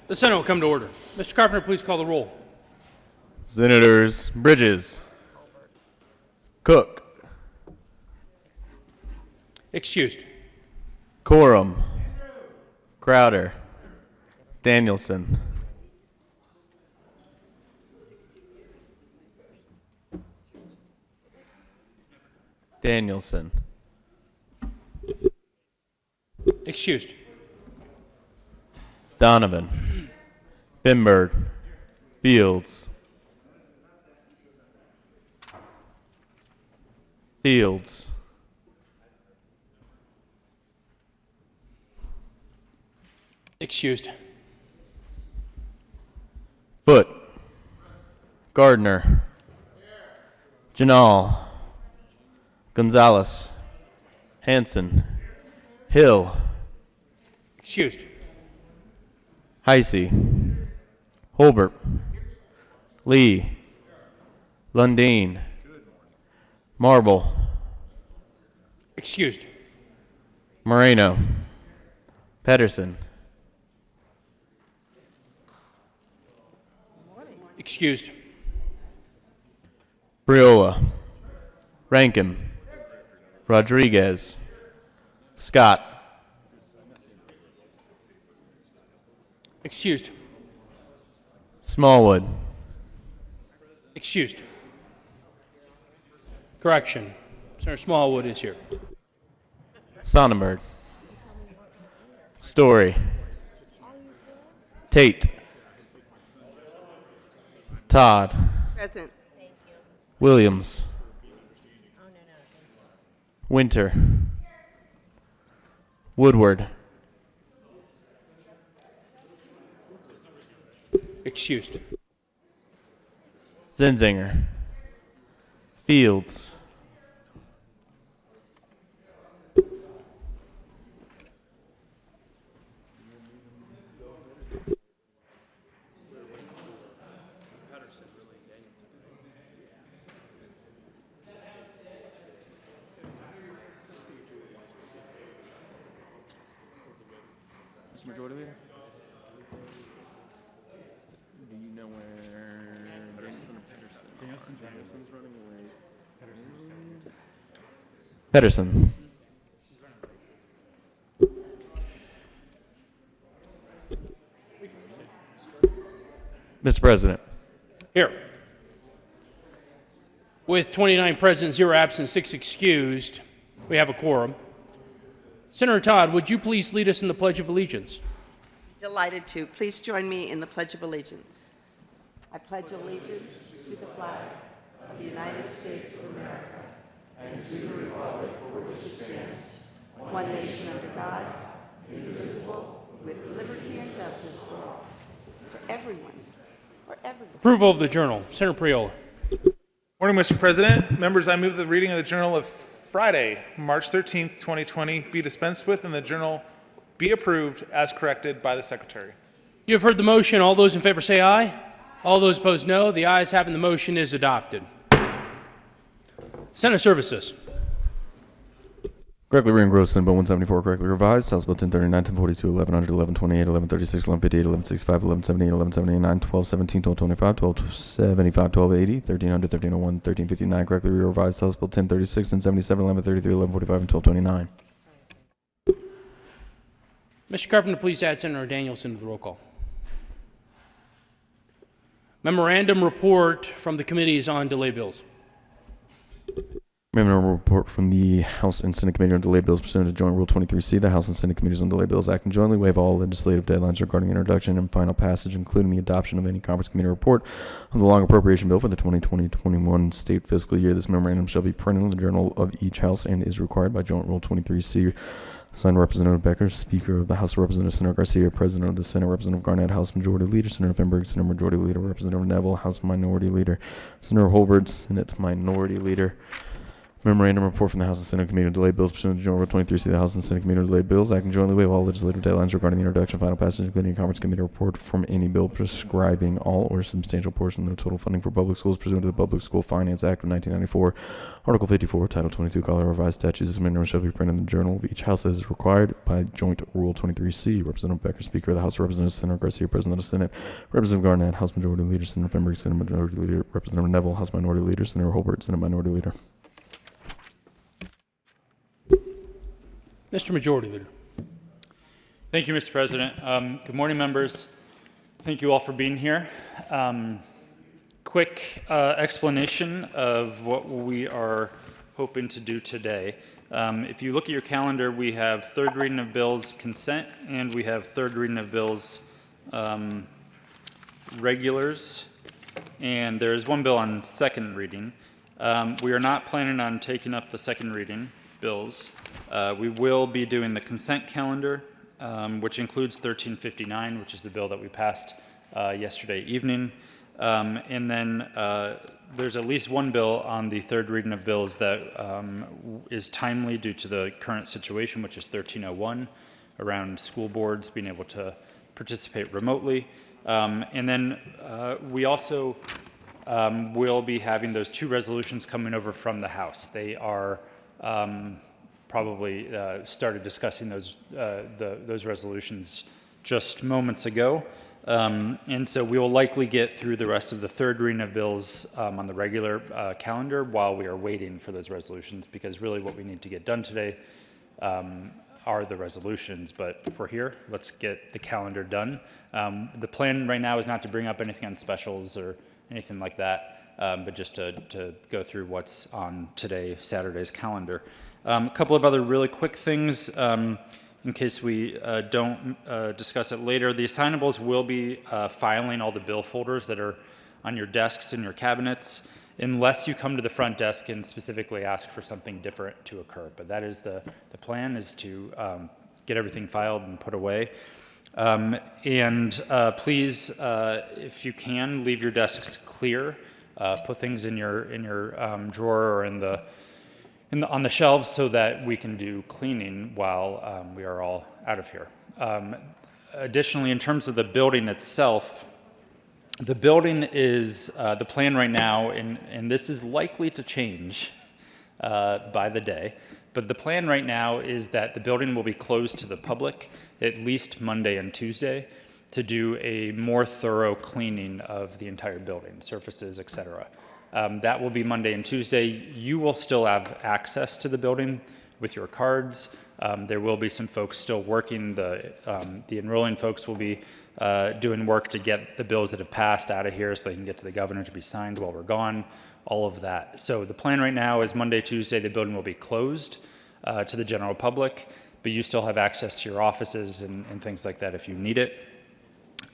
The Senate will come to order. Mr. Carpenter, please call the roll. Senators Bridges, Cook, Excused. Coram, Crowder, Danielson. Danielson. Excused. Donovan, Bimberg, Fields. Fields. Excused. Foot, Gardner, Janal, Gonzalez, Hanson, Hill, Excused. Heisey, Holbert, Lee, Lundeen, Marble, Excused. Moreno, Pedersen, Excused. Briola, Rankin, Rodriguez, Scott, Excused. Smallwood, Excused. Correction. Senator Smallwood is here. Sonnenberg, Story, Tate, Todd, Present. Williams, Winter, Woodward, Excused. Zenzinger, Fields, Mr. Majority Leader? Do you know where Pedersen's running away? Pedersen, Mr. President. Here. With 29 present, 0 absent, 6 excused, we have a quorum. Senator Todd, would you please lead us in the Pledge of Allegiance? Delighted to. Please join me in the Pledge of Allegiance. I pledge allegiance to the flag of the United States of America and to the republic for which it stands, one nation under God, indivisible, with liberty and justice for all. For everyone. For everyone. Approval of the journal. Senator Priola. Morning, Mr. President. Members, I move the reading of the Journal of Friday, March 13th, 2020, be dispensed with and the journal be approved as corrected by the Secretary. You have heard the motion. All those in favor say aye. All those opposed, no. The ayes having the motion is adopted. Senate Services. Correctly re-engrossed in Bill 174, correctly revised. House Bill 1039, 1042, 1100, 1128, 1136, 1158, 1165, 1178, 1179, 1217, 1225, 1275, 1280, 1300, 1301, 1359, correctly re-revised. House Bill 1036 and 77, 1133, 1145, and 1229. Mr. Carpenter, please add Senator Danielson to the roll call. Memorandum report from the committees on delay bills. Memorandum report from the House and Senate Committee on Delayed Bills pursuant to Joint Rule 23C. The House and Senate Committees on Delayed Bills acting jointly waive all legislative deadlines regarding introduction and final passage, including the adoption of any conference committee report on the long appropriation bill for the 2020-21 state fiscal year. This memorandum shall be printed in the journal of each House and is required by Joint Rule 23C. Signed, Representative Becker, Speaker of the House of Representatives, Senator Garcia, President of the Senate, Representative Garnett, House Majority Leader, Senator Fenberg, Senate Majority Leader, Representative Neville, House Minority Leader, Senator Holbert, Senate Minority Leader. Memorandum report from the House and Senate Committee on Delayed Bills pursuant to General Rule 23C. The House and Senate Committee on Delayed Bills acting jointly waive all legislative deadlines regarding the introduction and final passage, including a conference committee report from any bill prescribing all or substantial portion of the total funding for public schools pursuant to the Public School Finance Act of 1994, Article 54, Title 22, Colorado Revised Statutes. This amendment shall be printed in the Journal of each House as is required by Joint Rule 23C. Representative Becker, Speaker of the House. Representative Senator Garcia, President of the Senate. Representative Garnett, House Majority Leader. Senator Fenberg, Senate Majority Leader. Representative Neville, House Minority Leader. Senator Holbert, Senate Minority Leader. Mr. Majority Leader. Thank you, Mr. President. Good morning, members. Thank you all for being here. Quick explanation of what we are hoping to do today. If you look at your calendar, we have third reading of bills consent, and we have third reading of bills regulars, and there is one bill on second reading. We are not planning on taking up the second reading bills. We will be doing the consent calendar, which includes 1359, which is the bill that we passed yesterday evening. And then there's at least one bill on the third reading of bills that is timely due to the current situation, which is 1301, around school boards being able to participate remotely. And then we also will be having those two resolutions coming over from the House. They are probably started discussing those resolutions just moments ago. And so we will likely get through the rest of the third reading of bills on the regular calendar while we are waiting for those resolutions, because really what we need to get done today are the resolutions. But if we're here, let's get the calendar done. The plan right now is not to bring up anything on specials or anything like that, but just to go through what's on today, Saturday's calendar. A couple of other really quick things in case we don't discuss it later. The assignables will be filing all the bill folders that are on your desks and your cabinets, unless you come to the front desk and specifically ask for something different to occur. But that is the plan, is to get everything filed and put away. Please, if you can, leave your desks clear. Put things in your drawer or on the shelves so that we can do cleaning while we are all out of here. Additionally, in terms of the building itself, the building is the plan right now, and this is likely to change by the day, but the plan right now is that the building will be closed to the public at least Monday and Tuesday to do a more thorough cleaning of the entire building, surfaces, etc. That will be Monday and Tuesday. You will still have access to the building with your cards. There will be some folks still working. The enrolling folks will be doing work to get the bills that have passed out of here so they can get to the governor to be signed while we're gone, all of that. So the plan right now is Monday, Tuesday, the building will be closed to the general public, but you still have access to your offices and things like that if you need it.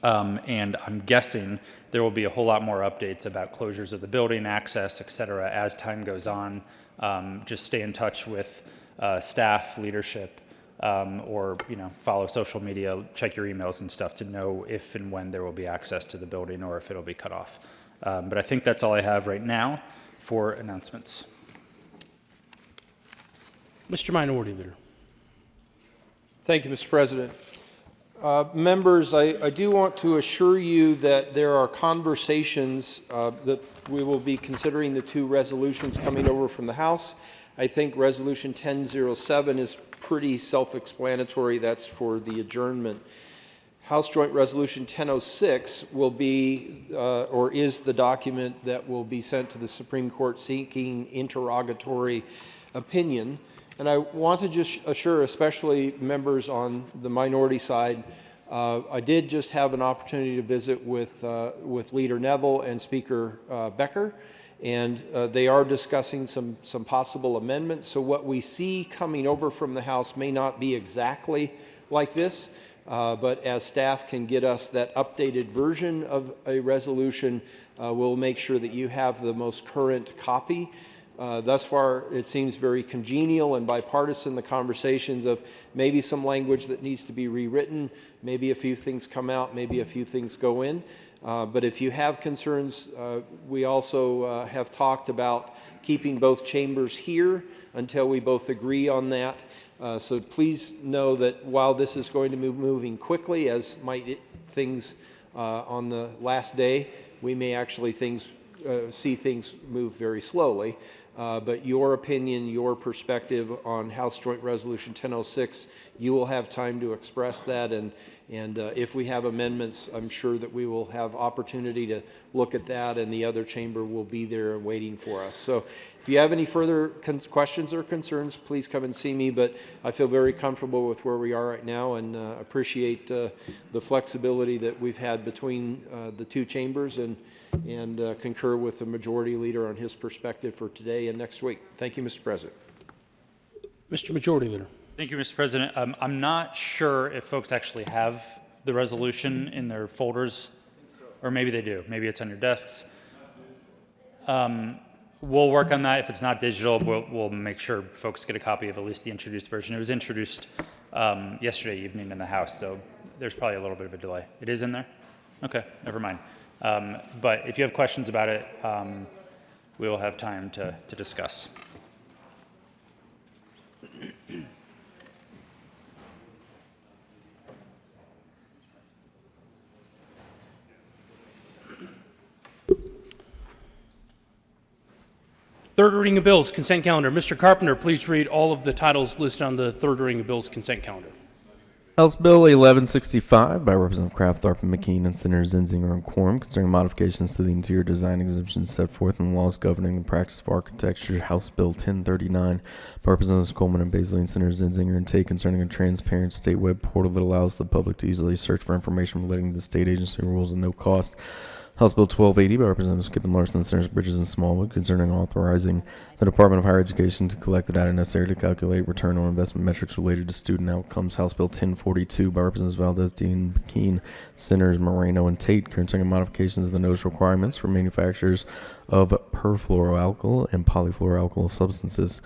And I'm guessing there will be a whole lot more updates about closures of the building, access, et cetera, as time goes on. Just stay in touch with staff, leadership, or follow social media, check your emails and stuff to know if and when there will be access to the building or if it'll be cut off. But I think that's all I have right now for announcements. Mr. Minority Leader. Thank you, Mr. President. Members, I do want to assure you that there are conversations that we will be considering the two resolutions coming over from the House. I think Resolution 1007 is pretty self-explanatory. That's for the adjournment. House Joint Resolution 1006 will be, or is the document that will be sent to the Supreme Court seeking interrogatory opinion. And I want to just assure, especially members on the minority side, I did just have an opportunity to visit with Leader Neville and Speaker Becker, and they are discussing some possible amendments. So what we see coming over from the House may not be exactly like this, but as staff can get us that updated version of a resolution, we'll make sure that you have the most current copy. Thus far, it seems very congenial and bipartisan, the conversations of maybe some language that needs to be rewritten, maybe a few things come out, maybe a few things go in. But if you have concerns, we also have talked about keeping both chambers here until we both agree on that. So please know that while this is going to be moving quickly, as might things on the last day, we may actually see things move very slowly. But your opinion, your perspective on House Joint Resolution 1006, you will have time to express that. And if we have amendments, I'm sure that we will have opportunity to look at that, and the other chamber will be there waiting for us. So if you have any further questions or concerns, please come and see me. But I feel very comfortable with where we are right now, and appreciate the flexibility that we've had between the two chambers, and concur with the majority leader on his perspective for today and next week. Thank you, Mr. President. Mr. Majority Leader. Thank you, Mr. President. I'm not sure if folks actually have the resolution in their folders, or maybe they do. Maybe it's on your desks. We'll work on that. If it's not digital, we'll make sure folks get a copy of at least the introduced version. It was introduced yesterday evening in the House, so there's probably a little bit of a delay. It is in there? Okay, never mind. But if you have questions about it, we will have time to discuss. Third reading of bills, consent calendar. Mr. Carpenter, please read all of the titles listed on the third reading of bills consent calendar. House Bill 1165 by Representative Kraft, Tharp, and McKean, and Senator Zinzinger and Quorum concerning modifications to the interior design exemptions set forth in the laws governing the practice of architecture. House Bill 1039 by Representatives Coleman and Baisley and Senator Zinzinger and Tate concerning a transparent state web portal that allows the public to easily search for information relating to the state agency rules at no cost. House Bill 1280 by Representatives Skip and Larson and Senators Bridges and Smallwood concerning authorizing the Department of Higher Education to collect the data necessary to calculate return on investment metrics related to student outcomes. House Bill 1042 by Representatives Valdez, Dean, McKean, Senators Moreno, and Tate concerning modifications of the notice requirements for manufacturers of perfluoroalkyl and polyfluoroalkyl substances.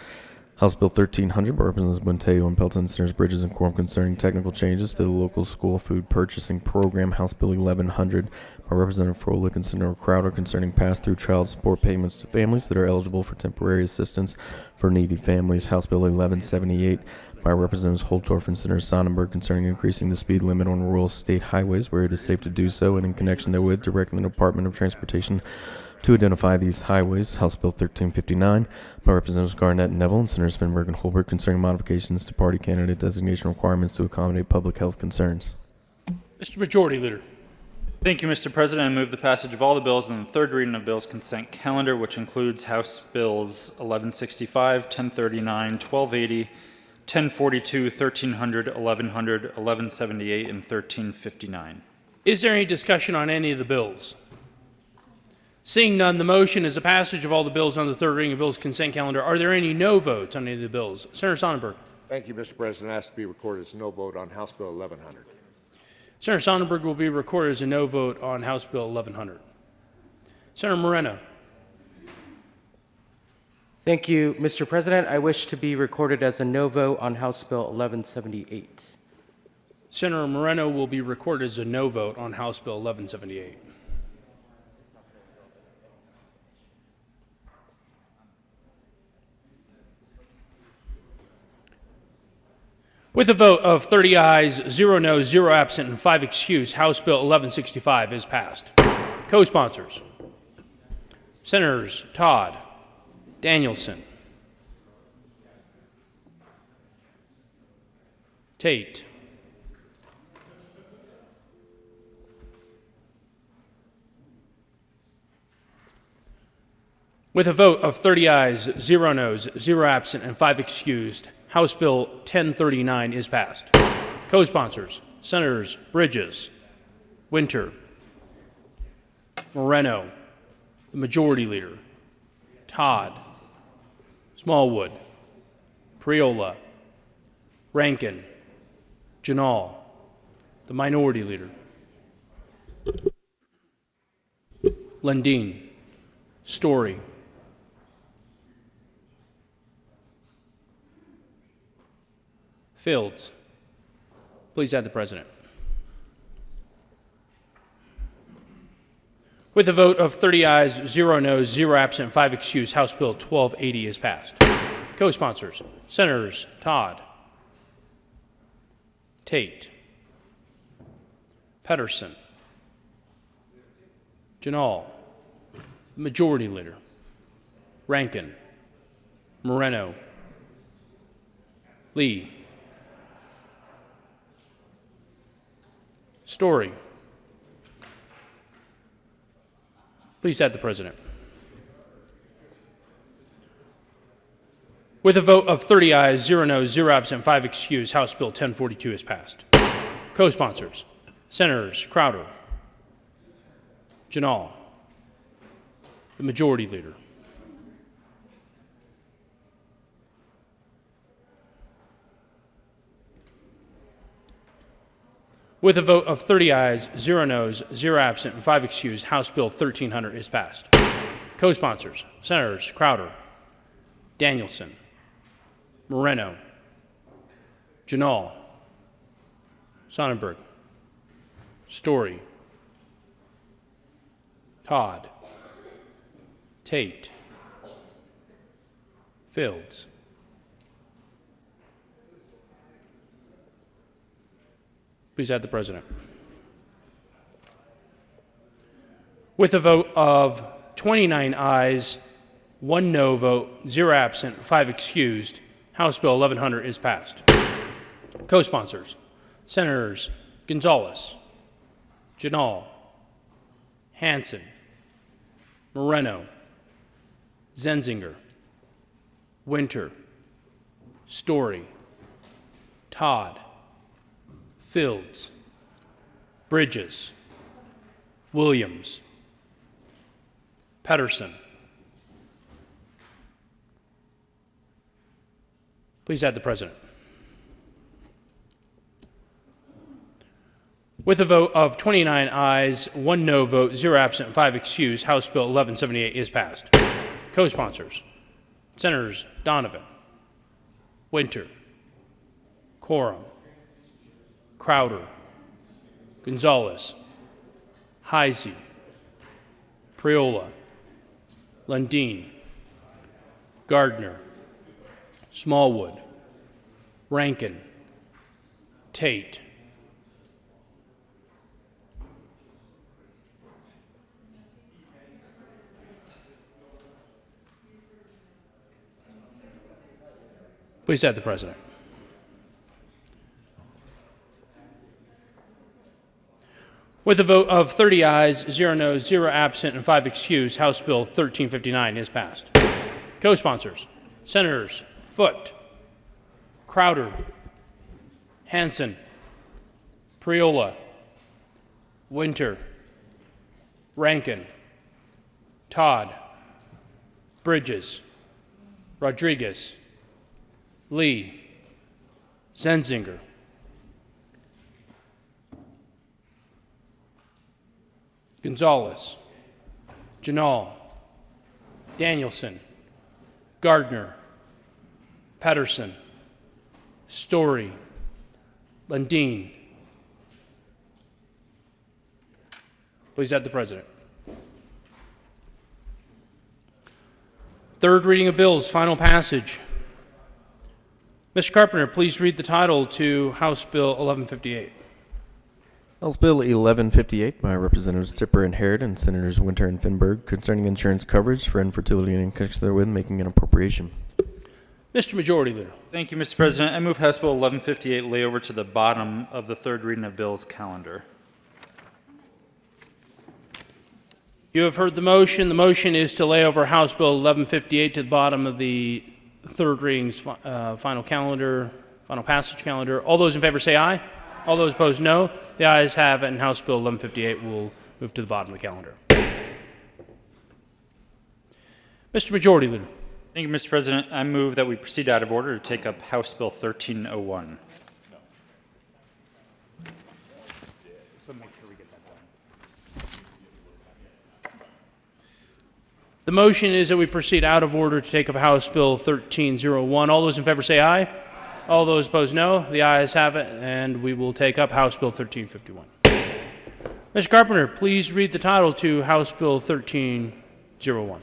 House Bill 1300 by Representatives Bunteo and Pelton, Senators Bridges and Quorum concerning technical changes to the local school food purchasing program. House Bill 1100 by Representative Froelich and Senator Crowder concerning pass-through child support payments to families that are eligible for temporary assistance for needy families. House Bill 1178 by Representatives Holtorf and Senator Sonnenberg concerning increasing the speed limit on rural state highways where it is safe to do so, and in connection therewith directing the Department of Transportation to identify these highways. House Bill 1359 by Representatives Garnett and Neville and Senators Finberg and Holbert concerning modifications to party candidate designation requirements to accommodate public health concerns. Mr. Majority Leader. Thank you, Mr. President. I move the passage of all the bills in the third reading of bills consent calendar, which includes House Bills 1165, 1039, 1280, 1042, 1300, 1100, 1178, and 1359. Is there any discussion on any of the bills? Seeing none, the motion is the passage of all the bills on the third reading of bills consent calendar. Are there any no votes on any of the bills? Senator Sonnenberg. Thank you, Mr. President. Asked to be recorded as a no vote on House Bill 1100. Senator Sonnenberg will be recorded as a no vote on House Bill 1100. Senator Moreno. Thank you, Mr. President. I wish to be recorded as a no vote on House Bill 1178. Senator Moreno will be recorded as a no vote on House Bill 1178. With a vote of 30 ayes, 0 noes, 0 absent, and 5 excused, House Bill 1165 is passed. Co-sponsors: Senators Todd, Danielson, Tate, with a vote of 30 ayes, 0 noes, 0 absent, and 5 excused, House Bill 1039 is passed. Co-sponsors: Senators Bridges, Winter, Moreno, the Majority Leader, Todd, Smallwood, Priola, Rankin, Janal, the Minority Leader, Lundin, Story, Fields. Please add the President. With a vote of 30 ayes, 0 noes, 0 absent, 5 excused, House Bill 1280 is passed. Co-sponsors, Senators Todd, Tate, Pedersen, Janal, the Majority Leader, Rankin, Moreno, Lee, Story. Please add the President. With a vote of 30 ayes, 0 noes, 0 absent, 5 excused, House Bill 1042 is passed. Co-sponsors, Senators Crowder, Janal, the Majority Leader, with a vote of 30 ayes, 0 noes, 0 absent, and 5 excused, House Bill 1300 is passed. Co-sponsors, Senators Crowder, Danielson, Moreno, Janal, Sonnenberg, Story, Todd, Tate, Fields. Please add the President. With a vote of 29 ayes, 1 no vote, 0 absent, 5 excused, House Bill 1100 is passed. Co-sponsors, Senators Gonzalez, Janal, Hansen, Moreno, Zenzinger, Winter, Story, Todd, Fields, Bridges, Williams, Pedersen. Please add the President. With a vote of 29 ayes, 1 no vote, 0 absent, 5 excused, House Bill 1178 is passed. Co-sponsors, Senators Donovan, Winter, Coram, Crowder, Gonzalez, Heisey, Priola, Lundin, Gardner, Smallwood, Rankin, Tate, please add the President. With a vote of 30 ayes, 0 noes, 0 absent, and 5 excused, House Bill 1359 is passed. Co-sponsors, Senators Foote, Crowder, Hansen, Priola, Winter, Rankin, Todd, Bridges, Rodriguez, Lee, Zenzinger, Gonzalez, Janal, Danielson, Gardner, Pedersen, Story, Lundin. Please add the President. Third reading of bills, final passage. Mr. Carpenter, please read the title to House Bill 1158. House Bill 1158 by Representatives Tipper and Harrod and Senators Winter and Finberg concerning insurance coverage for infertility and in connection therewith making an appropriation. Mr. Majority Leader. Thank you, Mr. President. I move House Bill 1158 lay over to the bottom of the third reading of bills calendar. You have heard the motion. The motion is to lay over House Bill 1158 to the bottom of the third reading's final passage calendar. All those in favor say aye. All those opposed, no. The ayes have it, and House Bill 1158 will move to the bottom of the calendar. Mr. Majority Leader. Thank you, Mr. President. I move that we proceed out of order to take up House Bill 1301. The motion is that we proceed out of order to take up House Bill 1301. All those in favor say aye. All those opposed, no. The ayes have it, and we will take up House Bill 1351. Mr. Carpenter, please read the title to House Bill 1301.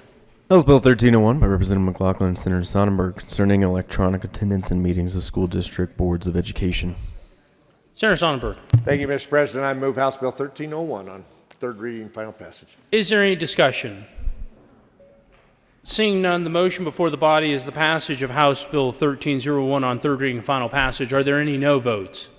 House Bill 1301 by Representative McLaughlin and Senator Sonnenberg concerning electronic attendance in meetings of school district boards of education. Senator Sonnenberg, Thank you, Mr. President. I move House Bill 1301 on third reading and final passage. is there any discussion? Seeing none, the motion before the body is the passage of House Bill 1301 on third reading and final passage. Are there any no votes?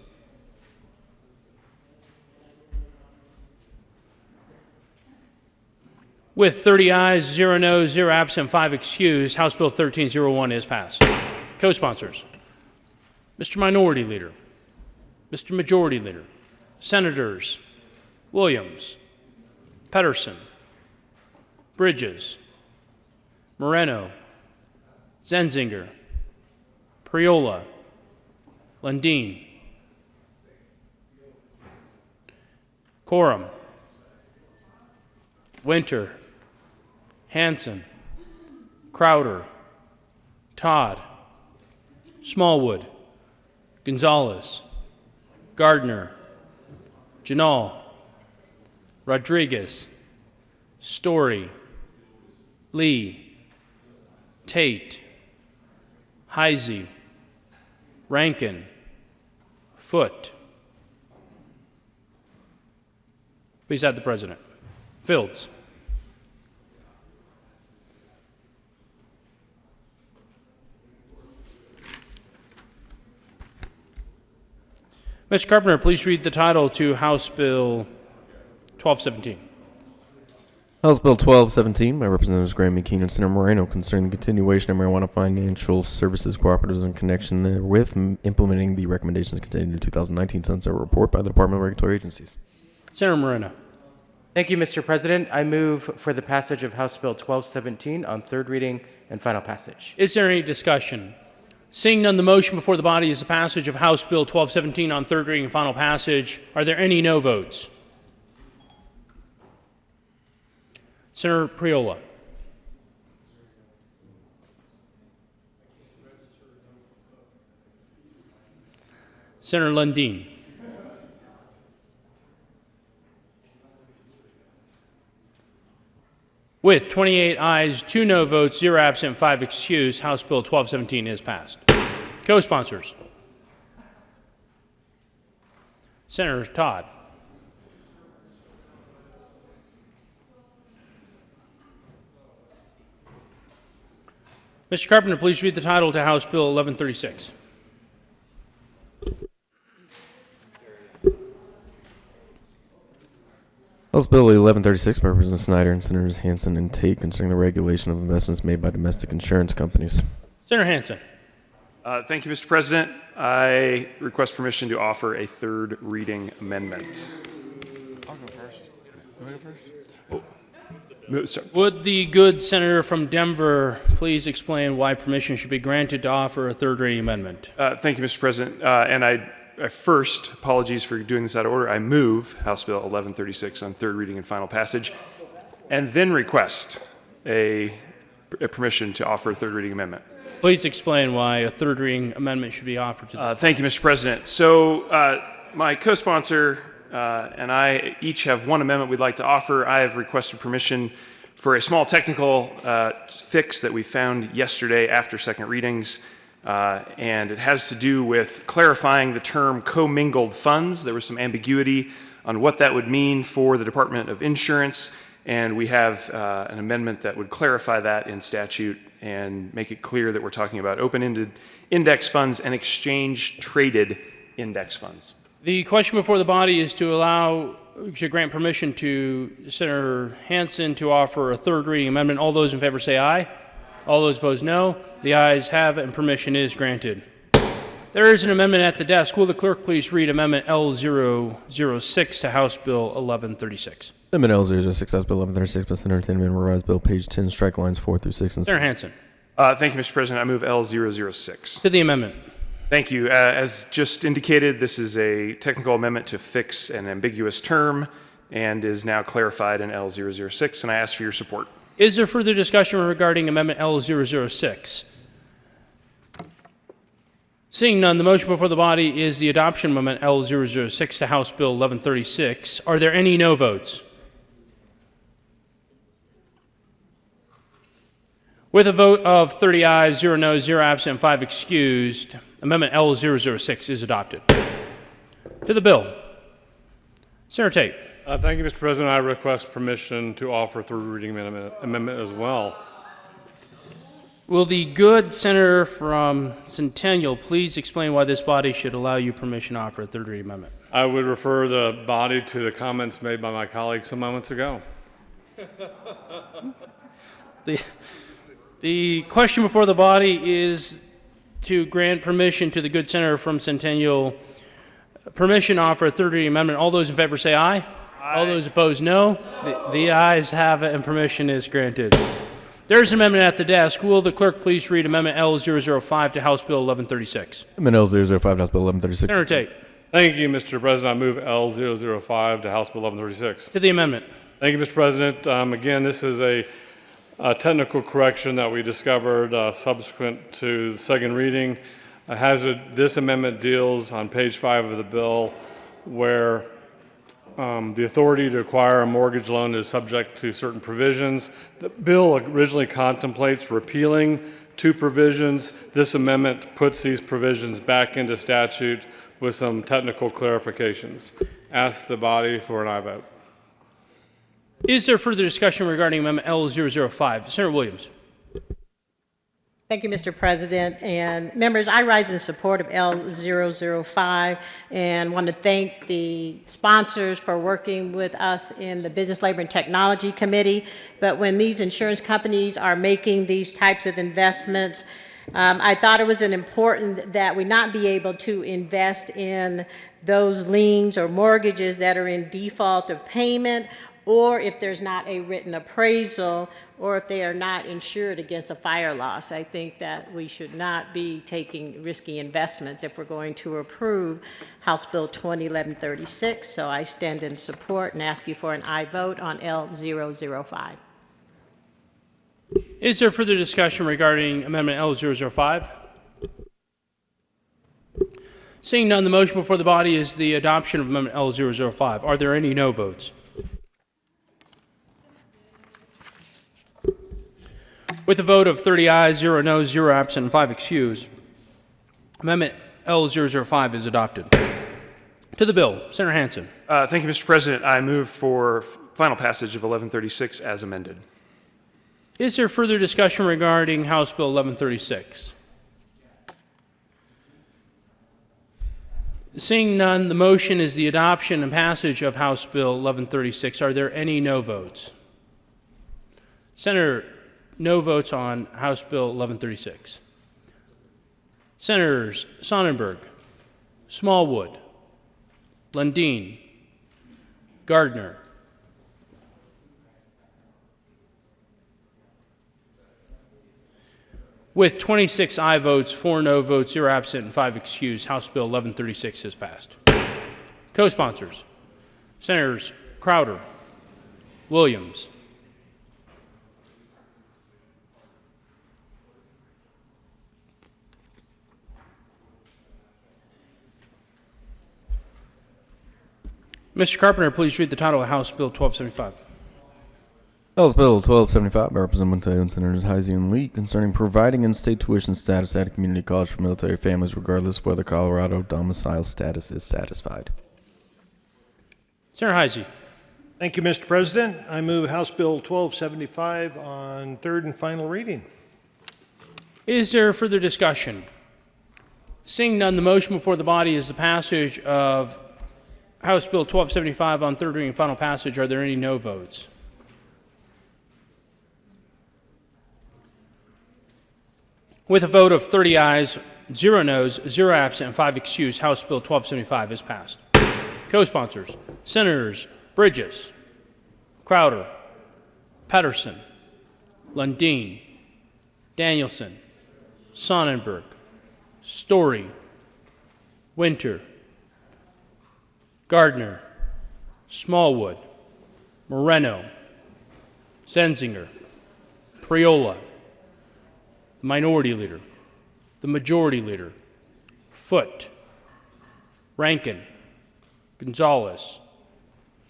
With 30 ayes, 0 noes, 0 absent, 5 excused, House Bill 1301 is passed. Co-sponsors, Mr. Minority Leader, Mr. Majority Leader, Senators Williams, Pedersen, Bridges, Moreno, Zenzinger, Priola, Lundin, Coram, Winter, Hanson, Crowder, Todd, Smallwood, Gonzalez, Gardner, Janal, Rodriguez, Story, Lee, Tate, Heisey, Rankin, Foote. Please add the President. Fields. Mr. Carpenter, please read the title to House Bill 1217. House Bill 1217 by Representatives Graham McKean and Senator Moreno concerning the continuation of marijuana financial services cooperatives in connection therewith, implementing the recommendations contained in the 2019 Sunset Report by the Department of Regulatory Agencies. Senator Moreno. Thank you, Mr. President. I move for the passage of House Bill 1217 on third reading and final passage. Is there any discussion? Seeing none, the motion before the body is the passage of House Bill 1217 on third reading and final passage. Are there any no votes? Senator Priola. Senator Lundin. With 28 ayes, 2 no votes, 0 absent, 5 excused, House Bill 1217 is passed. Co-sponsors. Senators Todd, Mr. Carpenter, please read the title to House Bill 1136. House Bill 1136 by Representative Snyder and Senators Hanson and Tate concerning the regulation of investments made by domestic insurance companies. Senator Hanson. Thank you, Mr. President. I request permission to offer a third reading amendment. I'll go first. You want to go first? Sorry. Would the good senator from Denver please explain why permission should be granted to offer a third reading amendment? Thank you, Mr. President. And I first, apologies for doing this out of order, I move House Bill 1136 on third reading and final passage, and then request a permission to offer a third reading amendment. Please explain why a third reading amendment should be offered to the Thank you, Mr. President. So my co-sponsor and I each have one amendment we'd like to offer. I have requested permission for a small technical fix that we found yesterday after second readings, and it has to do with clarifying the term commingled funds. There was some ambiguity on what that would mean for the Department of Insurance, and we have an amendment that would clarify that in statute and make it clear that we're talking about open-ended index funds and exchange-traded index funds. The question before the body is to grant permission to Senator Hanson to offer a third reading amendment. All those in favor say aye. All those opposed, no. The ayes have it, and permission is granted. There is an amendment at the desk. Will the clerk please read Amendment L006 to House Bill 1136? Amendment L006, House Bill 1136 by Senator Tinman, revised bill, page 10, strike lines 4 through 6 and 7. Senator Hanson. Thank you, Mr. President. I move L006. To the amendment. Thank you. As just indicated, this is a technical amendment to fix an ambiguous term and is now clarified in L006, and I ask for your support. Is there further discussion regarding Amendment L006? Seeing none, the motion before the body is the adoption of Amendment L006 to House Bill 1136. Are there any no votes? With a vote of 30 ayes, 0 noes, 0 absent, and 5 excused, Amendment L006 is adopted. To the bill. Senator Tate. Thank you, Mr. President. I request permission to offer third reading amendment as well. Will the good senator from Centennial please explain why this body should allow you permission to offer a third reading amendment? I would refer the body to the comments made by my colleague some moments ago. The question before the body is to grant permission to the good senator from Centennial permission to offer a third reading amendment. All those in favor say aye. Aye. All those opposed, no. The ayes have it and permission is granted. There's an amendment at the desk. Will the clerk please read Amendment L005 to House Bill 1136? Amendment L005 to House Bill 1136. Senator Tate. Thank you, Mr. President. I move L005 to House Bill 1136. To the amendment. Thank you, Mr. President. Again, this is a technical correction that we discovered subsequent to the second reading. This amendment deals on page 5 of the bill where the authority to acquire a mortgage loan is subject to certain provisions. The bill originally contemplates repealing 2 provisions. This amendment puts these provisions back into statute with some technical clarifications. Ask the body for an aye vote. Is there further discussion regarding Amendment L005? Senator Williams. Thank you, Mr. President. And members, I rise in support of L005 and want to thank the sponsors for working with us in the Business, Labor, and Technology Committee. But when these insurance companies are making these types of investments, I thought it was important that we not be able to invest in those liens or mortgages that are in default of payment, or if there's not a written appraisal, or if they are not insured against a fire loss. I think that we should not be taking risky investments if we're going to approve House Bill 2011-36. So I stand in support and ask you for an aye vote on L005. Is there further discussion regarding Amendment L005? Seeing none, the motion before the body is the adoption of Amendment L005. Are there any no votes? With a vote of 30 ayes, 0 noes, 0 absent, and 5 excused, Amendment L005 is adopted. To the bill, Senator Hansen. Thank you, Mr. President. I move for final passage of 1136 as amended. Is there further discussion regarding House Bill 1136? Seeing none, the motion is the adoption and passage of House Bill 1136. Are there any no votes? Senator, no votes on House Bill 1136. Senators Sonnenberg, Smallwood, Lundin, Gardner, with 26 aye votes, 4 no votes, 0 absent, and 5 excused, House Bill 1136 has passed. Co-sponsors, Senators Crowder, Williams, Mr. Carpenter, please read the title of House Bill 1275. House Bill 1275 by Representative Montayo and Senators Heisey and Lee concerning providing in-state tuition status at a community college for military families regardless of whether Colorado domicile status is satisfied. Senator Heisey. Thank you, Mr. President. I move House Bill 1275 on third and final reading. Is there further discussion? Seeing none, the motion before the body is the passage of House Bill 1275 on third reading and final passage. Are there any no votes? With a vote of 30 ayes, 0 noes, 0 absent, and 5 excused, House Bill 1275 is passed. Co-sponsors, Senators Bridges, Crowder, Pedersen, Lundin, Danielson, Sonnenberg, Story, Winter, Gardner, Smallwood, Moreno, Zenzinger, Priola, the Minority Leader, the Majority Leader, Foote, Rankin, Gonzalez,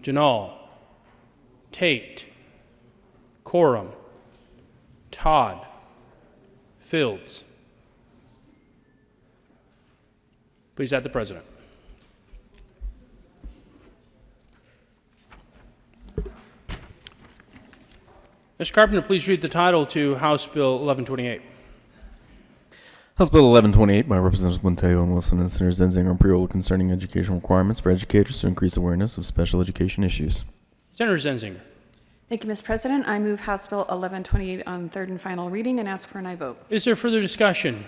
Janal, Tate, Corum, Todd, Fields. Please add the president. Mr. Carpenter, please read the title to House Bill 1128. House Bill 1128 by Representatives Quintero and Wilson and Senators Zenzinger and Priol concerning educational requirements for educators to increase awareness of special education issues. Senator Zenzinger. Thank you, Mr. President. I move House Bill 1128 on third and final reading and ask for an aye vote. Is there further discussion?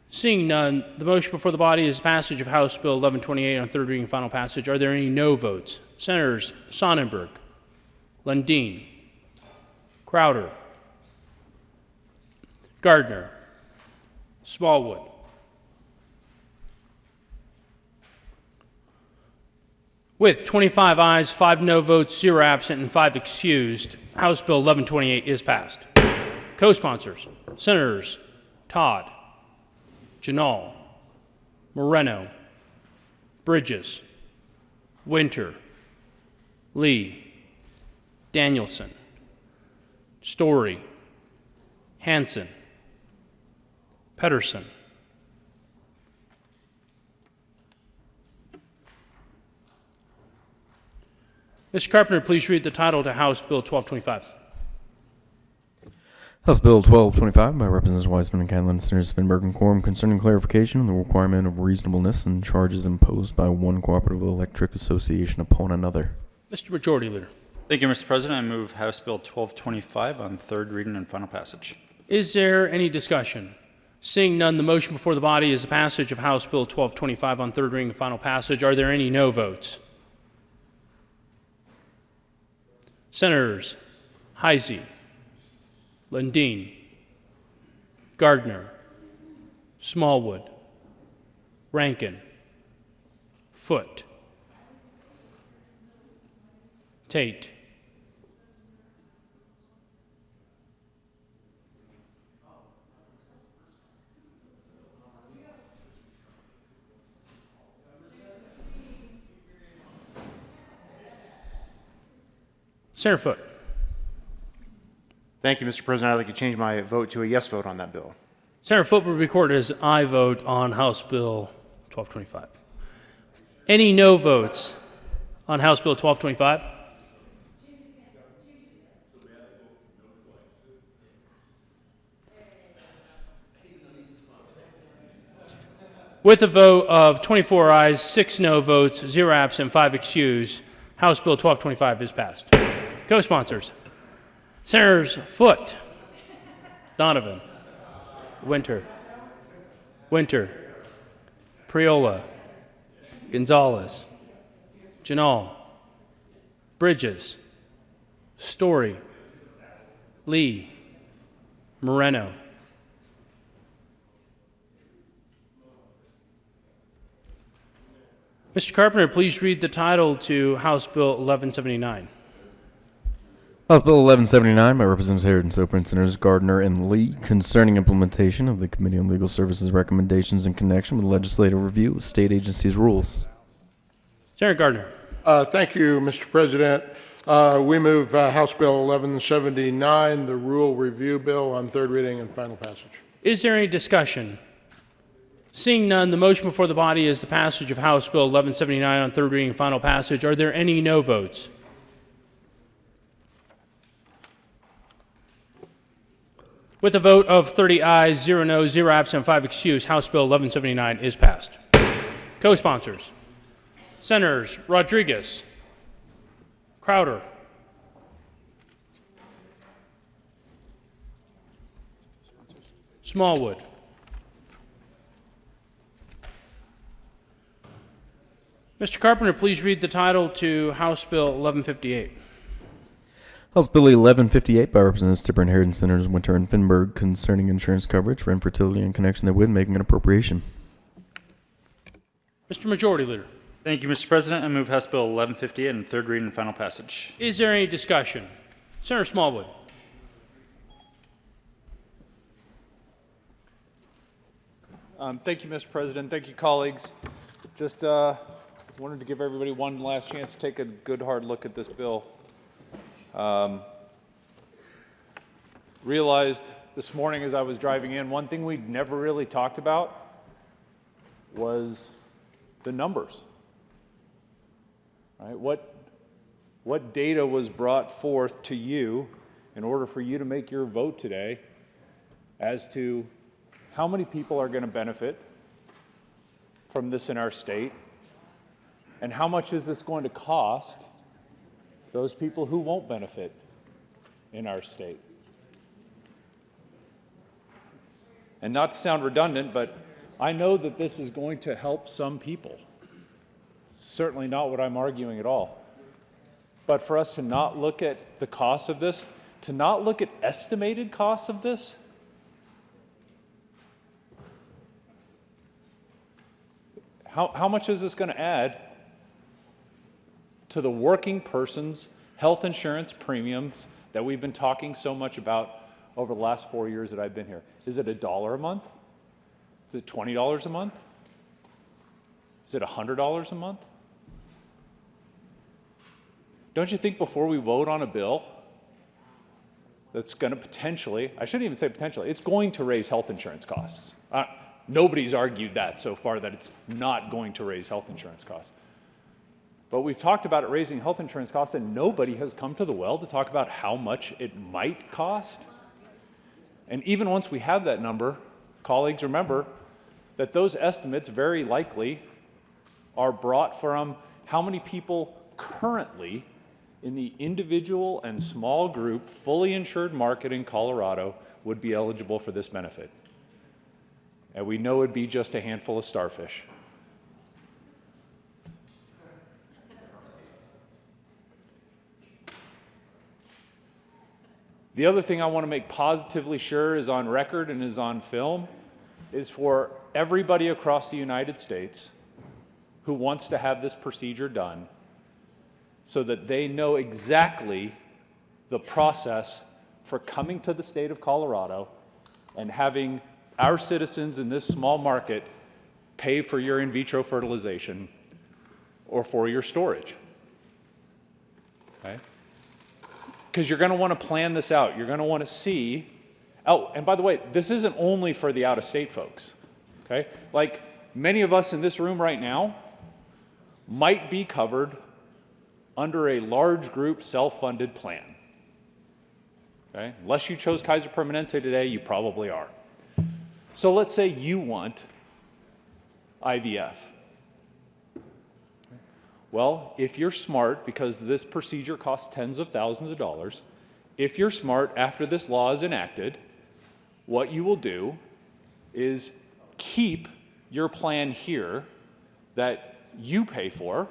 Seeing none, the motion before the body is passage of House Bill 1128 on third reading and final passage. Are there any no votes? Senators Sonnenberg, Lundin, Crowder, Gardner, Smallwood. With 25 ayes, 5 no votes, 0 absent, and 5 excused, House Bill 1128 is passed. Co-sponsors, Senators Todd, Janal, Moreno, Bridges, Winter, Lee, Danielson, Story, Hanson, Pedersen. Mr. Carpenter, please read the title to House Bill 1225. House Bill 1225 by Representatives Weissman and Catlin, Senators Finberg and Quorum concerning clarification of the requirement of reasonableness and charges imposed by one cooperative electric association upon another. Mr. Majority Leader. Thank you, Mr. President. I move House Bill 1225 on third reading and final passage. Is there any discussion? Seeing none, the motion before the body is the passage of House Bill 1225 on third reading and final passage. Are there any no votes? Senators Heisey, Lundin, Gardner, Smallwood, Rankin, Foote, Tate, Senator Foote. Thank you, Mr. President. I'd like to change my vote to a yes vote on that bill. Senator Foote will be recorded as aye vote on House Bill 1225. Any no votes on House Bill 1225? With a vote of 24 ayes, 6 no votes, 0 absent, 5 excused, House Bill 1225 is passed. Co-sponsors, Senators Foote, Donovan, Winter, Priola, Gonzalez, Janal, Bridges, Story, Lee, Moreno. Mr. Carpenter, please read the title to House Bill 1179. House Bill 1179 by Representatives Harrington, Soper, and Senators Gardner and Lee concerning implementation of the Committee on Legal Services recommendations in connection with legislative review of state agencies' rules. Senator Gardner. Thank you, Mr. President. We move House Bill 1179, the Rule Review Bill, on third reading and final passage. Is there any discussion? Seeing none, the motion before the body is the passage of House Bill 1179 on third reading and final passage. Are there any no votes? With a vote of 30 ayes, 0 noes, 0 absent, 5 excused, House Bill 1179 is passed. Co-sponsors, Senators Rodriguez, Crowder, Smallwood, Mr. Carpenter, please read the title to House Bill 1158. House Bill 1158 by Representatives Tipper and Harrington, Senators Winter and Finberg concerning insurance coverage for infertility in connection therewith, making an appropriation. Mr. Majority Leader. Thank you, Mr. President. I move House Bill 1158 on third reading and final passage. Is there any discussion? Senator Smallwood. Thank you, Mr. President. Thank you, colleagues. Just wanted to give everybody one last chance to take a good hard look at this bill. Realized this morning as I was driving in, one thing we'd never really talked about was the numbers. Right? What data was brought forth to you in order for you to make your vote today as to how many people are going to benefit from this in our state, and how much is this going to cost those people who won't benefit in our state? And not to sound redundant, but I know that this is going to help some people. Certainly not what I'm arguing at all. But for us to not look at the cost of this, to not look at estimated costs of this, how much is this going to add to the working person's health insurance premiums that we've been talking so much about over the last 4 years that I've been here? Is it $1 a month? Is it $20 a month? Is it $100 a month? Don't you think before we vote on a bill that's going to potentially, I shouldn't even say potentially, it's going to raise health insurance costs. Nobody's argued that so far, that it's not going to raise health insurance costs. But we've talked about it raising health insurance costs, and nobody has come to the well to talk about how much it might cost. And even once we have that number, colleagues, remember that those estimates very likely are brought from how many people currently in the individual and small group fully insured market in Colorado would be eligible for this benefit. And we know it'd be just a handful of starfish. The other thing I want to make positively sure is on record and is on film is for everybody across the United States who wants to have this procedure done so that they know exactly the process for coming to the state of Colorado and having our citizens in this small market pay for your in vitro fertilization or for your storage. Okay? Because you're going to want to plan this out. You're going to want to see, oh, and by the way, this isn't only for the out-of-state folks. Okay? Like many of us in this room right now might be covered under a large group self-funded plan. Okay? Unless you chose Kaiser Permanente today, you probably are. So let's say you want IVF. Well, if you're smart, because this procedure costs tens of thousands of dollars, if you're smart after this law is enacted, what you will do is keep your plan here that you pay for,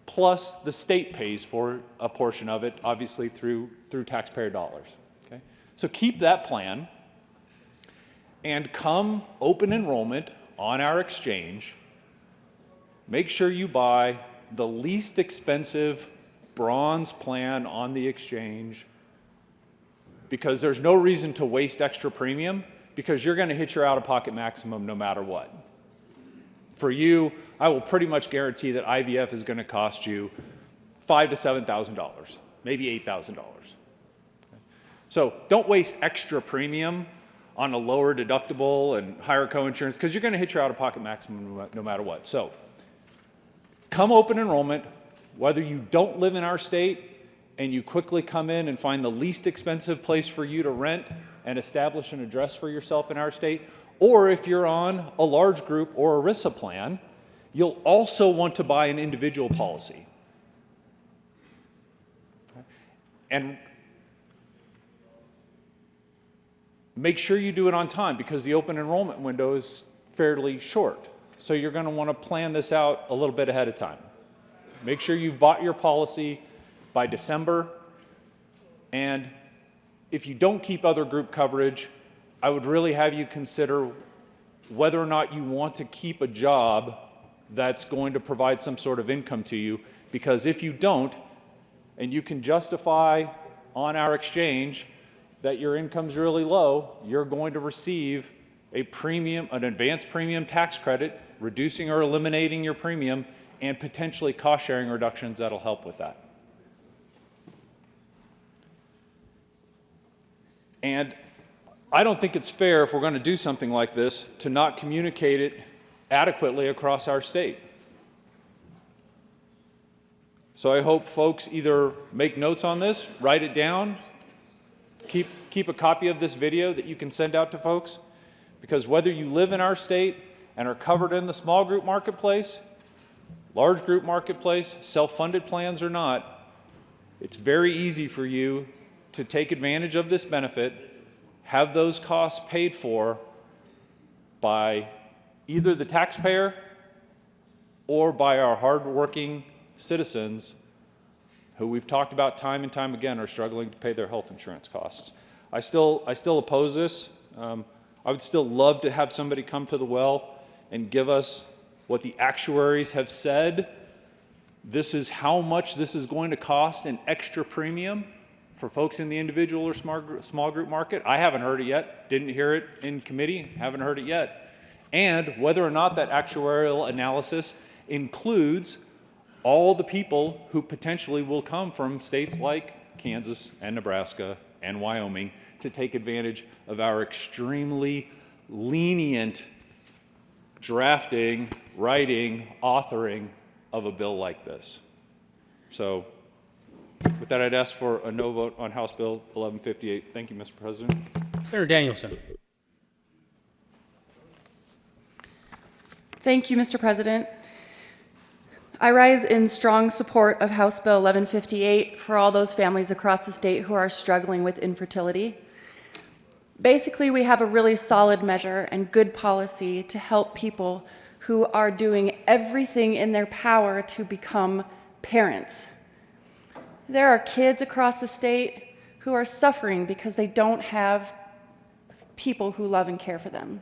plus the state pays for a portion of it, obviously through taxpayer dollars. Okay? So keep that plan, and come open enrollment on our exchange, make sure you buy the least expensive bronze plan on the exchange, because there's no reason to waste extra premium, because you're going to hit your out-of-pocket maximum no matter what. For you, I will pretty much guarantee that IVF is going to cost you $5,000 to $7,000, maybe $8,000. So don't waste extra premium on a lower deductible and higher coinsurance, because you're going to hit your out-of-pocket maximum no matter what. So come open enrollment, whether you don't live in our state and you quickly come in and find the least expensive place for you to rent and establish an address for yourself in our state, or if you're on a large group or ERISA plan, you'll also want to buy an individual policy. And make sure you do it on time, because the open enrollment window is fairly short. So you're going to want to plan this out a little bit ahead of time. Make sure you've bought your policy by December. And if you don't keep other group coverage, I would really have you consider whether or not you want to keep a job that's going to provide some sort of income to you. Because if you don't, and you can justify on our exchange that your income's really low, you're going to receive a premium, an advanced premium tax credit, reducing or eliminating your premium, and potentially cost sharing reductions that'll help with that. And I don't think it's fair, if we're going to do something like this, to not communicate it adequately across our state. So I hope folks either make notes on this, write it down, keep a copy of this video that you can send out to folks, because whether you live in our state and are covered in the small group marketplace, large group marketplace, self-funded plans or not, it's very easy for you to take advantage of this benefit, have those costs paid for by either the taxpayer or by our hardworking citizens who we've talked about time and time again are struggling to pay their health insurance costs. I still oppose this. I would still love to have somebody come to the well and give us what the actuaries have said. This is how much this is going to cost in extra premium for folks in the individual or small group market. I haven't heard it yet. Didn't hear it in committee. Haven't heard it yet. And whether or not that actuarial analysis includes all the people who potentially will come from states like Kansas and Nebraska and Wyoming to take advantage of our extremely lenient drafting, writing, authoring of a bill like this. So with that, I'd ask for a no vote on House Bill 1158. Thank you, Mr. President. Senator Danielson. Thank you, Mr. President. I rise in strong support of House Bill 1158 for all those families across the state who are struggling with infertility. Basically, we have a really solid measure and good policy to help people who are doing everything in their power to become parents. There are kids across the state who are suffering because they don't have people who love and care for them.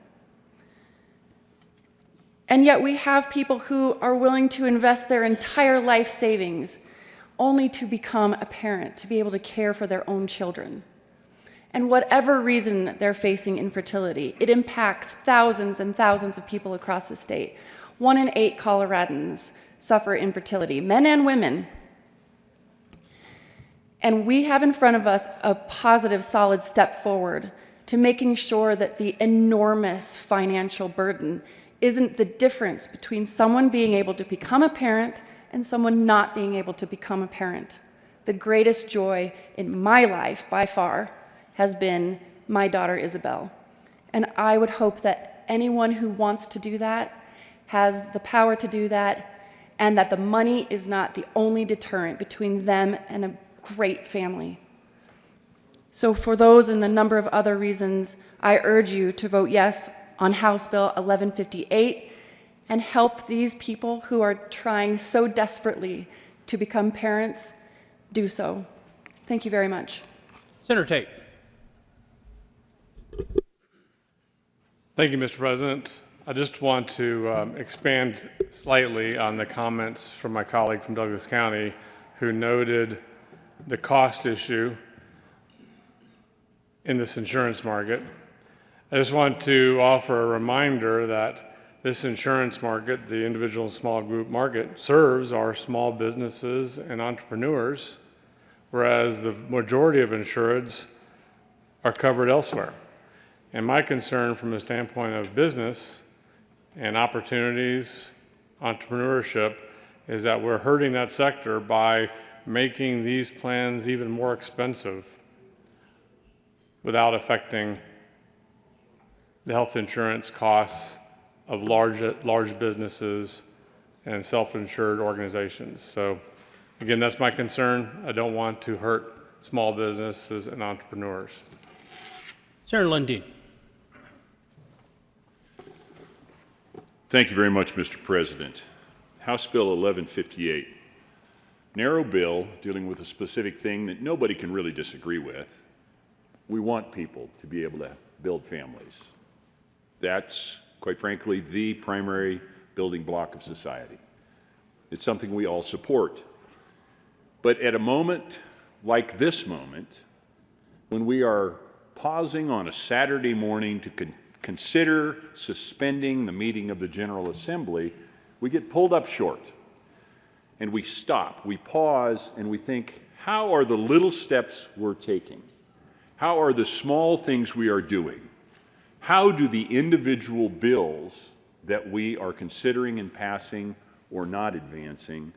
And yet we have people who are willing to invest their entire life savings only to become a parent, to be able to care for their own children. And whatever reason they're facing infertility, it impacts thousands and thousands of people across the state. 1 in 8 Coloradans suffer infertility, men and women. And we have in front of us a positive, solid step forward to making sure that the enormous financial burden isn't the difference between someone being able to become a parent and someone not being able to become a parent. The greatest joy in my life, by far, has been my daughter Isabel. And I would hope that anyone who wants to do that has the power to do that, and that the money is not the only deterrent between them and a great family. So for those and a number of other reasons, I urge you to vote yes on House Bill 1158 and help these people who are trying so desperately to become parents do so. Thank you very much. Senator Tate. Thank you, Mr. President. I just want to expand slightly on the comments from my colleague from Douglas County who noted the cost issue in this insurance market. I just want to offer a reminder that this insurance market, the individual and small group market, serves our small businesses and entrepreneurs, whereas the majority of insureds are covered elsewhere. And my concern from the standpoint of business and opportunities, entrepreneurship, is that we're hurting that sector by making these plans even more expensive without affecting the health insurance costs of large businesses and self-insured organizations. So again, that's my concern. I don't want to hurt small businesses and entrepreneurs. Senator Lundin. Thank you very much, Mr. President. House Bill 1158, narrow bill dealing with a specific thing that nobody can really disagree with. We want people to be able to build families. That's, quite frankly, the primary building block of society. It's something we all support. But at a moment like this moment, when we are pausing on a Saturday morning to consider suspending the meeting of the General Assembly, we get pulled up short. And we stop, we pause, and we think, how are the little steps we're taking? How are the small things we are doing? How do the individual bills that we are considering and passing or not advancing,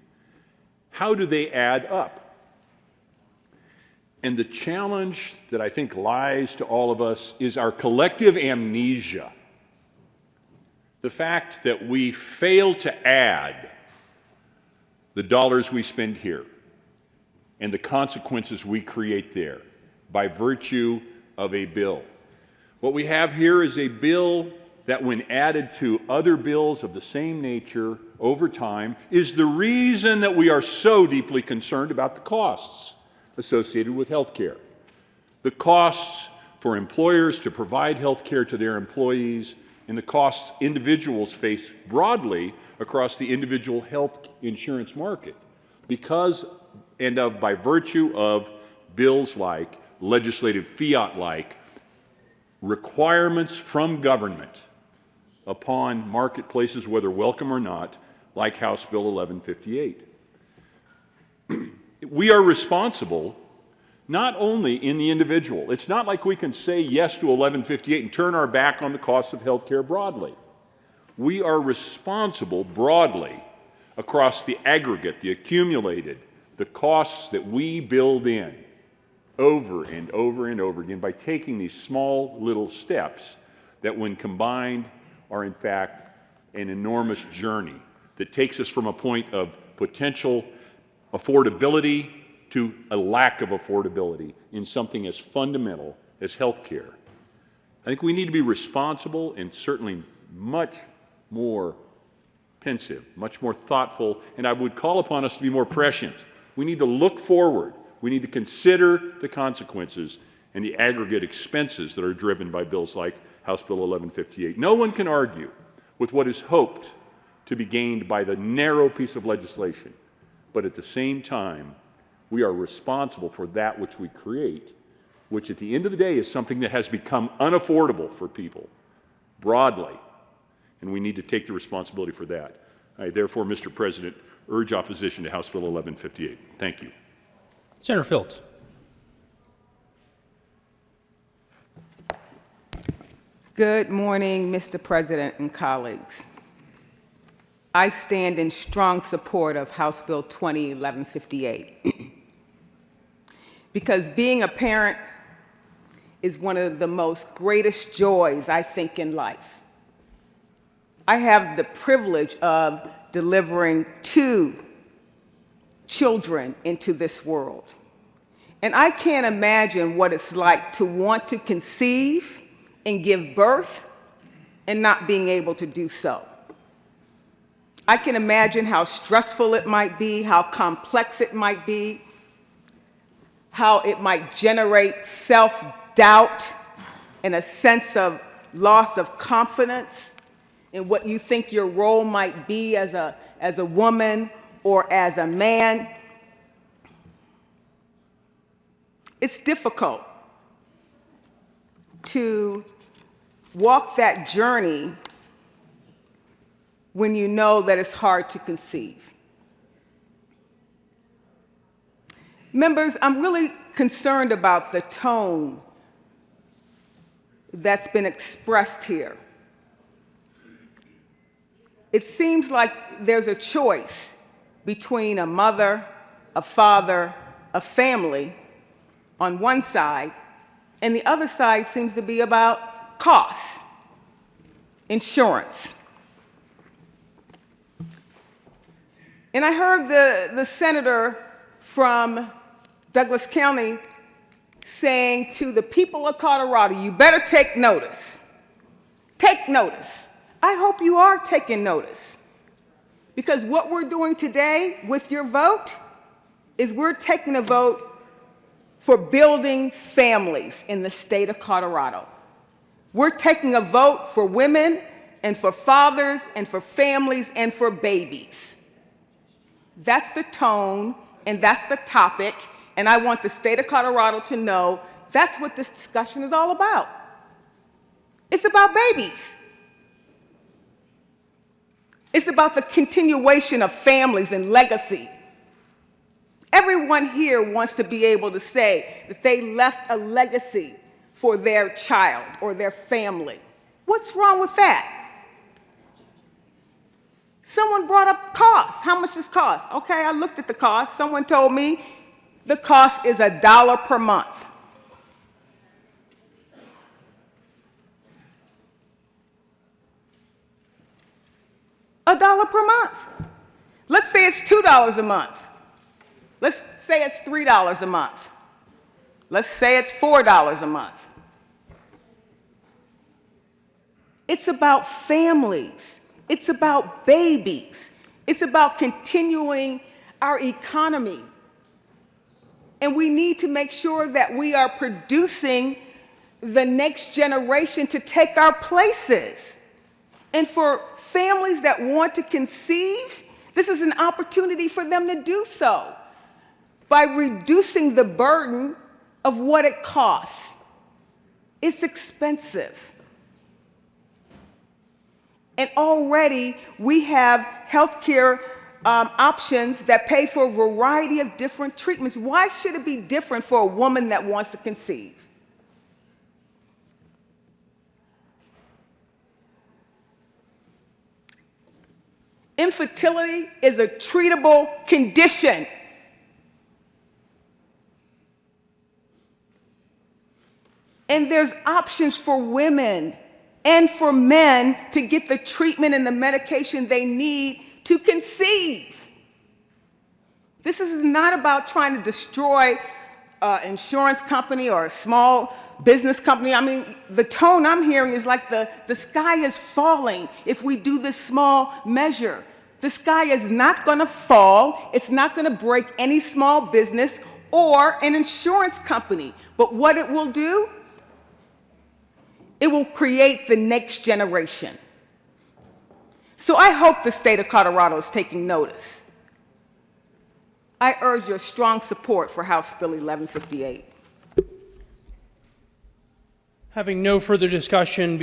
how do they add up? And the challenge that I think lies to all of us is our collective amnesia. The fact that we fail to add the dollars we spend here and the consequences we create there by virtue of a bill. What we have here is a bill that, when added to other bills of the same nature over time, is the reason that we are so deeply concerned about the costs associated with health care. The costs for employers to provide health care to their employees, and the costs individuals face broadly across the individual health insurance market because and by virtue of bills like, legislative fiat-like, requirements from government upon marketplaces, whether welcome or not, like House Bill 1158. We are responsible not only in the individual. It's not like we can say yes to 1158 and turn our back on the costs of health care broadly. We are responsible broadly across the aggregate, the accumulated, the costs that we build in over and over and over again by taking these small little steps that, when combined, are in fact an enormous journey that takes us from a point of potential affordability to a lack of affordability in something as fundamental as health care. I think we need to be responsible and certainly much more pensive, much more thoughtful, and I would call upon us to be more prescient. We need to look forward. We need to consider the consequences and the aggregate expenses that are driven by bills like House Bill 1158. No one can argue with what is hoped to be gained by the narrow piece of legislation, but at the same time, we are responsible for that which we create, which at the end of the day is something that has become unaffordable for people broadly, and we need to take the responsibility for that. I therefore, Mr. President, urge opposition to House Bill 1158. Thank you. Senator Fields. Good morning, Mr. President and colleagues. I stand in strong support of House Bill 1158 because being a parent is one of the most greatest joys, I think, in life. I have the privilege of delivering 2 children into this world. And I can't imagine what it's like to want to conceive and give birth and not being able to do so. I can imagine how stressful it might be, how complex it might be, how it might generate self-doubt and a sense of loss of confidence in what you think your role might be as a woman or as a man. It's difficult to walk that journey when you know that it's hard to conceive. Members, I'm really concerned about the tone that's been expressed here. It seems like there's a choice between a mother, a father, a family on one side, and the other side seems to be about costs, insurance. And I heard the senator from Douglas County saying to the people of Colorado, you better take notice. Take notice. I hope you are taking notice. Because what we're doing today with your vote is we're taking a vote for building families in the state of Colorado. We're taking a vote for women and for fathers and for families and for babies. That's the tone and that's the topic, and I want the state of Colorado to know that's what this discussion is all about. It's about babies. It's about the continuation of families and legacy. Everyone here wants to be able to say that they left a legacy for their child or their family. What's wrong with that? Someone brought up cost. How much does cost? Okay, I looked at the cost. Someone told me the cost is $1 per month. $1 per month. Let's say it's $2 a month. Let's say it's $3 a month. Let's say it's $4 a month. It's about families. It's about babies. It's about continuing our economy. And we need to make sure that we are producing the next generation to take our places. And for families that want to conceive, this is an opportunity for them to do so by reducing the burden of what it costs. It's expensive. And already we have healthcare options that pay for a variety of different treatments. Why should it be different for a woman that wants to conceive? Infertility is a treatable condition. And there's options for women and for men to get the treatment and the medication they need to conceive. This is not about trying to destroy an insurance company or a small business company. I mean, the tone I'm hearing is like the sky is falling if we do this small measure. The sky is not going to fall. It's not going to break any small business or an insurance company. But what it will do, it will create the next generation. So I hope the state of Colorado is taking notice. I urge your strong support for House Bill 1158. Having no further discussion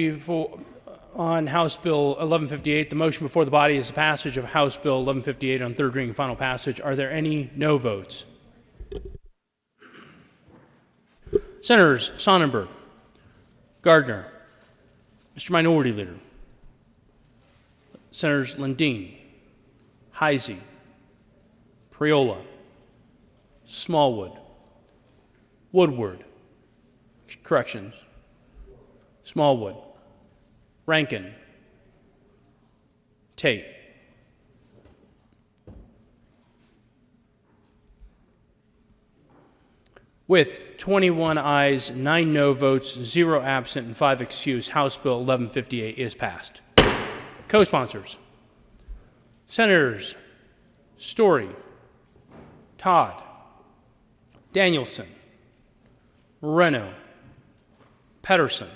on House Bill 1158, the motion before the body is the passage of House Bill 1158 on third reading and final passage. Are there any no votes? Senators Sonnenberg, Gardner, Mr. Minority Leader, Senators Lundin, Heisey, Priola, Smallwood, Woodward, corrections, Smallwood, Rankin, Tate. With 21 ayes, 9 no votes, 0 absent, and 5 excused, House Bill 1158 is passed. Co-sponsors, Senators Story, Todd, Danielson, Moreno, Pedersen,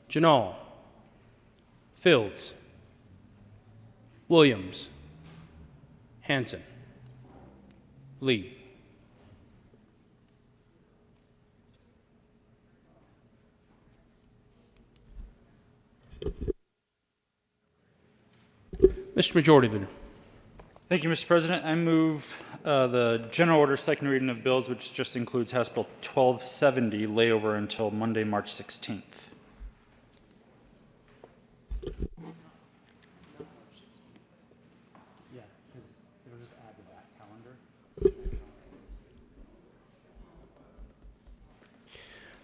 Janal, Fields, Williams, Hansen, Lee. Mr. Majority Leader. Thank you, Mr. President. I move the general order second reading of bills, which just includes House Bill 1270, layover until Monday, March 16th.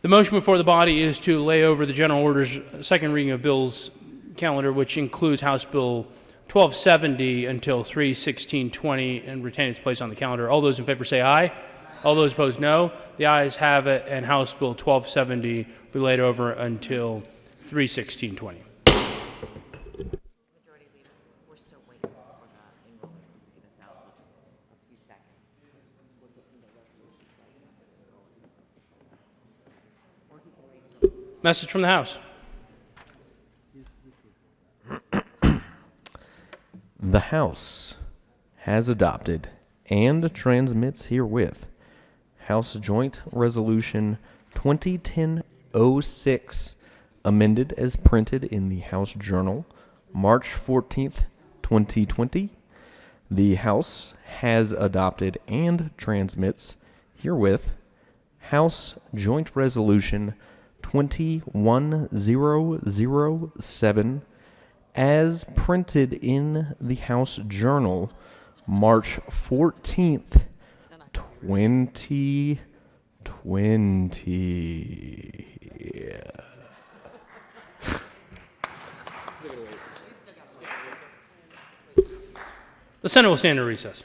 The motion before the body is to lay over the general order's second reading of bills calendar, which includes House Bill 1270 until 3/16/20 and retain its place on the calendar. All those in favor say aye. All those opposed, no. The ayes have it, and House Bill 1270 will be laid over until 3/16/20. Message from the House. The House has adopted and transmits herewith House Joint Resolution 2010-06 amended as printed in the House Journal, March 14th, 2020. The House has adopted and transmits herewith House Joint Resolution 21007 as printed in the House Journal, March 14th, 2020. The Senate will stand in recess.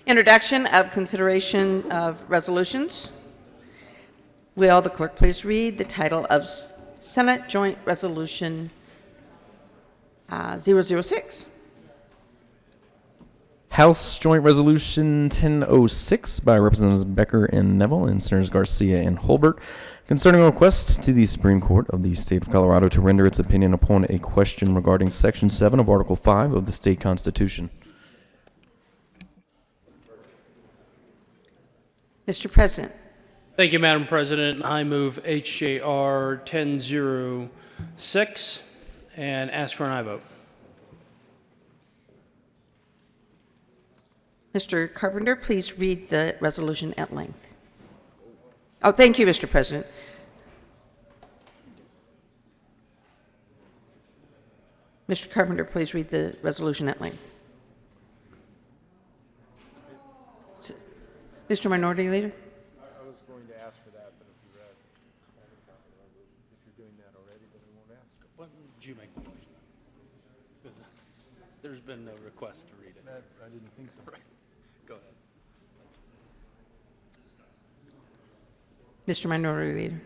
Introduction of consideration of resolutions. Will the clerk please read the title of Senate Joint Resolution 006? House Joint Resolution 1006 by Representatives Becker and Neville and Senators Garcia and Holbert concerning a request to the Supreme Court of the State of Colorado to render its opinion upon a question regarding Section 7 of Article 5 of the state constitution. Mr. President. Thank you, Madam President. I move HJR 1006 and ask for an aye vote. Mr. Carpenter, please read the resolution at length. Oh, thank you, Mr. President. Mr. Carpenter, please read the resolution at length. Mr. Minority Leader? I was going to ask for that, but if you read, if you're doing that already, then we won't ask. Why did you make the motion? Because there's been no request to read it. I didn't think so. Right. Go ahead. Mr. Minority Leader.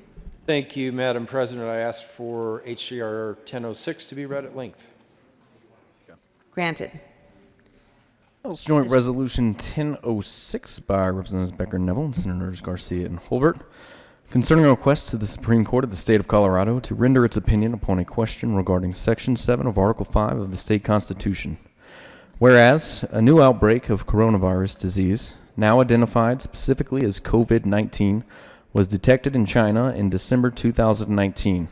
Thank you, Madam President. I ask for HCR 1006 to be read at length. Granted. House Joint Resolution 1006 by Representatives Becker and Neville and Senators Garcia and Holbert concerning a request to the Supreme Court of the State of Colorado to render its opinion upon a question regarding Section 7 of Article 5 of the state constitution. Whereas a new outbreak of coronavirus disease, now identified specifically as COVID-19, was detected in China in December 2019.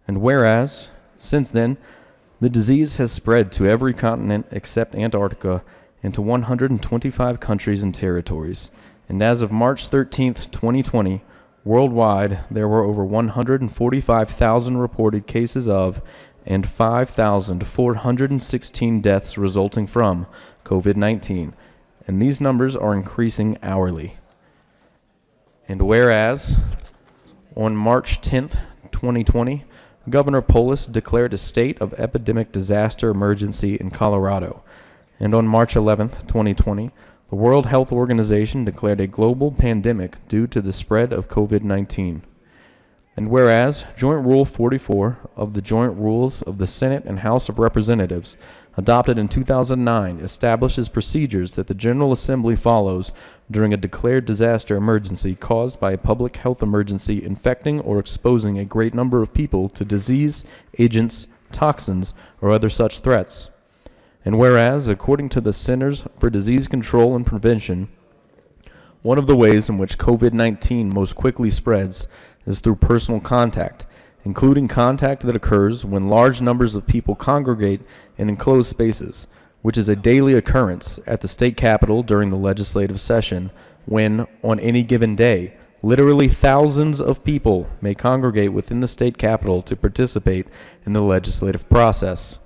And whereas, since then, the disease has spread to every continent except Antarctica and to 125 countries and territories. And as of March 13th, 2020, worldwide, there were over 145,000 reported cases of and 5,416 deaths resulting from COVID-19. And these numbers are increasing hourly. And whereas, on March 10th, 2020, Governor Polis declared a state of epidemic disaster emergency in Colorado. And on March 11th, 2020, the World Health Organization declared a global pandemic due to the spread of COVID-19. And whereas Joint Rule 44 of the Joint Rules of the Senate and House of Representatives, adopted in 2009, establishes procedures that the General Assembly follows during a declared disaster emergency caused by a public health emergency infecting or exposing a great number of people to disease, agents, toxins, or other such threats. And whereas, according to the Centers for Disease Control and Prevention, one of the ways in which COVID-19 most quickly spreads is through personal contact, including contact that occurs when large numbers of people congregate in enclosed spaces, which is a daily occurrence at the state capitol during the legislative session when, on any given day, literally thousands of people may congregate within the state capitol to participate in the legislative process.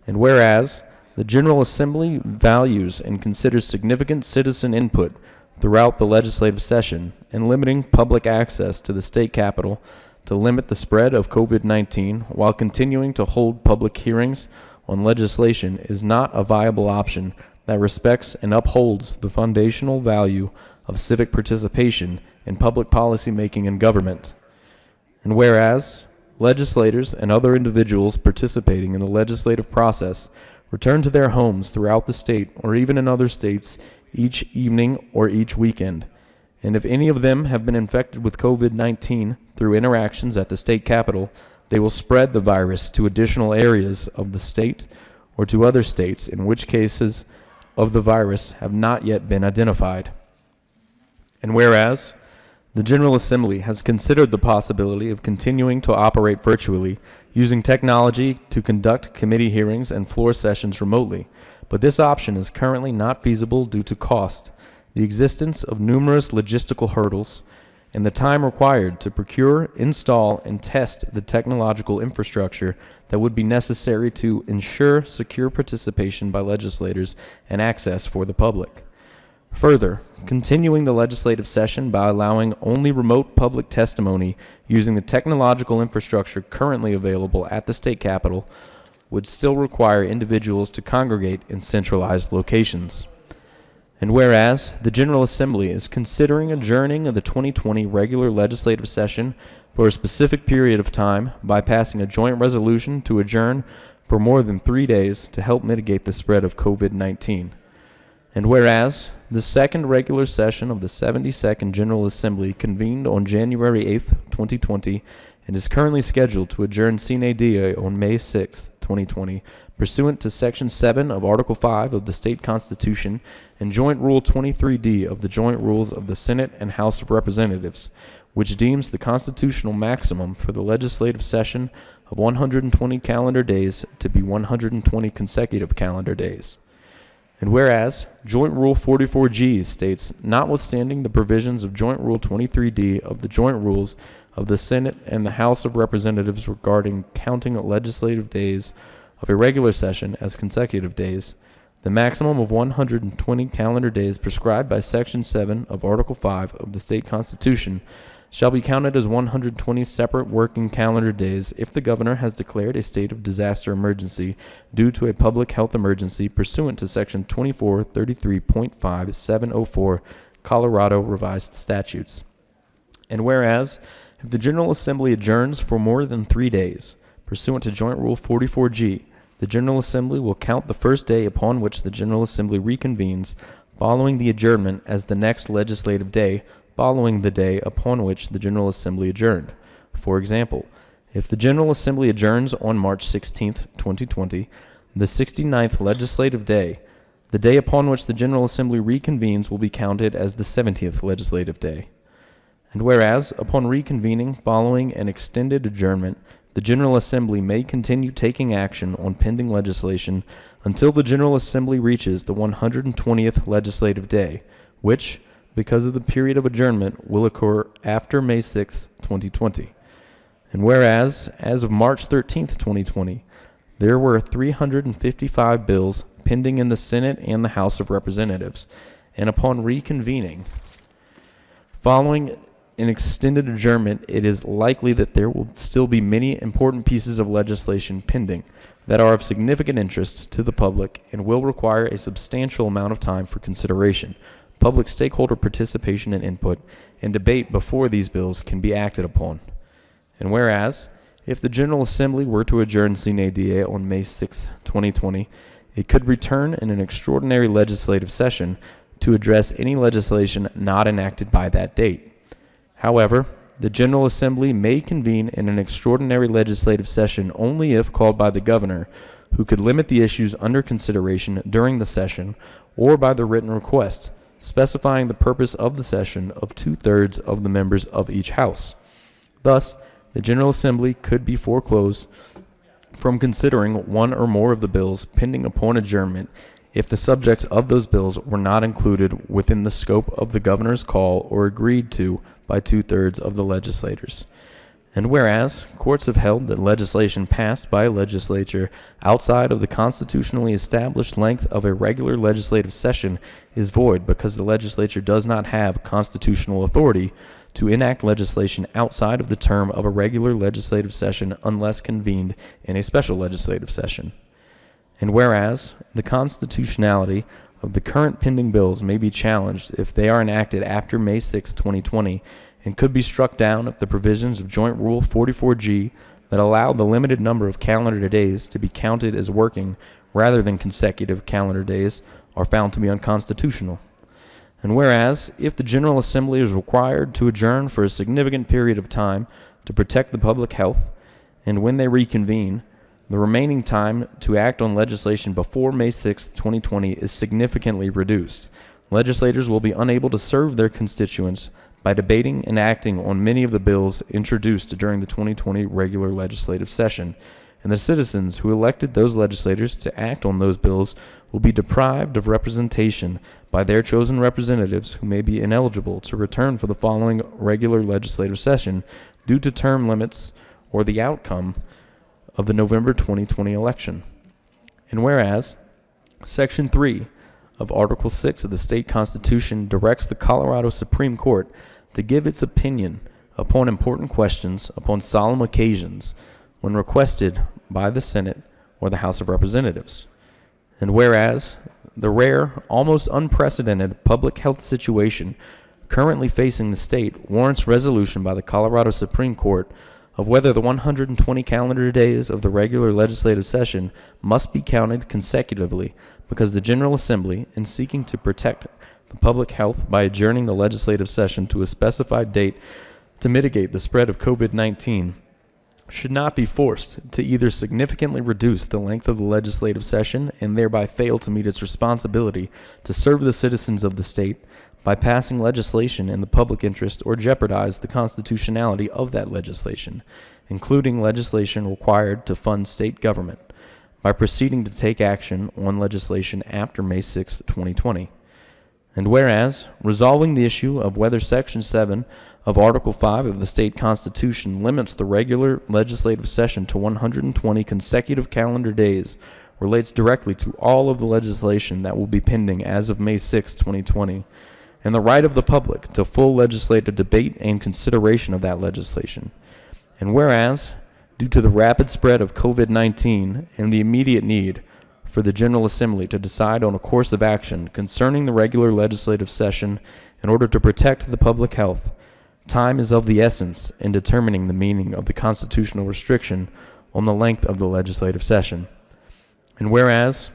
And whereas the General Assembly values and considers significant citizen input throughout the legislative session and limiting public access to the state capitol to limit the spread of COVID-19 while continuing to hold public hearings on legislation is not a viable option that respects and upholds the foundational value of civic participation in public policy making and government. And whereas legislators and other individuals participating in the legislative process return to their homes throughout the state or even in other states each evening or each weekend, and if any of them have been infected with COVID-19 through interactions at the state capitol, they will spread the virus to additional areas of the state or to other states in which cases of the virus have not yet been identified. And whereas the General Assembly has considered the possibility of continuing to operate virtually using technology to conduct committee hearings and floor sessions remotely, but this option is currently not feasible due to cost, the existence of numerous logistical hurdles, and the time required to procure, install, and test the technological infrastructure that would be necessary to ensure secure participation by legislators and access for the public. Further, continuing the legislative session by allowing only remote public testimony using the technological infrastructure currently available at the state capitol would still require individuals to congregate in centralized locations. And whereas the General Assembly is considering adjourning of the 2020 regular legislative session for a specific period of time by passing a joint resolution to adjourn for more than 3 days to help mitigate the spread of COVID-19. And whereas the second regular session of the 72nd General Assembly convened on January 8th, 2020, and is currently scheduled to adjourn sine die on May 6th, 2020, pursuant to Section 7 of Article 5 of the State Constitution and Joint Rule 23D of the Joint Rules of the Senate and House of Representatives, which deems the constitutional maximum for the legislative session of 120 calendar days to be 120 consecutive calendar days. And whereas Joint Rule 44G states, notwithstanding the provisions of Joint Rule 23D of the Joint Rules of the Senate and the House of Representatives regarding counting legislative days of a regular session as consecutive days, the maximum of 120 calendar days prescribed by Section 7 of Article 5 of the State Constitution shall be counted as 120 separate working calendar days if the governor has declared a state of disaster emergency due to a public health emergency pursuant to Section 2433.5704 Colorado Revised Statutes. And whereas, if the General Assembly adjourns for more than 3 days, pursuant to Joint Rule 44G, the General Assembly will count the first day upon which the General Assembly reconvenes following the adjournment as the next legislative day following the day upon which the General Assembly adjourned. For example, if the General Assembly adjourns on March 16, 2020, the 69th legislative day, the day upon which the General Assembly reconvenes will be counted as the 70th legislative day. And whereas, upon reconvening following an extended adjournment, the General Assembly may continue taking action on pending legislation until the General Assembly reaches the 120th legislative day, which, because of the period of adjournment, will occur after May 6, 2020. And whereas, as of March 13, 2020, there were 355 bills pending in the Senate and the House of Representatives, and upon reconvening, following an extended adjournment, it is likely that there will still be many important pieces of legislation pending that are of significant interest to the public and will require a substantial amount of time for consideration, public stakeholder participation and input, and debate before these bills can be acted upon. And whereas, if the General Assembly were to adjourn sine die on May 6, 2020, it could return in an extraordinary legislative session to address any legislation not enacted by that date. However, the General Assembly may convene in an extraordinary legislative session only if called by the governor, who could limit the issues under consideration during the session, or by the written request, specifying the purpose of the session of 2/3 of the members of each house. Thus, the General Assembly could be foreclosed from considering one or more of the bills pending upon adjournment if the subjects of those bills were not included within the scope of the governor's call or agreed to by 2/3 of the legislators. And whereas courts have held that legislation passed by a legislature outside of the constitutionally established length of a regular legislative session is void because the legislature does not have constitutional authority to enact legislation outside of the term of a regular legislative session unless convened in a special legislative session. And whereas the constitutionality of the current pending bills may be challenged if they are enacted after May 6, 2020, and could be struck down if the provisions of Joint Rule 44G that allow the limited number of calendar days to be counted as working rather than consecutive calendar days are found to be unconstitutional. And whereas, if the General Assembly is required to adjourn for a significant period of time to protect the public health, and when they reconvene, the remaining time to act on legislation before May 6, 2020 is significantly reduced. Legislators will be unable to serve their constituents by debating and acting on many of the bills introduced during the 2020 regular legislative session, and the citizens who elected those legislators to act on those bills will be deprived of representation by their chosen representatives who may be ineligible to return for the following regular legislative session due to term limits or the outcome of the November 2020 election. And whereas Section 3 of Article 6 of the State Constitution directs the Colorado Supreme Court to give its opinion upon important questions upon solemn occasions when requested by the Senate or the House of Representatives. And whereas the rare, almost unprecedented public health situation currently facing the state warrants resolution by the Colorado Supreme Court of whether the 120 calendar days of the regular legislative session must be counted consecutively because the General Assembly, in seeking to protect the public health by adjourning the legislative session to a specified date to mitigate the spread of COVID-19, should not be forced to either significantly reduce the length of the legislative session and thereby fail to meet its responsibility to serve the citizens of the state by passing legislation in the public interest or jeopardize the constitutionality of that legislation, including legislation required to fund state government, by proceeding to take action on legislation after May 6, 2020. And whereas, resolving the issue of whether Section 7 of Article 5 of the state constitution limits the regular legislative session to 120 consecutive calendar days relates directly to all of the legislation that will be pending as of May 6, 2020, and the right of the public to full legislative debate and consideration of that legislation. And whereas, due to the rapid spread of COVID-19 and the immediate need for the General Assembly to decide on a course of action concerning the regular legislative session in order to protect the public health, time is of the essence in determining the meaning of the constitutional restriction on the length of the legislative session. And whereas,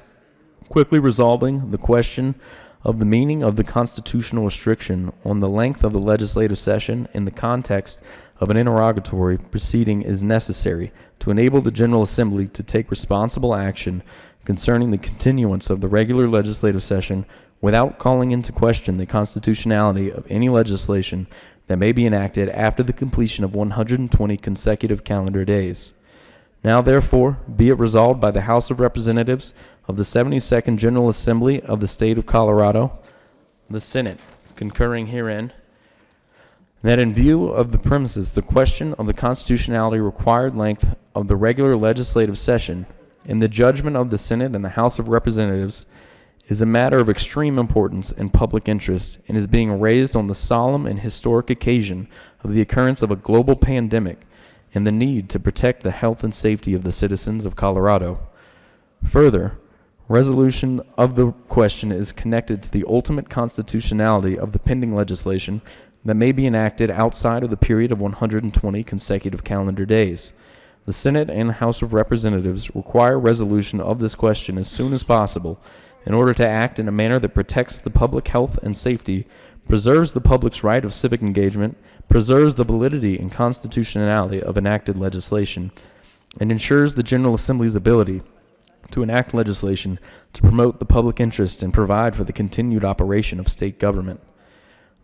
quickly resolving the question of the meaning of the constitutional restriction on the length of the legislative session in the context of an interrogatory proceeding is necessary to enable the General Assembly to take responsible action concerning the continuance of the regular legislative session without calling into question the constitutionality of any legislation that may be enacted after the completion of 120 consecutive calendar days. Now, therefore, be it resolved by the House of Representatives of the 72nd General Assembly of the State of Colorado, the Senate concurring herein, that in view of the premises, the question of the constitutionality required length of the regular legislative session, in the judgment of the Senate and the House of Representatives, is a matter of extreme importance and public interest and is being raised on the solemn and historic occasion of the occurrence of a global pandemic and the need to protect the health and safety of the citizens of Colorado. Further, resolution of the question is connected to the ultimate constitutionality of the pending legislation that may be enacted outside of the period of 120 consecutive calendar days. The Senate and the House of Representatives require resolution of this question as soon as possible in order to act in a manner that protects the public health and safety, preserves the public's right of civic engagement, preserves the validity and constitutionality of enacted legislation, and ensures the General Assembly's ability to enact legislation to promote the public interest and provide for the continued operation of state government.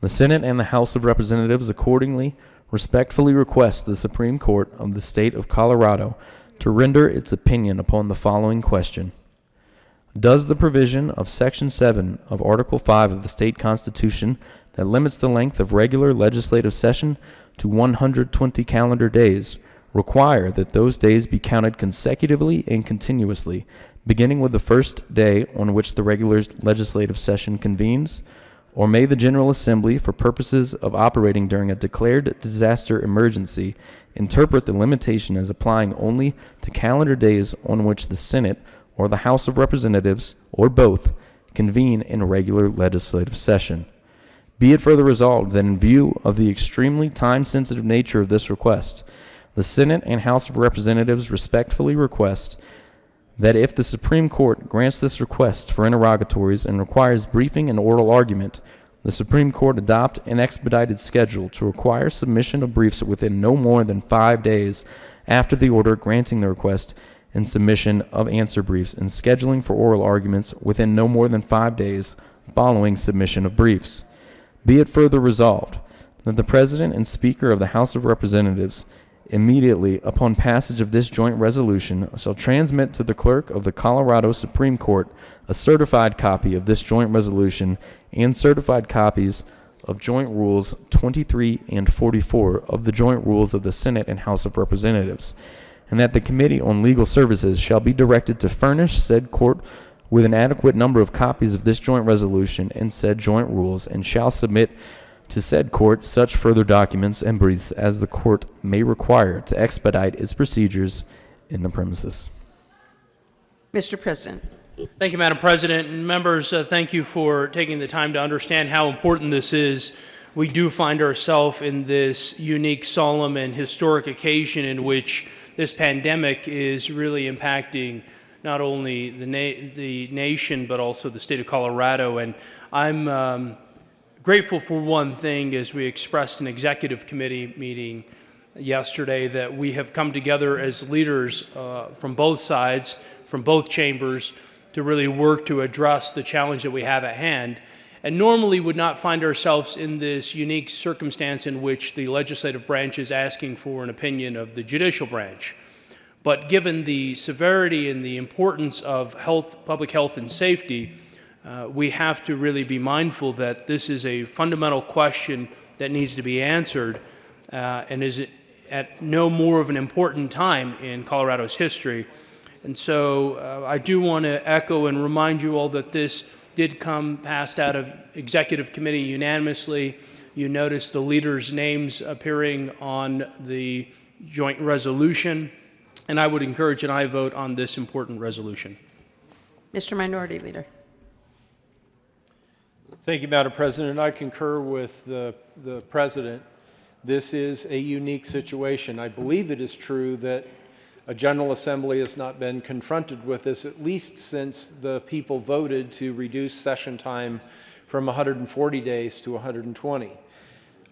The Senate and the House of Representatives accordingly respectfully request the Supreme Court of the State of Colorado to render its opinion upon the following question. Does the provision of Section 7 of Article 5 of the state constitution that limits the length of regular legislative session to 120 calendar days require that those days be counted consecutively and continuously, beginning with the first day on which the regular legislative session convenes? Or may the General Assembly, for purposes of operating during a declared disaster emergency, interpret the limitation as applying only to calendar days on which the Senate or the House of Representatives, or both, convene in a regular legislative session? Be it further resolved that in view of the extremely time-sensitive nature of this request, the Senate and House of Representatives respectfully request that if the Supreme Court grants this request for interrogatories and requires briefing and oral argument, the Supreme Court adopt an expedited schedule to require submission of briefs within no more than 5 days after the order granting the request, and submission of answer briefs and scheduling for oral arguments within no more than 5 days following submission of briefs. Be it further resolved that the President and Speaker of the House of Representatives, immediately upon passage of this joint resolution, shall transmit to the Clerk of the Colorado Supreme Court a certified copy of this joint resolution and certified copies of Joint Rules 23 and 44 of the Joint Rules of the Senate and House of Representatives, and that the Committee on Legal Services shall be directed to furnish said court with an adequate number of copies of this joint resolution and said joint rules, and shall submit to said court such further documents and briefs as the court may require to expedite its procedures in the premises. Mr. President, Thank you, Madam President. And members, thank you for taking the time to understand how important this is. We do find ourselves in this unique, solemn, and historic occasion in which this pandemic is really impacting not only the nation, but also the state of Colorado. And I'm grateful for one thing, as we expressed in executive committee meeting yesterday, that we have come together as leaders from both sides, from both chambers, to really work to address the challenge that we have at hand. And normally would not find ourselves in this unique circumstance in which the legislative branch is asking for an opinion of the judicial branch. But given the severity and the importance of public health and safety, we have to really be mindful that this is a fundamental question that needs to be answered and is at no more of an important time in Colorado's history. And so I do want to echo and remind you all that this did come passed out of executive committee unanimously. You notice the leaders' names appearing on the joint resolution, and I would encourage an aye vote on this important resolution. Mr. Minority Leader. Thank you, Madam President. I concur with the President. This is a unique situation. I believe it is true that a General Assembly has not been confronted with this, at least since the people voted to reduce session time from 140 days to 120.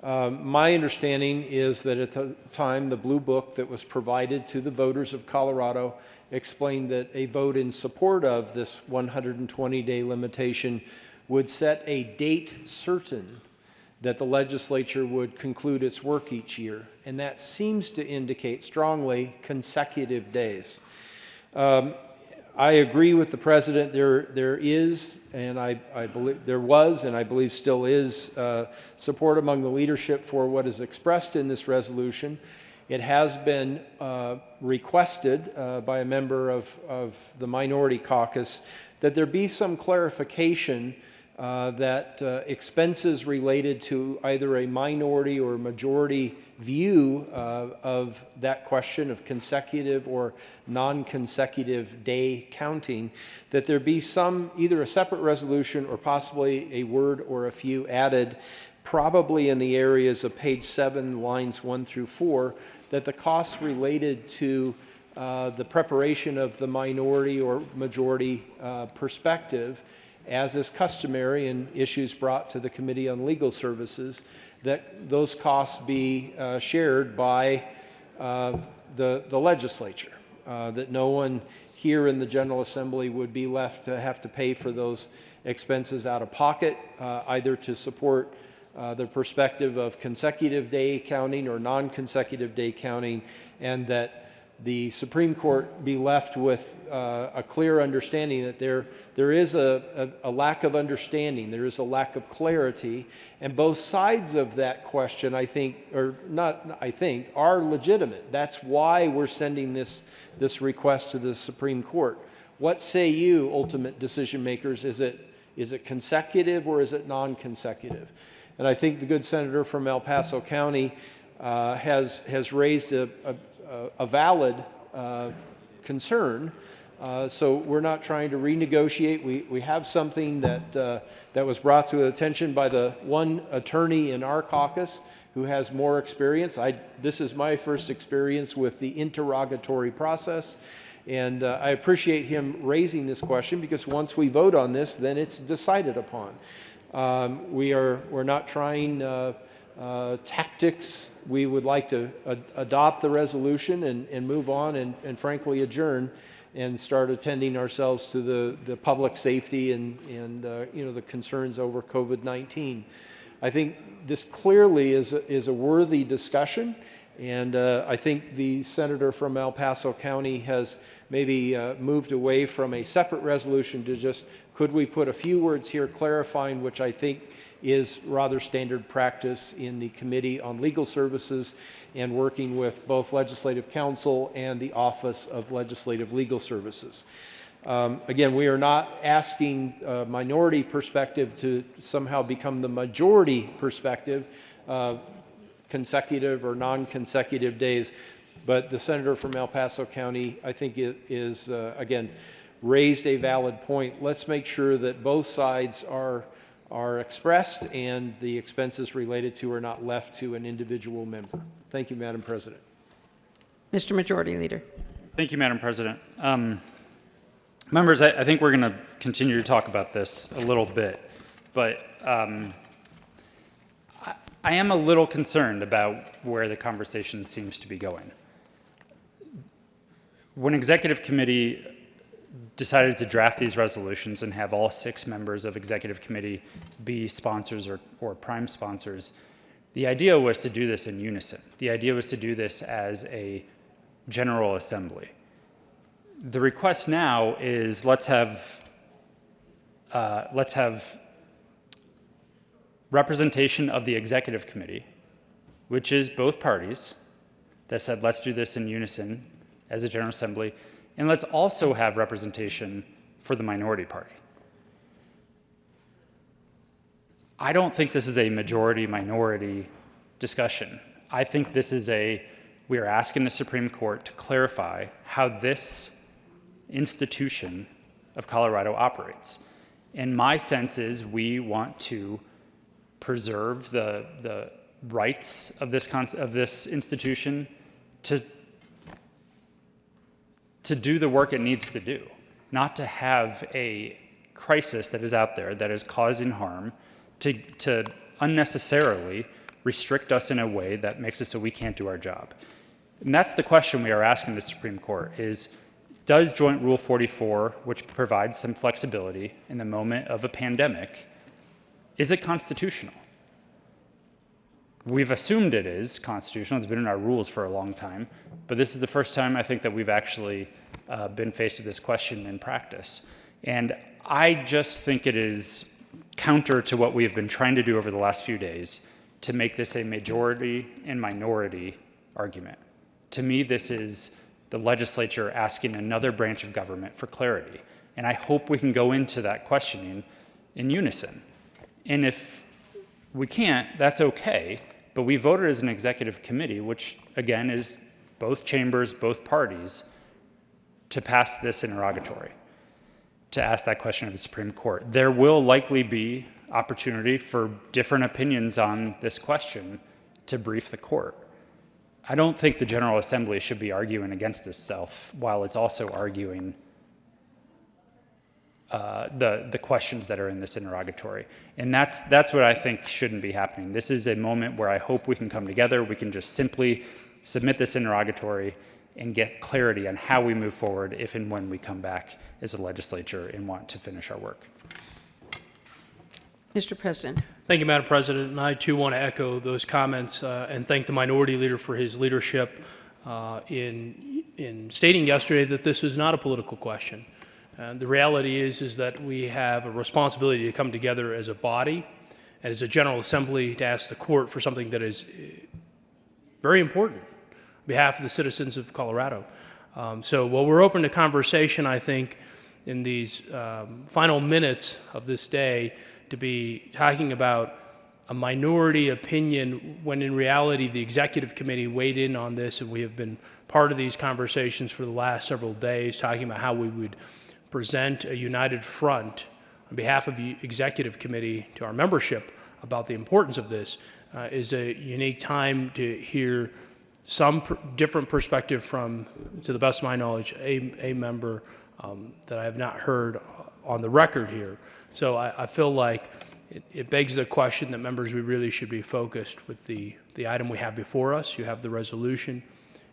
My understanding is that at the time, the Blue Book that was provided to the voters of Colorado explained that a vote in support of this 120-day limitation would set a date certain that the legislature would conclude its work each year, and that seems to indicate strongly consecutive days. I agree with the President. There is, and I believe there was, and I believe still is, support among the leadership for what is expressed in this resolution. It has been requested by a member of the minority caucus that there be some clarification that expenses related to either a minority or majority view of that question of consecutive or non-consecutive day counting, that there be some, either a separate resolution or possibly a word or a few added, probably in the areas of page 7, lines 1 through 4, that the costs related to the preparation of the minority or majority perspective, as is customary in issues brought to the Committee on Legal Services, that those costs be shared by the legislature, that no one here in the General Assembly would be left to have to pay for those expenses out of pocket, either to support the perspective of consecutive day counting or non-consecutive day counting, and that the Supreme Court be left with a clear understanding that there is a lack of understanding, there is a lack of clarity, and both sides of that question, I think, or not I think, are legitimate. That's why we're sending this request to the Supreme Court. What say you, ultimate decision makers? Is it consecutive or is it non-consecutive? And I think the good senator from El Paso County has raised a valid concern. So we're not trying to renegotiate. We have something that was brought to the attention by the one attorney in our caucus who has more experience. This is my first experience with the interrogatory process, and I appreciate him raising this question, because once we vote on this, then it's decided upon. We're not trying tactics. We would like to adopt the resolution and move on and frankly adjourn and start attending ourselves to the public safety and the concerns over COVID-19. I think this clearly is a worthy discussion, and I think the senator from El Paso County has maybe moved away from a separate resolution to just, could we put a few words here clarifying, which I think is rather standard practice in the Committee on Legal Services and working with both Legislative Counsel and the Office of Legislative Legal Services. Again, we are not asking minority perspective to somehow become the majority perspective, consecutive or non-consecutive days, but the senator from El Paso County, I think it is, again, raised a valid point. Let's make sure that both sides are expressed and the expenses related to are not left to an individual member. Thank you, Madam President. Mr. Majority Leader. Thank you, Madam President. Members, I think we're going to continue to talk about this a little bit, but I am a little concerned about where the conversation seems to be going. When Executive Committee decided to draft these resolutions and have all 6 members of Executive Committee be sponsors or prime sponsors, the idea was to do this in unison. The idea was to do this as a General Assembly. The request now is let's have representation of the Executive Committee, which is both parties, that said let's do this in unison as a General Assembly, and let's also have representation for the minority party. I don't think this is a majority-minority discussion. I think this is we are asking the Supreme Court to clarify how this institution of Colorado operates. And my sense is we want to preserve the rights of this institution to do the work it needs to do, not to have a crisis that is out there that is causing harm to unnecessarily restrict us in a way that makes it so we can't do our job. And that's the question we are asking the Supreme Court is, does Joint Rule 44, which provides some flexibility in the moment of a pandemic, is it constitutional? We've assumed it is constitutional. It's been in our rules for a long time. But this is the first time I think that we've actually been faced with this question in practice. And I just think it is counter to what we have been trying to do over the last few days to make this a majority and minority argument. To me, this is the legislature asking another branch of government for clarity. And I hope we can go into that questioning in unison. And if we can't, that's okay. But we voted as an executive committee, which again is both chambers, both parties, to pass this interrogatory, to ask that question of the Supreme Court. There will likely be opportunity for different opinions on this question to brief the court. I don't think the General Assembly should be arguing against itself while it's also arguing the questions that are in this interrogatory. And that's what I think shouldn't be happening. This is a moment where I hope we can come together. We can just simply submit this interrogatory and get clarity on how we move forward if and when we come back as a legislature and want to finish our work. Mr. President. Thank you, Madam President. And I, too, want to echo those comments and thank the Minority Leader for his leadership in stating yesterday that this is not a political question. The reality is that we have a responsibility to come together as a body and as a General Assembly to ask the court for something that is very important on behalf of the citizens of Colorado. So while we're open to conversation, I think in these final minutes of this day to be talking about a minority opinion when in reality the Executive Committee weighed in on this, and we have been part of these conversations for the last several days talking about how we would present a united front on behalf of the Executive Committee to our membership about the importance of this is a unique time to hear some different perspective from, to the best of my knowledge, a member that I have not heard on the record here. So I feel like it begs the question that members, we really should be focused with the item we have before us. You have the resolution.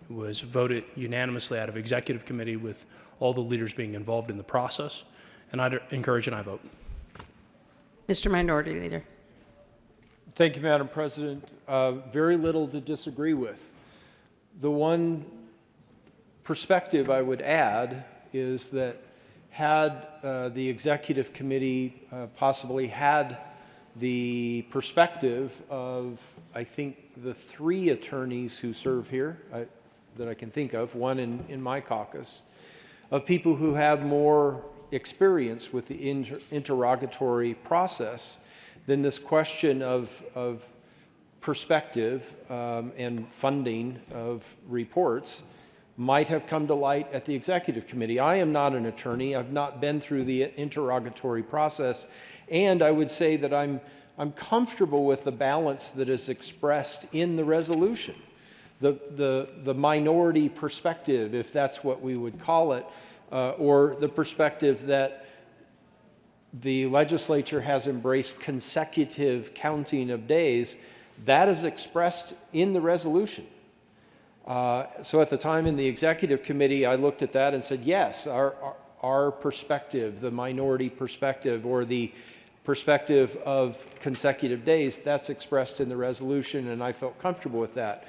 It was voted unanimously out of Executive Committee with all the leaders being involved in the process. And I'd encourage and I vote. Mr. Minority Leader. Thank you, Madam President. Very little to disagree with. The one perspective I would add is that had the Executive Committee possibly had the perspective of, I think, the 3 attorneys who serve here that I can think of, one in my caucus, of people who have more experience with the interrogatory process, then this question of perspective and funding of reports might have come to light at the executive committee. I am not an attorney. I've not been through the interrogatory process, and I would say that I'm comfortable with the balance that is expressed in the resolution. The minority perspective, if that's what we would call it, or the perspective that the legislature has embraced consecutive counting of days, that is expressed in the resolution. So at the time in the executive committee, I looked at that and said, yes, our perspective, the minority perspective, or the perspective of consecutive days, that's expressed in the resolution, and I felt comfortable with that.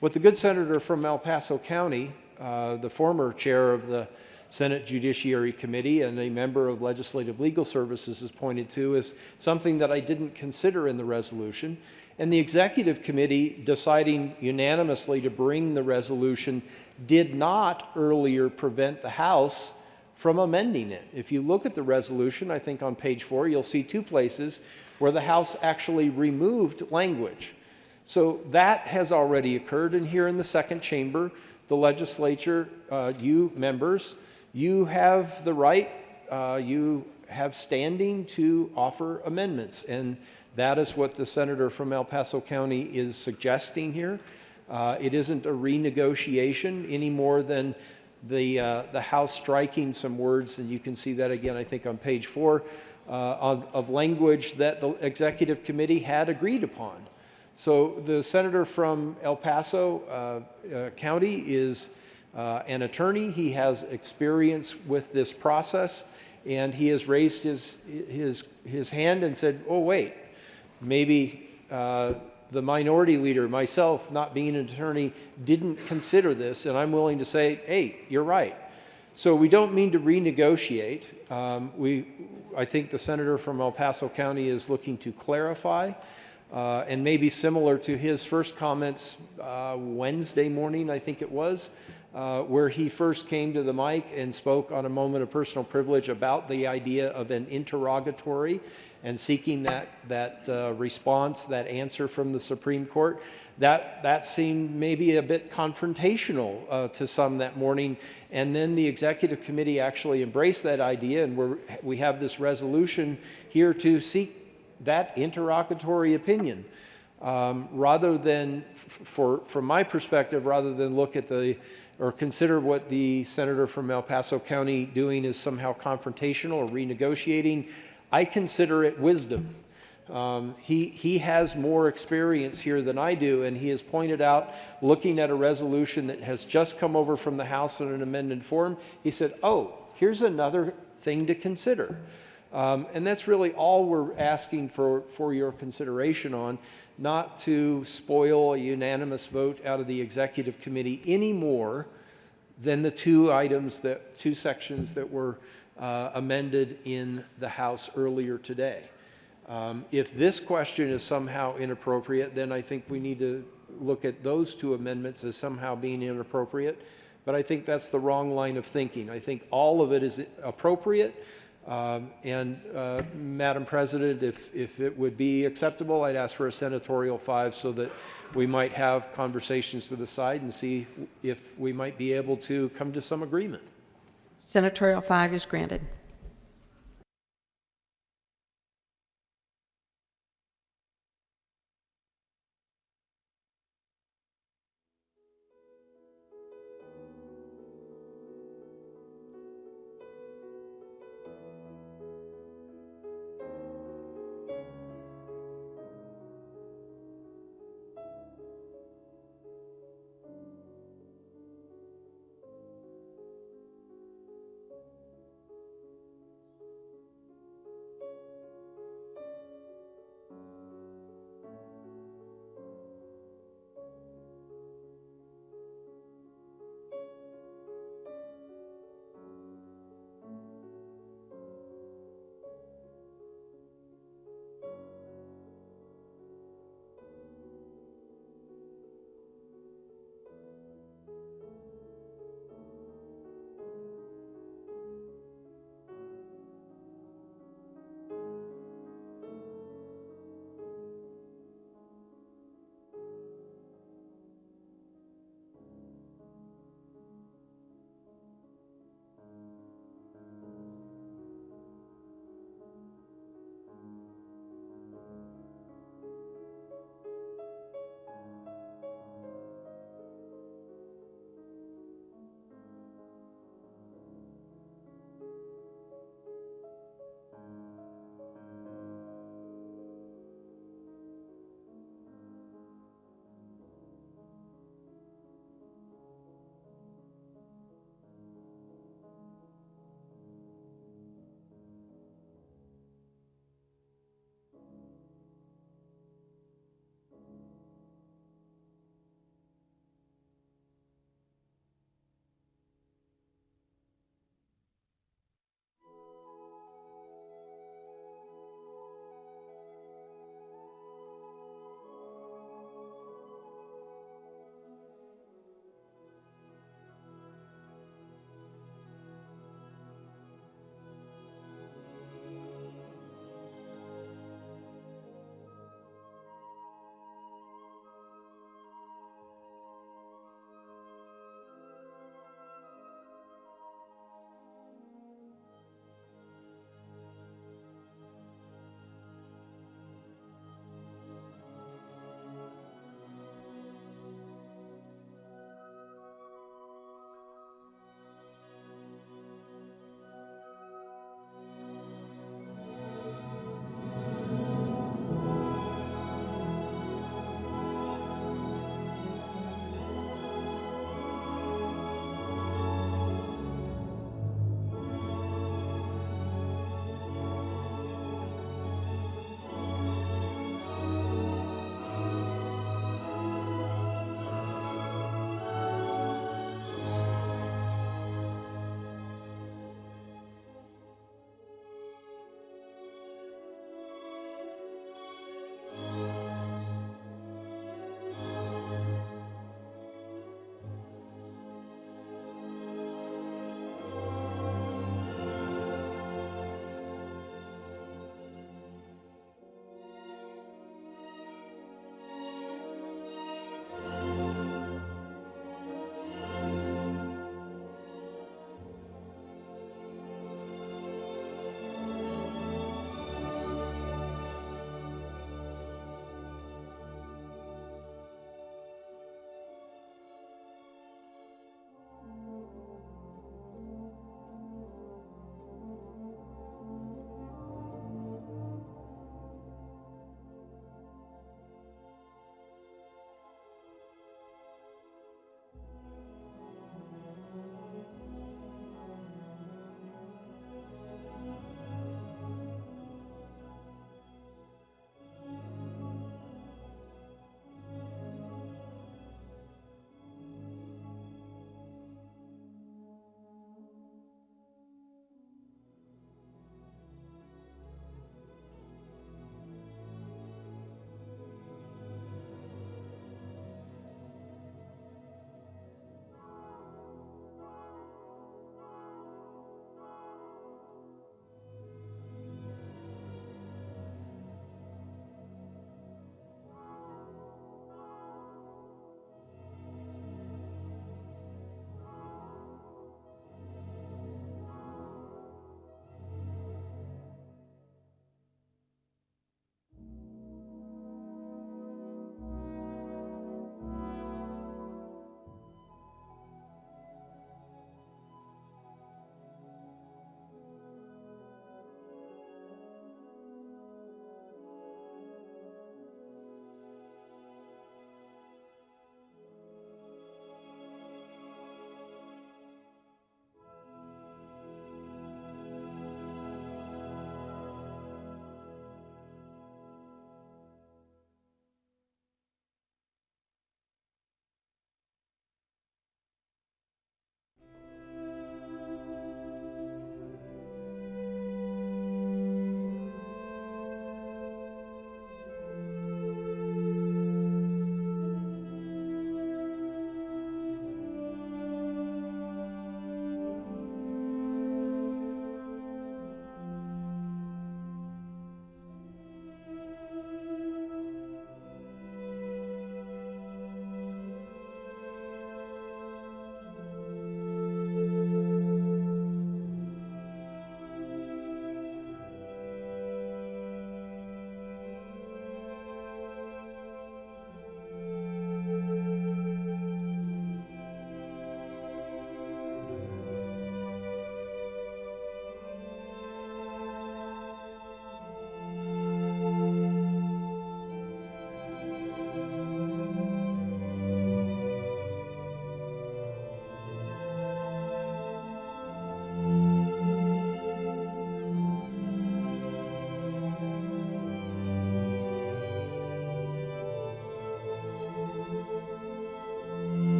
What the good senator from El Paso County, the former chair of the Senate Judiciary Committee and a member of Legislative Legal Services, has pointed to is something that I didn't consider in the resolution. And the executive committee, deciding unanimously to bring the resolution, did not earlier prevent the House from amending it. If you look at the resolution, I think on page 4, you'll see 2 places where the House actually removed language. So that has already occurred, and here in the second chamber, the legislature, you members, you have the right, you have standing to offer amendments, and that is what the senator from El Paso County is suggesting here. It isn't a renegotiation any more than the House striking some words, and you can see that again, I think, on page 4, of language that the executive committee had agreed upon. So the senator from El Paso County is an attorney. He has experience with this process, and he has raised his hand and said, oh, wait, maybe the minority leader, myself, not being an attorney, didn't consider this, and I'm willing to say, hey, you're right. So we don't mean to renegotiate. I think the senator from El Paso County is looking to clarify, and maybe similar to his first comments Wednesday morning, I think it was, where he first came to the mic and spoke on a moment of personal privilege about the idea of an interrogatory and seeking that response, that answer from the Supreme Court. That seemed maybe a bit confrontational to some that morning, and then the executive committee actually embraced that idea, and we have this resolution here to seek that interrogatory opinion. Rather than, from my perspective, rather than look at or consider what the senator from El Paso County doing is somehow confrontational or renegotiating, I consider it wisdom. He has more experience here than I do, and he has pointed out, looking at a resolution that has just come over from the House in an amended form, he said, oh, here's another thing to consider. And that's really all we're asking for your consideration on, not to spoil a unanimous vote out of the executive committee any more than the two sections that were amended in the House earlier today. If this question is somehow inappropriate, then I think we need to look at those 2 amendments as somehow being inappropriate. But I think that's the wrong line of thinking. I think all of it is appropriate. Madam President, if it would be acceptable, I'd ask for a Senatorial 5 so that we might have conversations to the side and see if we might be able to come to some agreement. Senatorial 5 is granted.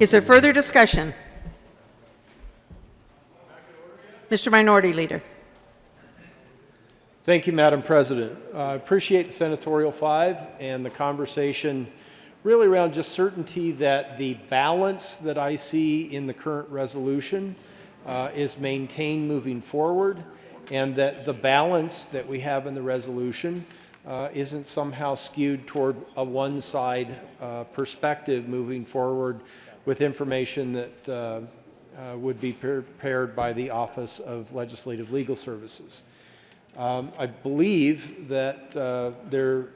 Is there further discussion? Mr. Minority Leader. Thank you, Madam President. I appreciate the Senatorial 5 and the conversation really around just certainty that the balance that I see in the current resolution is maintained moving forward, and that the balance that we have in the resolution isn't somehow skewed toward a one-side perspective moving forward with information that would be prepared by the Office of Legislative Legal Services. I believe that there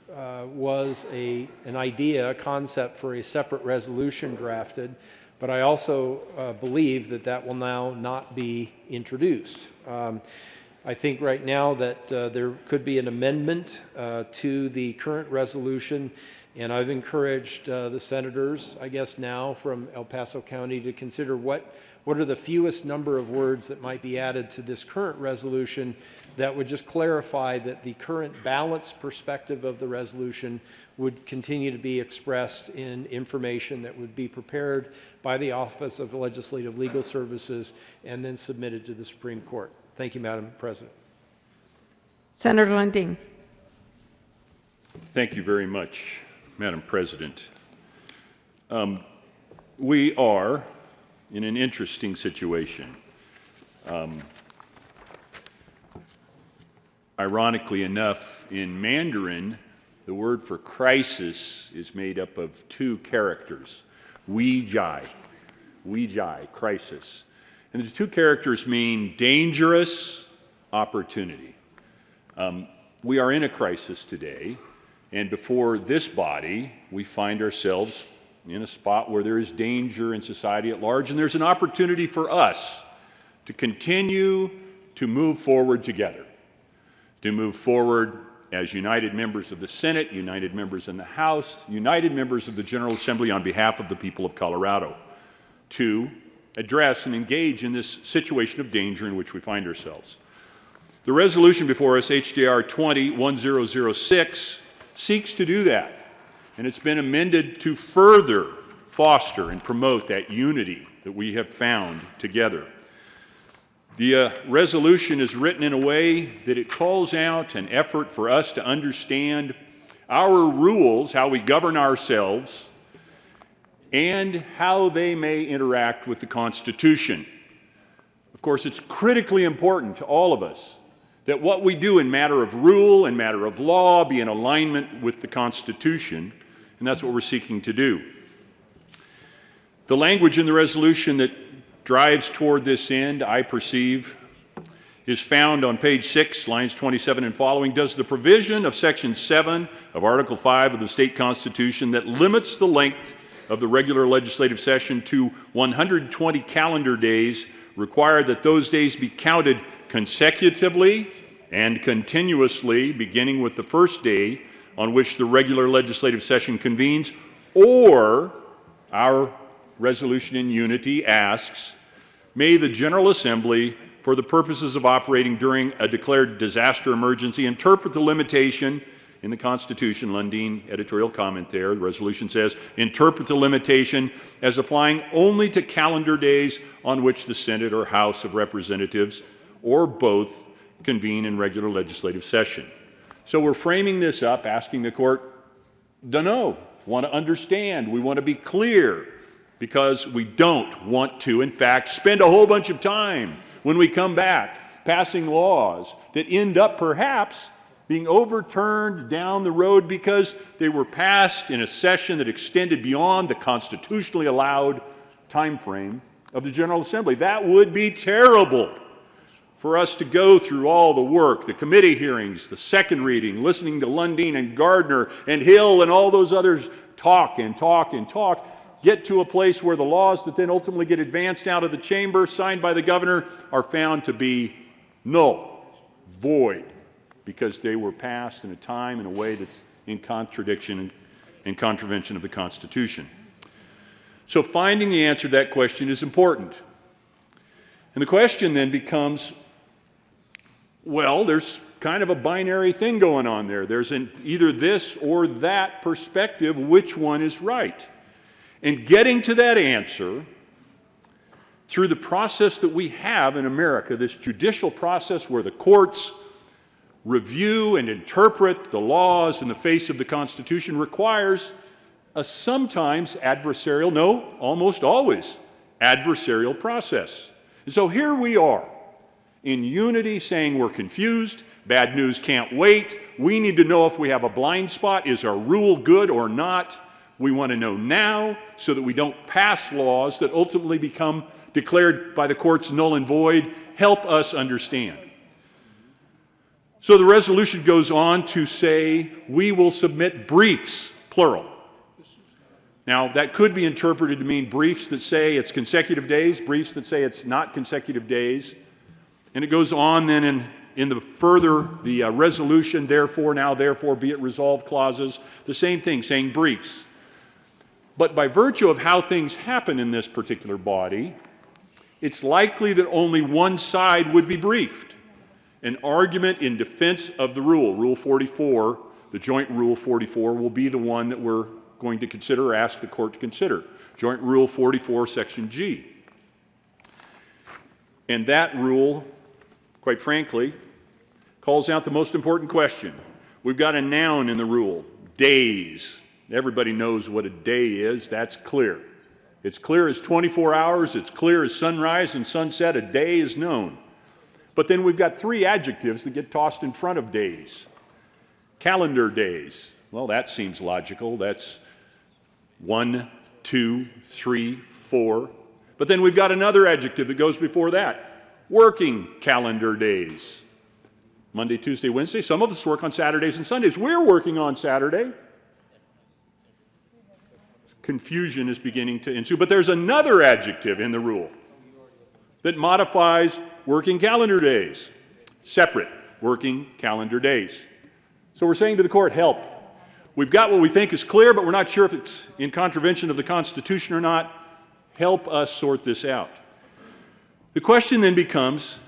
was an idea, a concept for a separate resolution drafted, but I also believe that that will now not be introduced. I think right now that there could be an amendment to the current resolution, and I've encouraged the senators, I guess now from El Paso County, to consider what are the fewest number of words that might be added to this current resolution that would just clarify that the current balanced perspective of the resolution would continue to be expressed in information that would be prepared by the Office of Legislative Legal Services and then submitted to the Supreme Court. Thank you, Madam President. Senator Lundin. Thank you very much, Madam President. We are in an interesting situation. Ironically enough, in Mandarin, the word for crisis is made up of two characters, Wei Jai, crisis. And the two characters mean dangerous opportunity. We are in a crisis today, and before this body, we find ourselves in a spot where there is danger in society at large, and there's an opportunity for us to continue to move forward together, to move forward as united members of the Senate, united members in the House, united members of the General Assembly on behalf of the people of Colorado, to address and engage in this situation of danger in which we find ourselves. The resolution before us, HJR 20-1006, seeks to do that, and it's been amended to further foster and promote that unity that we have found together. The resolution is written in a way that it calls out an effort for us to understand our rules, how we govern ourselves, and how they may interact with the Constitution. Of course, it's critically important to all of us that what we do in matter of rule and matter of law be in alignment with the Constitution, and that's what we're seeking to do. The language in the resolution that drives toward this end, I perceive, is found on page 6, lines 27 and following. Does the provision of Section 7 of Article 5 of the state constitution that limits the length of the regular legislative session to 120 calendar days require that those days be counted consecutively and continuously, beginning with the first day on which the regular legislative session convenes? Or our resolution in unity asks, may the General Assembly, for the purposes of operating during a declared disaster emergency, interpret the limitation in the Constitution, Lundin editorial comment there, the resolution says, interpret the limitation as applying only to calendar days on which the Senate or House of Representatives, or both, convene in regular legislative session. So we're framing this up, asking the court, dunno, want to understand, we want to be clear, because we don't want to, in fact, spend a whole bunch of time when we come back passing laws that end up perhaps being overturned down the road because they were passed in a session that extended beyond the constitutionally allowed time frame of the General Assembly. That would be terrible for us to go through all the work, the committee hearings, the second reading, listening to Lundin and Gardner and Hill and all those others talk and talk and talk, get to a place where the laws that then ultimately get advanced out of the chamber, signed by the governor, are found to be null, void, because they were passed in a time and a way that's in contradiction and contravention of the Constitution. So finding the answer to that question is important. And the question then becomes, well, there's kind of a binary thing going on there. There's either this or that perspective. Which one is right? And getting to that answer through the process that we have in America, this judicial process where the courts review and interpret the laws in the face of the Constitution, requires a sometimes adversarial, no, almost always adversarial process. And so here we are in unity saying we're confused, bad news can't wait, we need to know if we have a blind spot, is our rule good or not? We want to know now so that we don't pass laws that ultimately become declared by the courts null and void. Help us understand. So the resolution goes on to say we will submit briefs, plural. Now, that could be interpreted to mean briefs that say it's consecutive days, briefs that say it's not consecutive days. And it goes on then in the resolution, therefore, now, therefore, be it resolved clauses, the same thing, saying briefs. But by virtue of how things happen in this particular body, it's likely that only one side would be briefed. An argument in defense of the rule, Rule 44, the joint Rule 44, will be the one that we're going to consider or ask the court to consider. Joint Rule 44, Section G. And that rule, quite frankly, calls out the most important question. We've got a noun in the rule, days. Everybody knows what a day is. That's clear. It's clear as 24 hours. It's clear as sunrise and sunset. A day is known. But then we've got three adjectives that get tossed in front of days. Calendar days. Well, that seems logical. That's 1, 2, 3, 4. But then we've got another adjective that goes before that. Working calendar days. Monday, Tuesday, Wednesday. Some of us work on Saturdays and Sundays. We're working on Saturday. Confusion is beginning to ensue. But there's another adjective in the rule that modifies working calendar days. Separate working calendar days. So we're saying to the court, help. We've got what we think is clear, but we're not sure if it's in contravention of the Constitution or not. Help us sort this out. The question then becomes,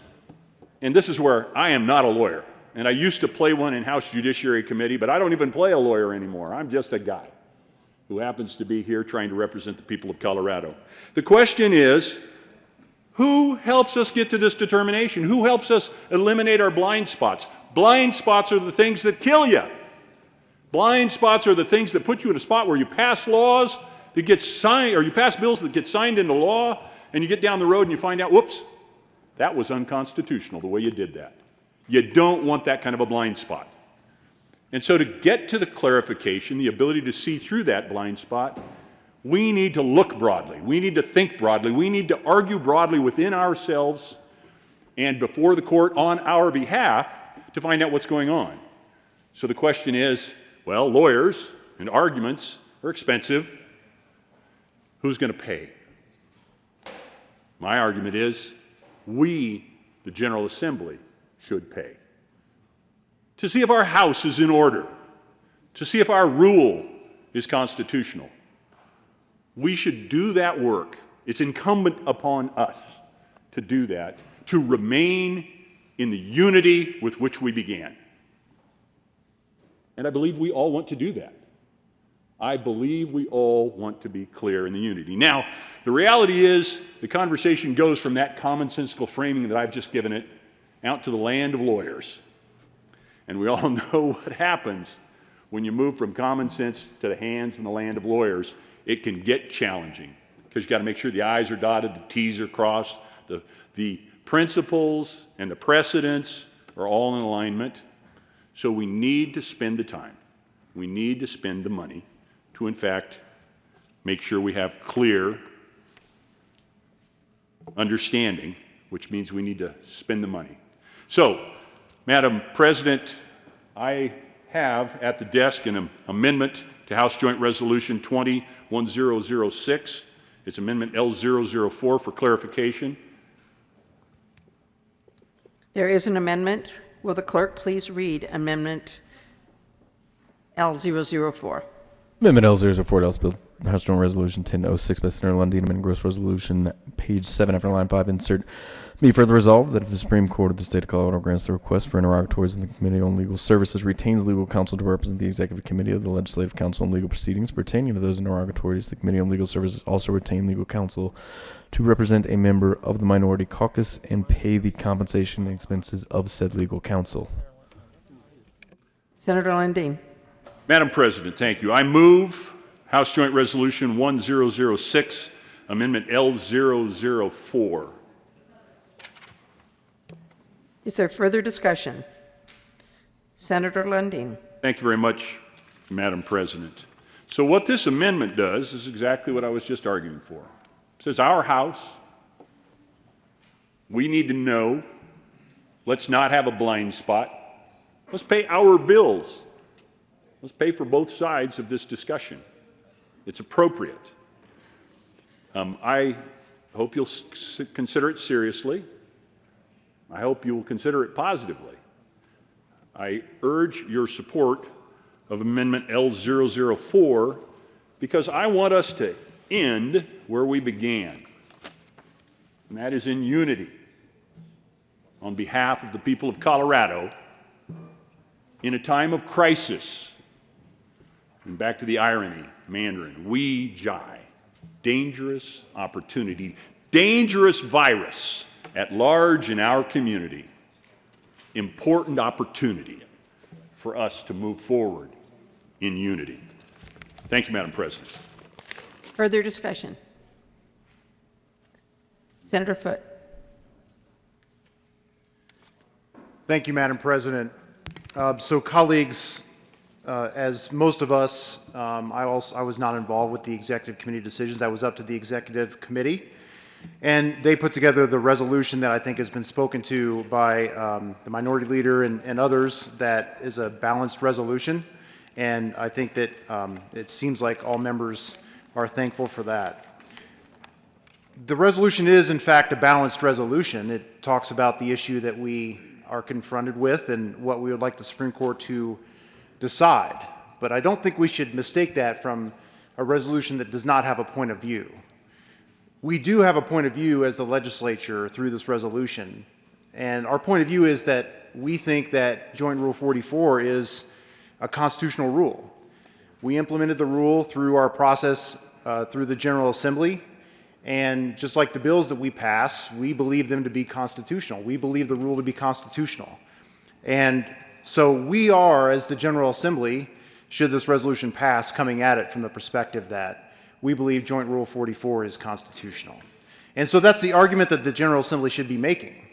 and this is where I am not a lawyer, and I used to play one in House Judiciary Committee, but I don't even play a lawyer anymore. I'm just a guy who happens to be here trying to represent the people of Colorado. The question is, who helps us get to this determination? Who helps us eliminate our blind spots? Blind spots are the things that kill you. Blind spots are the things that put you in a spot where you pass laws that get signed, or you pass bills that get signed into law, and you get down the road and you find out, whoops, that was unconstitutional the way you did that. You don't want that kind of a blind spot. And so to get to the clarification, the ability to see through that blind spot, we need to look broadly. We need to think broadly. We need to argue broadly within ourselves and before the court on our behalf to find out what's going on. So the question is, well, lawyers and arguments are expensive. Who's going to pay? My argument is we, the General Assembly, should pay. To see if our house is in order, to see if our rule is constitutional. We should do that work. It's incumbent upon us to do that, to remain in the unity with which we began. And I believe we all want to do that. I believe we all want to be clear in the unity. Now, the reality is the conversation goes from that commonsensical framing that I've just given it out to the land of lawyers. And we all know what happens when you move from common sense to the hands and the land of lawyers. It can get challenging because you've got to make sure the I's are dotted, the T's are crossed, the principles and the precedents are all in alignment. So we need to spend the time. We need to spend the money to, in fact, make sure we have clear understanding, which means we need to spend the money. So, Madam President, I have at the desk an amendment to House Joint Resolution 20-1006. It's Amendment L004 for clarification. There is an amendment. Will the clerk please read Amendment L004? Amendment L004 to House Bill House Joint Resolution 1006 by Senator Lundin, amendment gross resolution page 7 after line 5 insert. Be further resolved that if the Supreme Court of the State of Colorado grants the request for interrogatories in the Committee on Legal Services, retains legal counsel to represent the Executive Committee of the Legislative Council on legal proceedings pertaining to those interrogatories, the Committee on Legal Services also retain legal counsel to represent a member of the minority caucus and pay the compensation and expenses of said legal counsel. Senator Lundin. Madam President, thank you. I move House Joint Resolution 1006, Amendment L004. Is there further discussion? Senator Lundin. Thank you very much, Madam President. So what this amendment does is exactly what I was just arguing for. It says our House, we need to know, let's not have a blind spot. Let's pay our bills. Let's pay for both sides of this discussion. It's appropriate. I hope you'll consider it seriously. I hope you will consider it positively. I urge your support of Amendment L004 because I want us to end where we began, and that is in unity on behalf of the people of Colorado in a time of crisis. And back to the irony, Mandarin, we jai, dangerous opportunity, dangerous virus at large in our community, important opportunity for us to move forward in unity. Thank you, Madam President. Further discussion? Senator Foote. Thank you, Madam President. So colleagues, as most of us, I was not involved with the executive committee decisions. That was up to the executive committee. And they put together the resolution that I think has been spoken to by the minority leader and others that is a balanced resolution. And I think that it seems like all members are thankful for that. The resolution is, in fact, a balanced resolution. It talks about the issue that we are confronted with and what we would like the Supreme Court to decide. But I don't think we should mistake that from a resolution that does not have a point of view. We do have a point of view as the legislature through this resolution. And our point of view is that we think that Joint Rule 44 is a constitutional rule. We implemented the rule through our process through the General Assembly. And just like the bills that we pass, we believe them to be constitutional. We believe the rule to be constitutional. And so we are, as the General Assembly, should this resolution pass, coming at it from the perspective that we believe Joint Rule 44 is constitutional. And so that's the argument that the General Assembly should be making,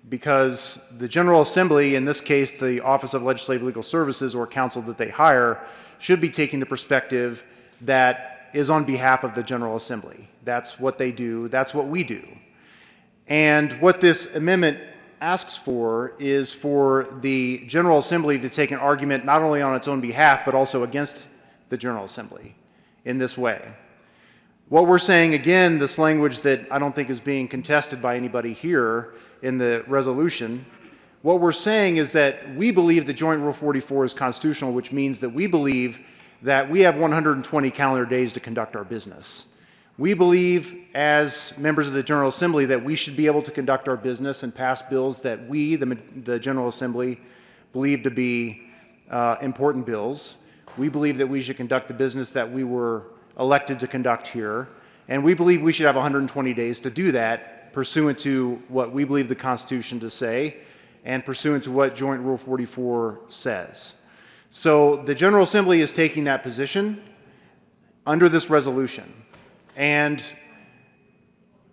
because the General Assembly, in this case the Office of Legislative Legal Services or counsel that they hire, should be taking the perspective that is on behalf of the General Assembly. That's what they do. That's what we do. And what this amendment asks for is for the General Assembly to take an argument not only on its own behalf, but also against the General Assembly in this way. What we're saying, again, this language that I don't think is being contested by anybody here in the resolution, what we're saying is that we believe that Joint Rule 44 is constitutional, which means that we believe that we have 120 calendar days to conduct our business. We believe, as members of the General Assembly, that we should be able to conduct our business and pass bills that we, the General Assembly, believe to be important bills. We believe that we should conduct the business that we were elected to conduct here, and we believe we should have 120 days to do that, pursuant to what we believe the Constitution to say, and pursuant to what Joint Rule 44 says. So the General Assembly is taking that position under this resolution. And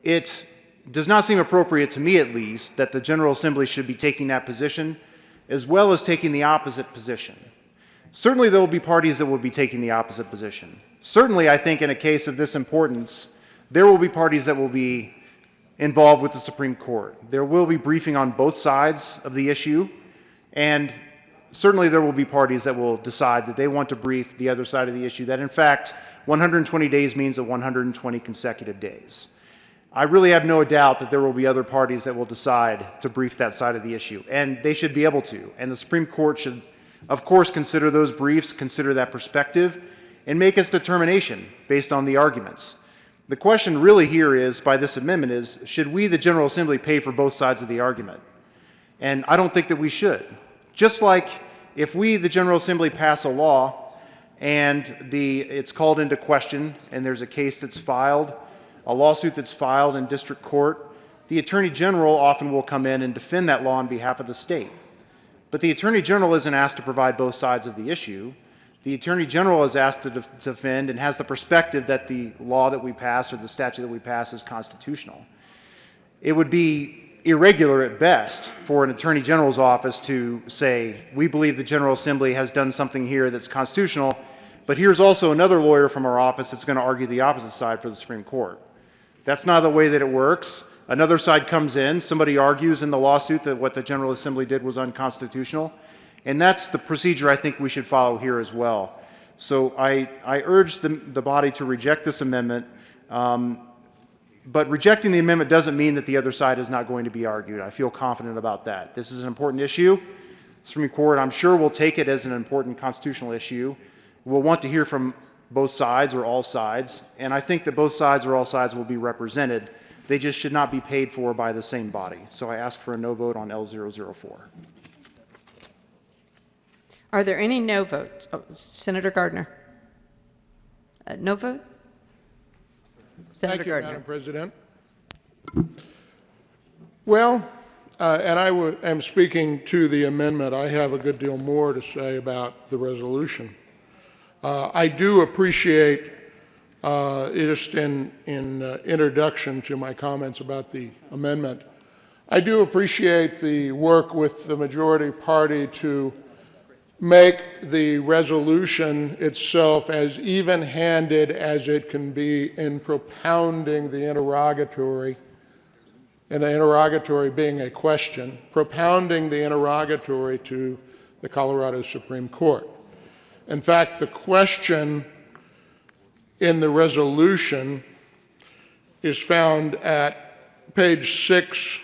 it does not seem appropriate, to me at least, that the General Assembly should be taking that position as well as taking the opposite position. Certainly there will be parties that will be taking the opposite position. Certainly, I think in a case of this importance, there will be parties that will be involved with the Supreme Court. There will be briefing on both sides of the issue, and certainly there will be parties that will decide that they want to brief the other side of the issue, that in fact 120 days means that 120 consecutive days. I really have no doubt that there will be other parties that will decide to brief that side of the issue, and they should be able to. And the Supreme Court should, of course, consider those briefs, consider that perspective, and make its determination based on the arguments. The question really here is, by this amendment, is should we, the General Assembly, pay for both sides of the argument? And I don't think that we should. Just like if we, the General Assembly, pass a law and it's called into question and there's a case that's filed, a lawsuit that's filed in district court, the Attorney General often will come in and defend that law on behalf of the state. But the Attorney General isn't asked to provide both sides of the issue. The Attorney General is asked to defend and has the perspective that the law that we pass or the statute that we pass is constitutional. It would be irregular at best for an Attorney General's office to say, we believe the General Assembly has done something here that's constitutional, but here's also another lawyer from our office that's going to argue the opposite side for the Supreme Court. That's not the way that it works. Another side comes in, somebody argues in the lawsuit that what the General Assembly did was unconstitutional, and that's the procedure I think we should follow here as well. So I urge the body to reject this amendment, but rejecting the amendment doesn't mean that the other side is not going to be argued. I feel confident about that. This is an important issue. The Supreme Court, I'm sure, will take it as an important constitutional issue. We'll want to hear from both sides or all sides, and I think that both sides or all sides will be represented. They just should not be paid for by the same body. So I ask for a no vote on L004. Are there any no votes? Oh, Senator Gardner. No vote? Senator Thank you, Gardner. Madam President. Well, and I am speaking to the amendment. I have a good deal more to say about the resolution. I do appreciate, just in introduction to my comments about the amendment, I do appreciate the work with the majority party to make the resolution itself as even-handed as it can be in propounding the interrogatory, and the interrogatory being a question, propounding the interrogatory to the Colorado Supreme Court. In fact, the question in the resolution is found at page 6,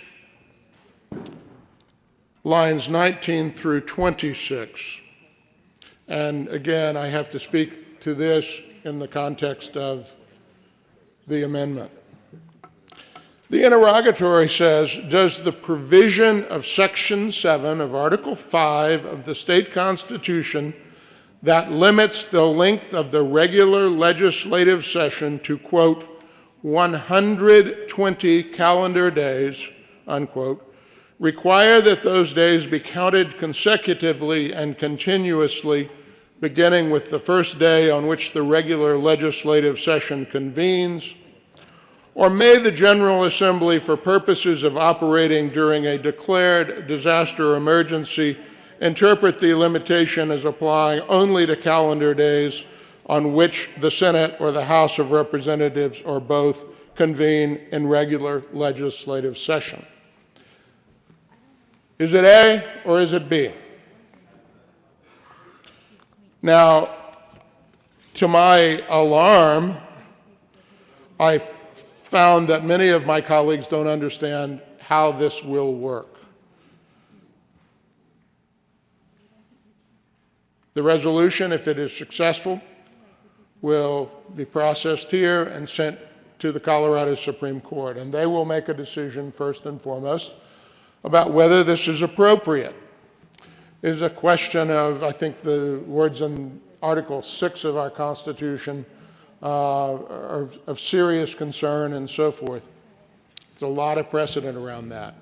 lines 19 through 26. And again, I have to speak to this in the context of the amendment. The interrogatory says, does the provision of Section 7 of Article 5 of the state constitution that limits the length of the regular legislative session to, quote, 120 calendar days, unquote, require that those days be counted consecutively and continuously, beginning with the first day on which the regular legislative session convenes? Or may the General Assembly, for purposes of operating during a declared disaster emergency, interpret the limitation as applying only to calendar days on which the Senate or the House of Representatives or both convene in regular legislative session? Is it A or is it B? Now, to my alarm, I found that many of my colleagues don't understand how this will work. The resolution, if it is successful, will be processed here and sent to the Colorado Supreme Court, and they will make a decision first and foremost about whether this is appropriate. It is a question of, I think the words in Article 6 of our Constitution are of serious concern and so forth. There's a lot of precedent around that.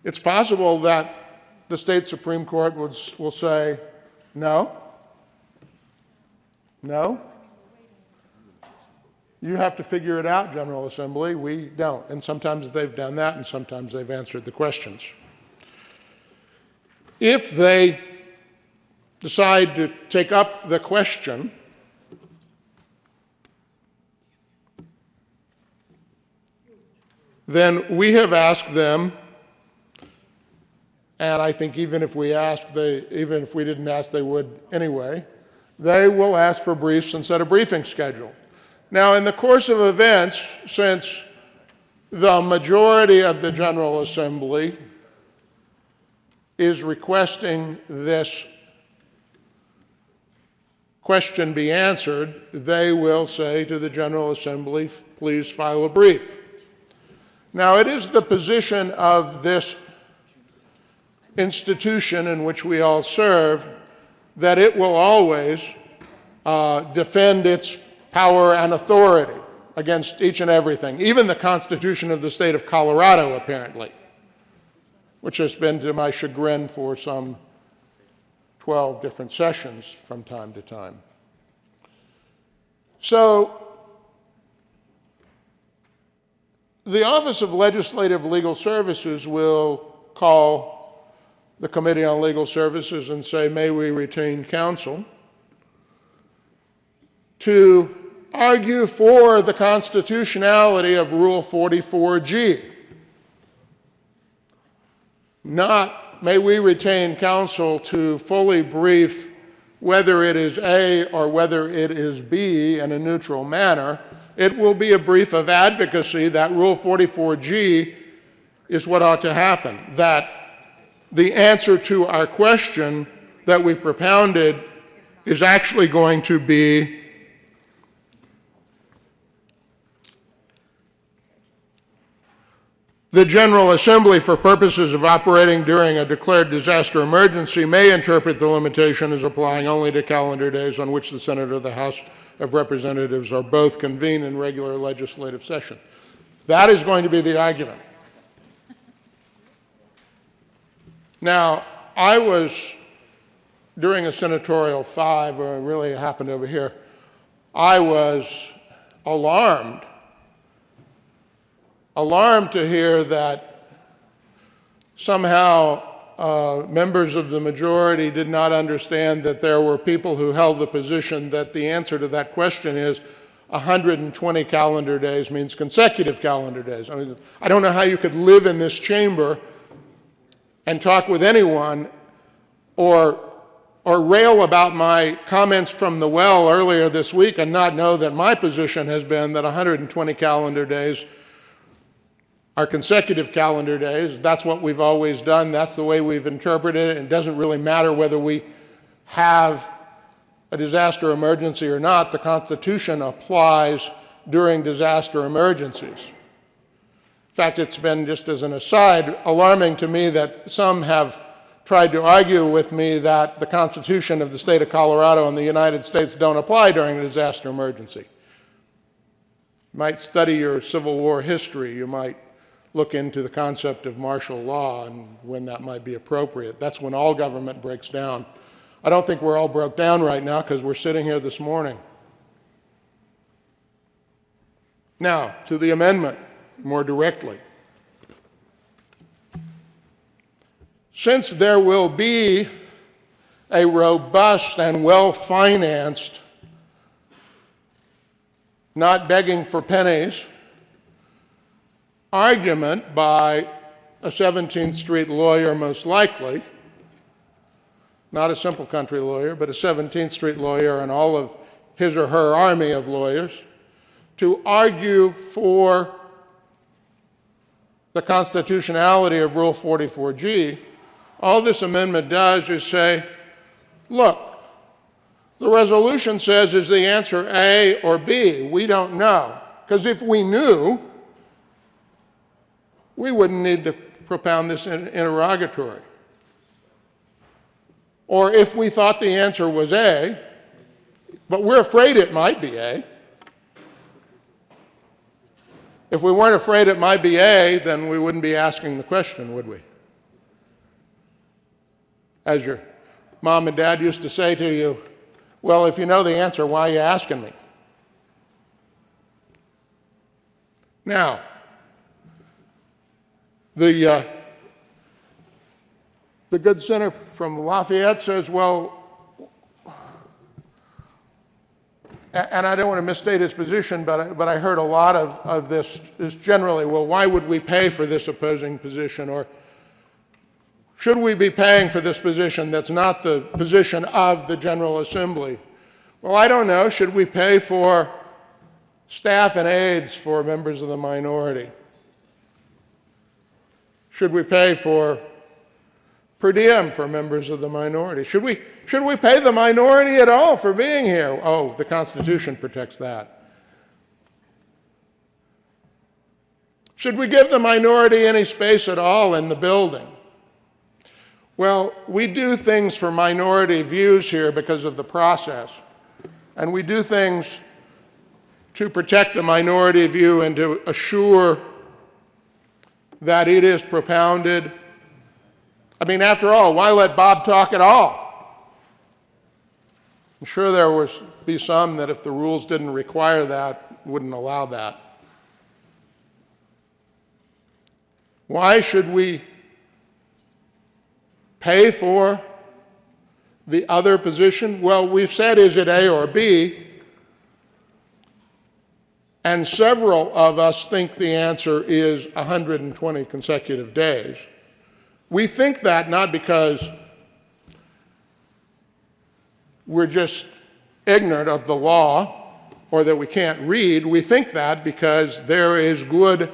It's possible that the state Supreme Court will say, no, no, you have to figure it out, General Assembly, we don't. And sometimes they've done that, and sometimes they've answered the questions. If they decide to take up the question, then we have asked them, and I think even if we didn't ask, they would anyway, they will ask for briefs and set a briefing schedule. Now, in the course of events, since the majority of the General Assembly is requesting this question be answered, they will say to the General Assembly, please file a brief. Now, it is the position of this institution in which we all serve that it will always defend its power and authority against each and everything, even the Constitution of the state of Colorado, apparently, which has been to my chagrin for some 12 different sessions from time to time. So, the Office of Legislative Legal Services will call the Committee on Legal Services and say, may we retain counsel to argue for the constitutionality of Rule 44G. Not, may we retain counsel to fully brief whether it is A or whether it is B in a neutral manner. It will be a brief of advocacy that Rule 44G is what ought to happen, that the answer to our question that we propounded is actually going to be the General Assembly, for purposes of operating during a declared disaster emergency, may interpret the limitation as applying only to calendar days on which the Senate or the House of Representatives are both convened in regular legislative session. That is going to be the argument. Now, I was, during a Senatorial 5, or it really happened over here, I was alarmed to hear that somehow members of the majority did not understand that there were people who held the position that the answer to that question is 120 calendar days means consecutive calendar days. I mean, I don't know how you could live in this chamber and talk with anyone or rail about my comments from the well earlier this week and not know that my position has been that 120 calendar days are consecutive calendar days. That's what we've always done. That's the way we've interpreted it. It doesn't really matter whether we have a disaster emergency or not. The Constitution applies during disaster emergencies. In fact, it's been, just as an aside, alarming to me that some have tried to argue with me that the Constitution of the state of Colorado and the United States don't apply during a disaster emergency. You might study your Civil War history. You might look into the concept of martial law and when that might be appropriate. That's when all government breaks down. I don't think we're all broke down right now because we're sitting here this morning. Now, to the amendment more directly. Since there will be a robust and well-financed, not begging for pennies, argument by a 17th Street lawyer, most likely, not a simple country lawyer, but a 17th Street lawyer and all of his or her army of lawyers, to argue for the constitutionality of Rule 44G, all this amendment does is say, look, the resolution says, is the answer A or B? We don't know. Because if we knew, we wouldn't need to propound this interrogatory. Or if we thought the answer was A, but we're afraid it might be A. If we weren't afraid it might be A, then we wouldn't be asking the question, would we? As your mom and dad used to say to you, well, if you know the answer, why are you asking me? Now, the good senator from Lafayette says, well, and I don't want to misstate his position, but I heard a lot of this generally, well, why would we pay for this opposing position? Or should we be paying for this position that's not the position of the General Assembly? Well, I don't know. Should we pay for staff and aides for members of the minority? Should we pay for per diem for members of the minority. Should we pay the minority at all for being here? Oh, the Constitution protects that. Should we give the minority any space at all in the building? Well, we do things for minority views here because of the process. And we do things to protect the minority view and to assure that it is propounded. I mean, after all, why let Bob talk at all? I'm sure there would be some that if the rules didn't require that, wouldn't allow that. Why should we pay for the other position? Well, we've said, is it A or B? And several of us think the answer is 120 consecutive days. We think that not because we're just ignorant of the law or that we can't read. We think that because there is good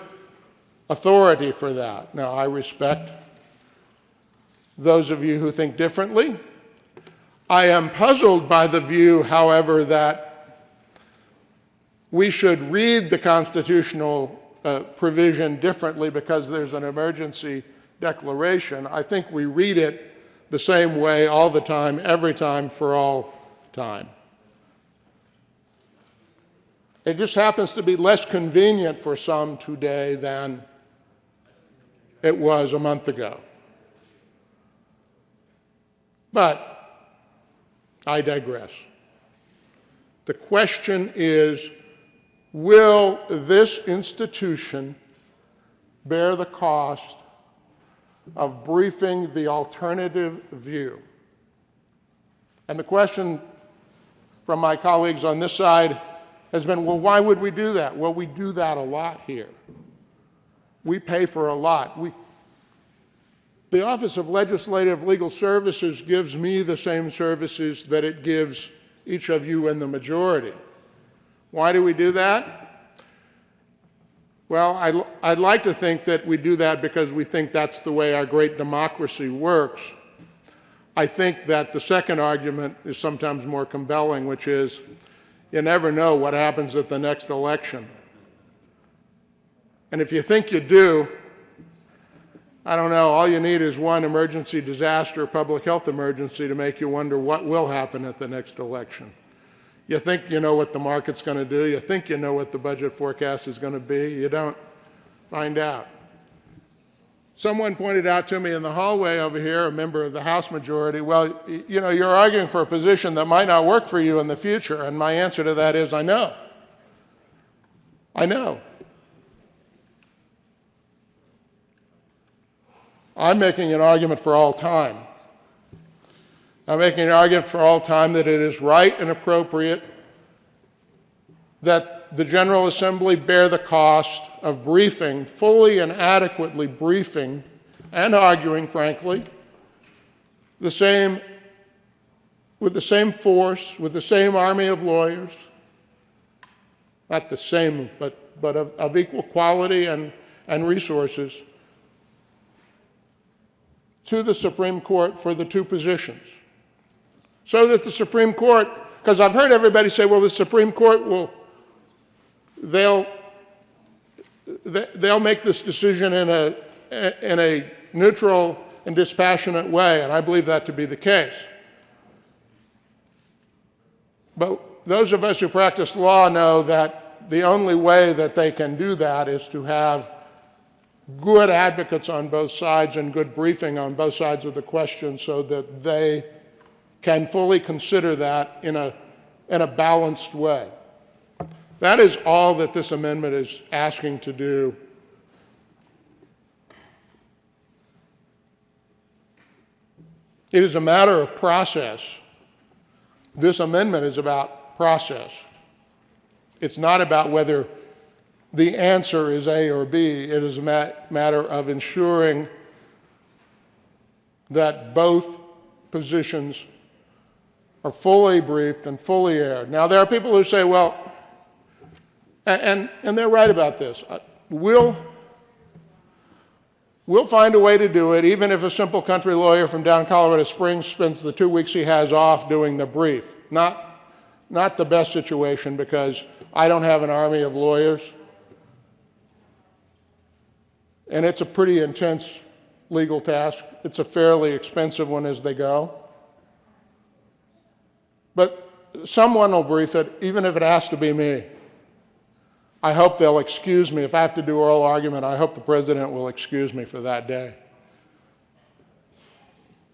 authority for that. Now, I respect those of you who think differently. I am puzzled by the view, however, that we should read the constitutional provision differently because there's an emergency declaration. I think we read it the same way all the time, every time, for all time. It just happens to be less convenient for some today than it was a month ago. But I digress. The question is, will this institution bear the cost of briefing the alternative view? And the question from my colleagues on this side has been, well, why would we do that? Well, we do that a lot here. We pay for a lot. The Office of Legislative Legal Services gives me the same services that it gives each of you in the majority. Why do we do that? Well, I'd like to think that we do that because we think that's the way our great democracy works. I think that the second argument is sometimes more compelling, which is you never know what happens at the next election. And if you think you do, I don't know, all you need is one emergency disaster, public health emergency, to make you wonder what will happen at the next election. You think you know what the market's going to do. You think you know what the budget forecast is going to be. You don't find out. Someone pointed out to me in the hallway over here, a member of the House majority, well, you know, you're arguing for a position that might not work for you in the future. And my answer to that is, I know. I know. I'm making an argument for all time. I'm making an argument for all time that it is right and appropriate that the General Assembly bear the cost of briefing, fully and adequately briefing and arguing, frankly, with the same force, with the same army of lawyers, not the same, but of equal quality and resources, to the Supreme Court for the two positions. So that the Supreme Court, because I've heard everybody say, well, the Supreme Court they'll make this decision in a neutral and dispassionate way, and I believe that to be the case. But those of us who practice law know that the only way that they can do that is to have good advocates on both sides and good briefing on both sides of the question so that they can fully consider that in a balanced way. That is all that this amendment is asking to do. It is a matter of process. This amendment is about process. It's not about whether the answer is A or B. It is a matter of ensuring that both positions are fully briefed and fully aired. Now, there are people who say, well, and they're right about this. We'll find a way to do it, even if a simple country lawyer from down Colorado Springs spends the 2 weeks he has off doing the brief. Not the best situation, because I don't have an army of lawyers. And it's a pretty intense legal task. It's a fairly expensive one as they go. But someone will brief it, even if it has to be me. I hope they'll excuse me. If I have to do oral argument, I hope the president will excuse me for that day.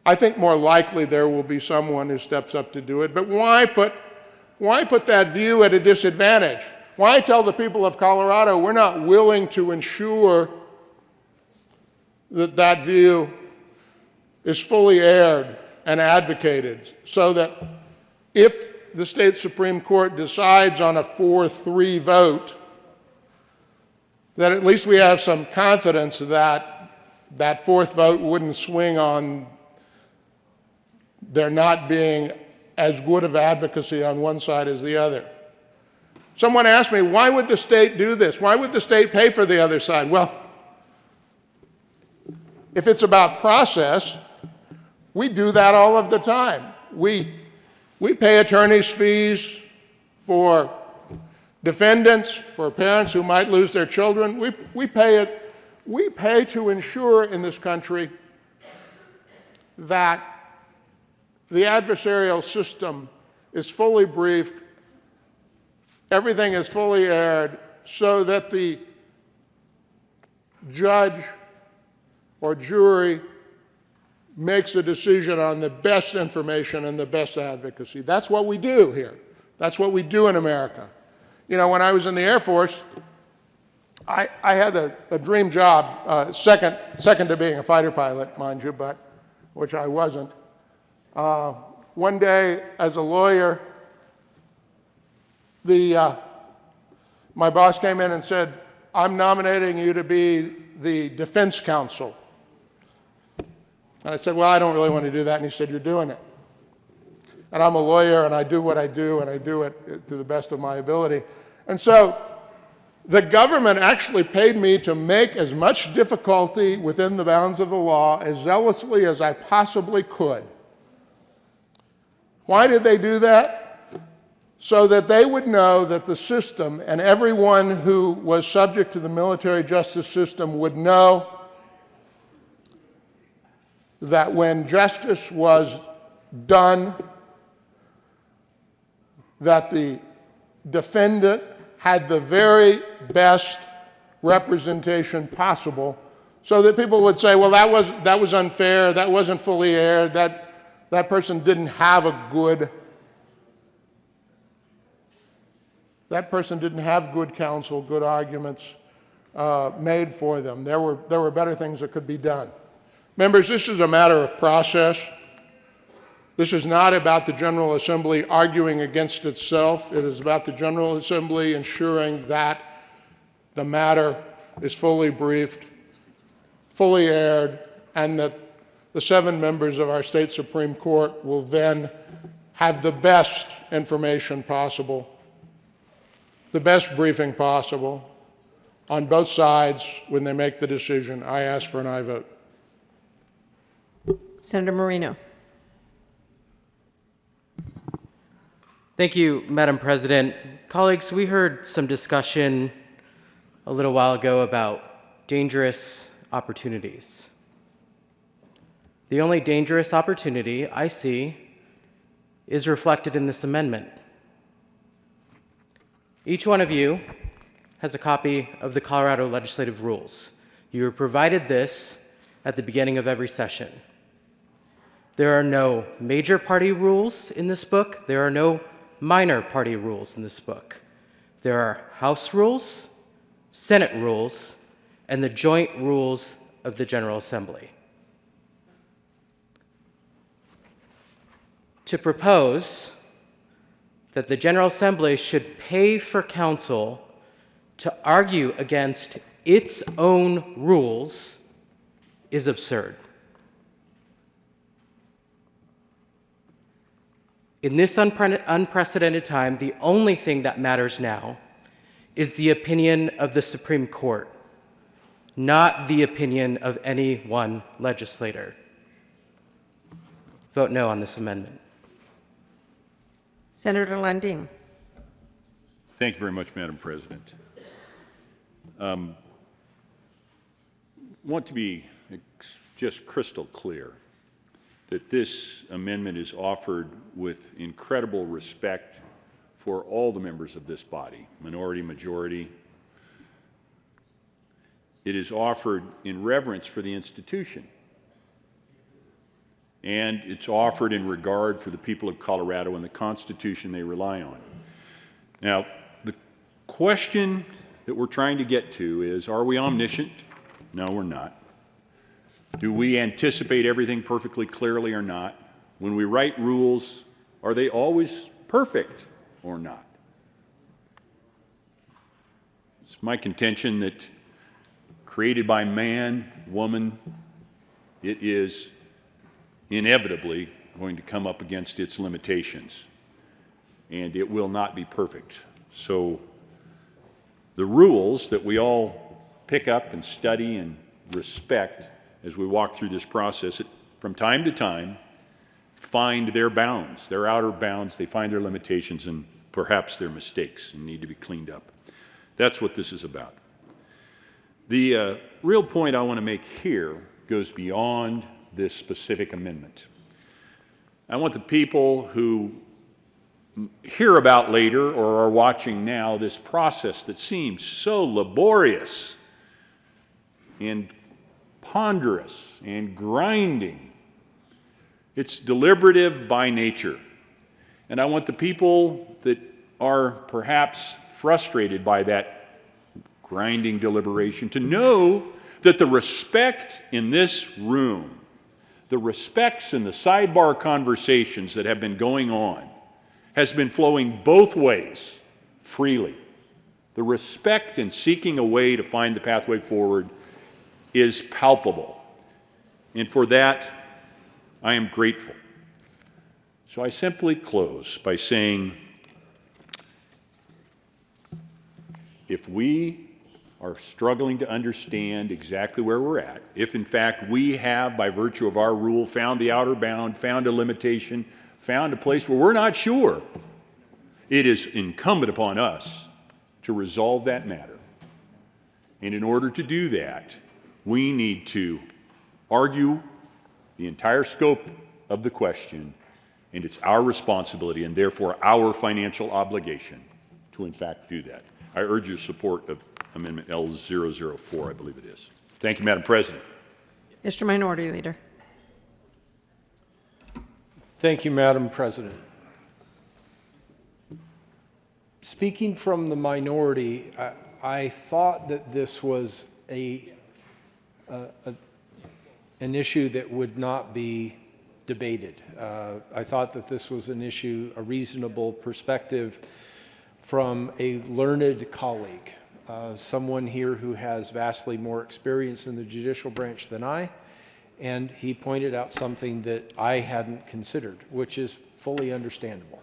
I think more likely there will be someone who steps up to do it. But why put that view at a disadvantage? Why tell the people of Colorado we're not willing to ensure that that view is fully aired and advocated, so that if the state Supreme Court decides on a 4-3 vote, that at least we have some confidence that that fourth vote wouldn't swing on there not being as good of advocacy on one side as the other. Someone asked me, why would the state do this? Why would the state pay for the other side? Well, if it's about process, we do that all of the time. We pay attorneys' fees for defendants, for parents who might lose their children. We pay to ensure in this country that the adversarial system is fully briefed, everything is fully aired, so that the judge or jury makes a decision on the best information and the best advocacy. That's what we do here. That's what we do in America. You know, when I was in the Air Force, I had a dream job, second to being a fighter pilot, mind you, but which I wasn't. One day, as a lawyer, my boss came in and said, "I'm nominating you to be the defense counsel." And I said, "Well, I don't really want to do that." And he said, "You're doing it." And I'm a lawyer, and I do what I do, and I do it to the best of my ability. And so the government actually paid me to make as much difficulty within the bounds of the law as zealously as I possibly could. Why did they do that? So that they would know that the system and everyone who was subject to the military justice system would know that when justice was done, that the defendant had the very best representation possible, so that people would say, well, that was unfair, that wasn't fully aired, that person didn't have good counsel, good arguments made for them. There were better things that could be done. Members, this is a matter of process. This is not about the General Assembly arguing against itself. It is about the General Assembly ensuring that the matter is fully briefed, fully aired, and that the 7 members of our state Supreme Court will then have the best information possible, the best briefing possible on both sides when they make the decision. I ask for an aye vote. Senator Moreno. Thank you, Madam President. Colleagues, we heard some discussion a little while ago about dangerous opportunities. The only dangerous opportunity I see is reflected in this amendment. Each one of you has a copy of the Colorado Legislative Rules. You were provided this at the beginning of every session. There are no major party rules in this book. There are no minor party rules in this book. There are House rules, Senate rules, and the joint rules of the General Assembly. To propose that the General Assembly should pay for counsel to argue against its own rules is absurd. In this unprecedented time, the only thing that matters now is the opinion of the Supreme Court, not the opinion of any one legislator. Vote no on this amendment. Senator Lundin. Thank you very much, Madam President. Want to be just crystal clear that this amendment is offered with incredible respect for all the members of this body, minority, majority. It is offered in reverence for the institution. And it's offered in regard for the people of Colorado and the Constitution they rely on. Now, the question that we're trying to get to is, are we omniscient? No, we're not. Do we anticipate everything perfectly clearly or not? When we write rules, are they always perfect or not? It's my contention that created by man, woman, it is inevitably going to come up against its limitations, and it will not be perfect. So the rules that we all pick up and study and respect as we walk through this process, from time to time, find their bounds, their outer bounds, they find their limitations and perhaps their mistakes and need to be cleaned up. That's what this is about. The real point I want to make here goes beyond this specific amendment. I want the people who hear about later or are watching now this process that seems so laborious and ponderous and grinding. It's deliberative by nature. And I want the people that are perhaps frustrated by that grinding deliberation to know that the respect in this room, the respects in the sidebar conversations that have been going on, has been flowing both ways freely. The respect in seeking a way to find the pathway forward is palpable. And for that, I am grateful. So I simply close by saying, if we are struggling to understand exactly where we're at, if in fact we have, by virtue of our rule, found the outer bound, found a limitation, found a place where we're not sure, it is incumbent upon us to resolve that matter. And in order to do that, we need to argue the entire scope of the question, and it's our responsibility and therefore our financial obligation to in fact do that. I urge your support of Amendment L004, I believe it is. Thank you, Madam President. Mr. Minority Leader. Thank you, Madam President. Speaking from the minority, I thought that this was an issue that would not be debated. I thought that this was an issue, a reasonable perspective from a learned colleague, someone here who has vastly more experience in the judicial branch than I, and he pointed out something that I hadn't considered, which is fully understandable.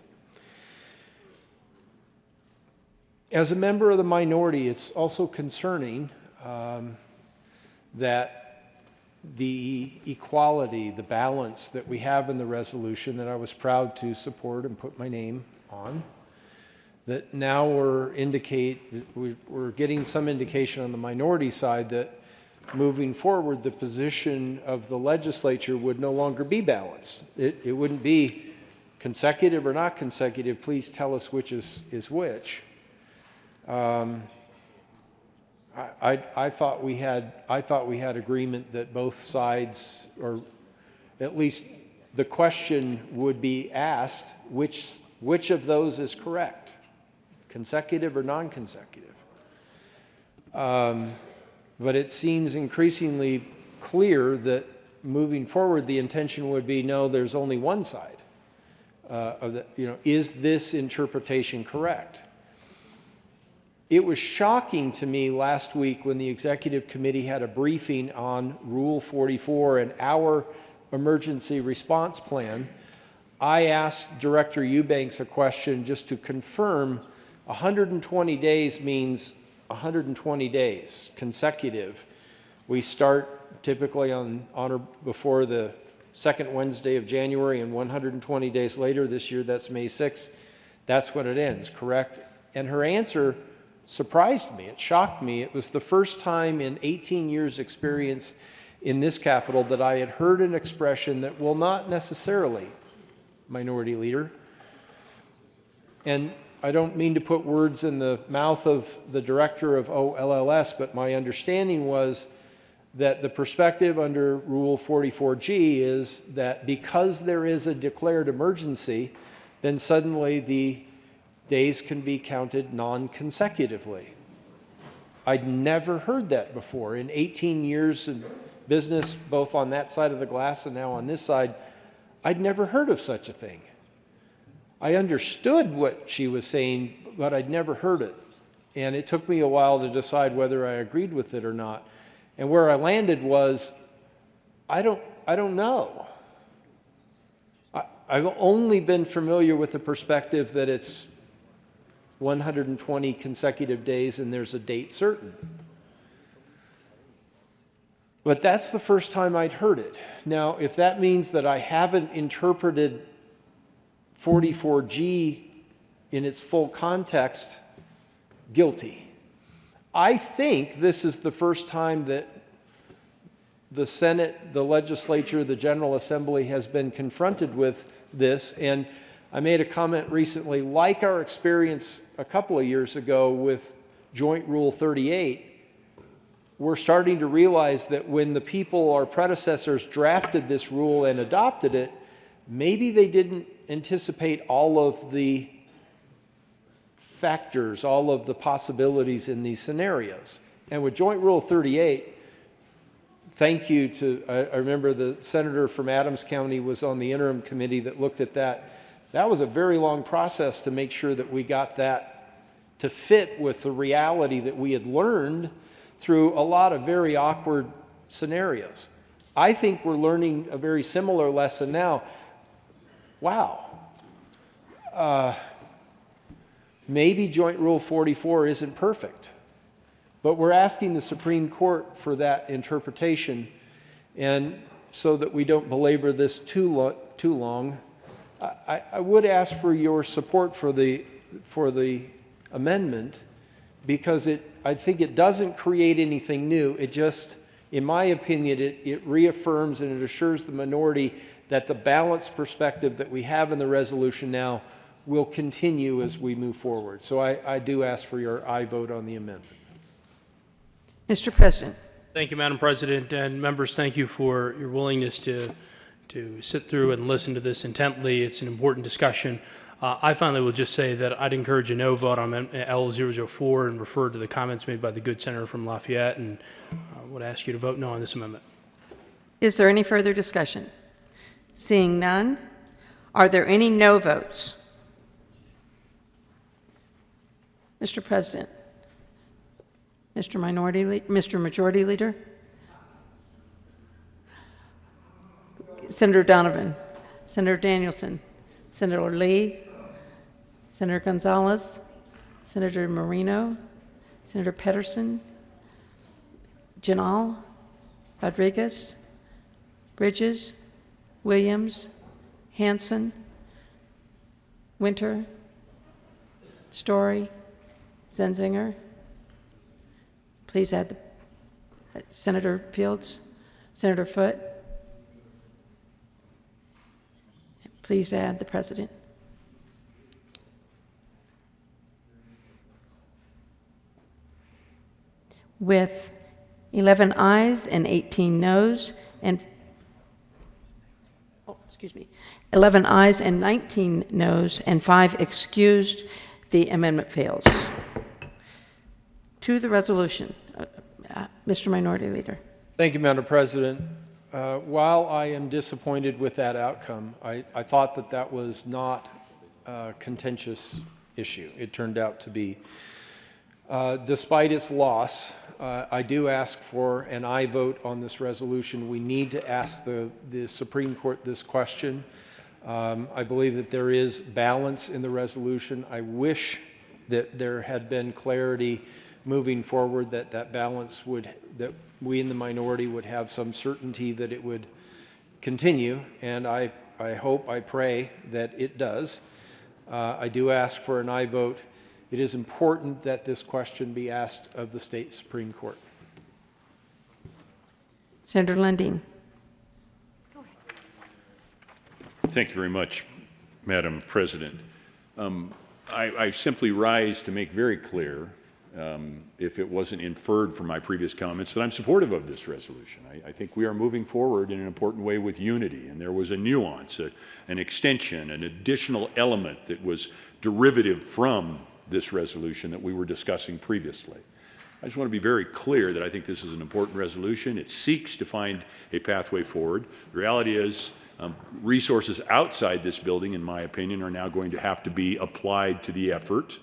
As a member of the minority, it's also concerning that the equality, the balance that we have in the resolution that I was proud to support and put my name on, that now we're getting some indication on the minority side that moving forward, the position of the legislature would no longer be balanced. It wouldn't be consecutive or not consecutive. Please tell us which is which. I thought we had agreement that both sides, or at least the question would be asked, which of those is correct, consecutive or non-consecutive. But it seems increasingly clear that moving forward, the intention would be, no, there's only one side. Is this interpretation correct? It was shocking to me last week when the Executive Committee had a briefing on Rule 44 and our emergency response plan. I asked Director Eubanks a question just to confirm 120 days means 120 days consecutive. We start typically on or before the second Wednesday of January, and 120 days later, this year that's May 6th, that's when it ends, correct? And her answer surprised me. It shocked me. It was the first time in 18 years' experience in this Capitol that I had heard an expression that, well, not necessarily, Minority Leader. And I don't mean to put words in the mouth of the director of OLLS, but my understanding was that the perspective under Rule 44G is that because there is a declared emergency, then suddenly the days can be counted non-consecutively. I'd never heard that before. In 18 years of business, both on that side of the glass and now on this side, I'd never heard of such a thing. I understood what she was saying, but I'd never heard it. And it took me a while to decide whether I agreed with it or not. And where I landed was, I don't know. I've only been familiar with the perspective that it's 120 consecutive days and there's a date certain. But that's the first time I'd heard it. Now, if that means that I haven't interpreted 44G in its full context, guilty. I think this is the first time that the Senate, the legislature, the General Assembly has been confronted with this. And I made a comment recently, like our experience a couple of years ago with Joint Rule 38, we're starting to realize that when the people, our predecessors, drafted this rule and adopted it, maybe they didn't anticipate all of the factors, all of the possibilities in these scenarios. And with Joint Rule 38, thank you to, I remember the senator from Adams County was on the interim committee that looked at that. That was a very long process to make sure that we got that to fit with the reality that we had learned through a lot of very awkward scenarios. I think we're learning a very similar lesson now. Wow. Maybe Joint Rule 44 isn't perfect, but we're asking the Supreme Court for that interpretation, and so that we don't belabor this too long, I would ask for your support for the amendment, because I think it doesn't create anything new. It just, in my opinion, it reaffirms and it assures the minority that the balanced perspective that we have in the resolution now will continue as we move forward. So I do ask for your aye vote on the amendment. Mr. President. Thank you, Madam President, and members, thank you for your willingness to sit through and listen to this intently. It's an important discussion. I finally will just say that I'd encourage a no vote on L004 and refer to the comments made by the good senator from Lafayette, and would ask you to vote no on this amendment. Is there any further discussion? Seeing none, are there any no votes? Mr. President, Mr. Majority Leader, Senator Donovan, Senator Danielson, Senator Lee, Senator Gonzalez, Senator Marino, Senator Pedersen, Janal, Rodriguez, Bridges, Williams, Hanson, Winter, Story, Zenzinger. Please add Senator Fields, Senator Foote. Please add the President. With 11 ayes and 18 noes and 11 ayes and 19 noes and 5 excused, the amendment fails. To the resolution, Mr. Minority Leader. Thank you, Madam President. While I am disappointed with that outcome, I thought that that was not a contentious issue. It turned out to be. Despite its loss, I do ask for an aye vote on this resolution. We need to ask the Supreme Court this question. I believe that there is balance in the resolution. I wish that there had been clarity moving forward, that balance would, that we in the minority would have some certainty that it would continue, and I hope, I pray that it does. I do ask for an aye vote. It is important that this question be asked of the state Supreme Court. Senator Lundin. Thank you very much, Madam President. I simply rise to make very clear, if it wasn't inferred from my previous comments, that I'm supportive of this resolution. I think we are moving forward in an important way with unity, and there was a nuance, an extension, an additional element that was derivative from this resolution that we were discussing previously. I just want to be very clear that I think this is an important resolution. It seeks to find a pathway forward. The reality is, resources outside this building, in my opinion, are now going to have to be applied to the effort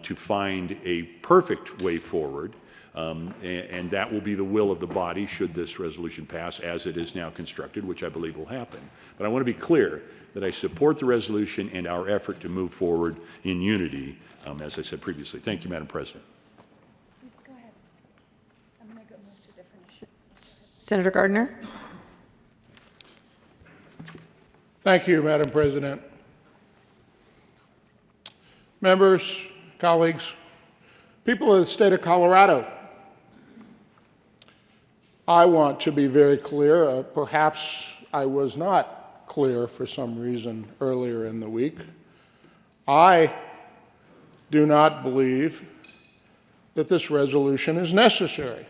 to find a perfect way forward, and that will be the will of the body should this resolution pass as it is now constructed, which I believe will happen. But I want to be clear that I support the resolution and our effort to move forward in unity, as I said previously. Thank you, Madam President. Please go ahead. I'm going to go move to different issues. Senator Gardner. Thank you, Madam President. Members, colleagues, people of the state of Colorado, I want to be very clear. Perhaps I was not clear for some reason earlier in the week. I do not believe that this resolution is necessary.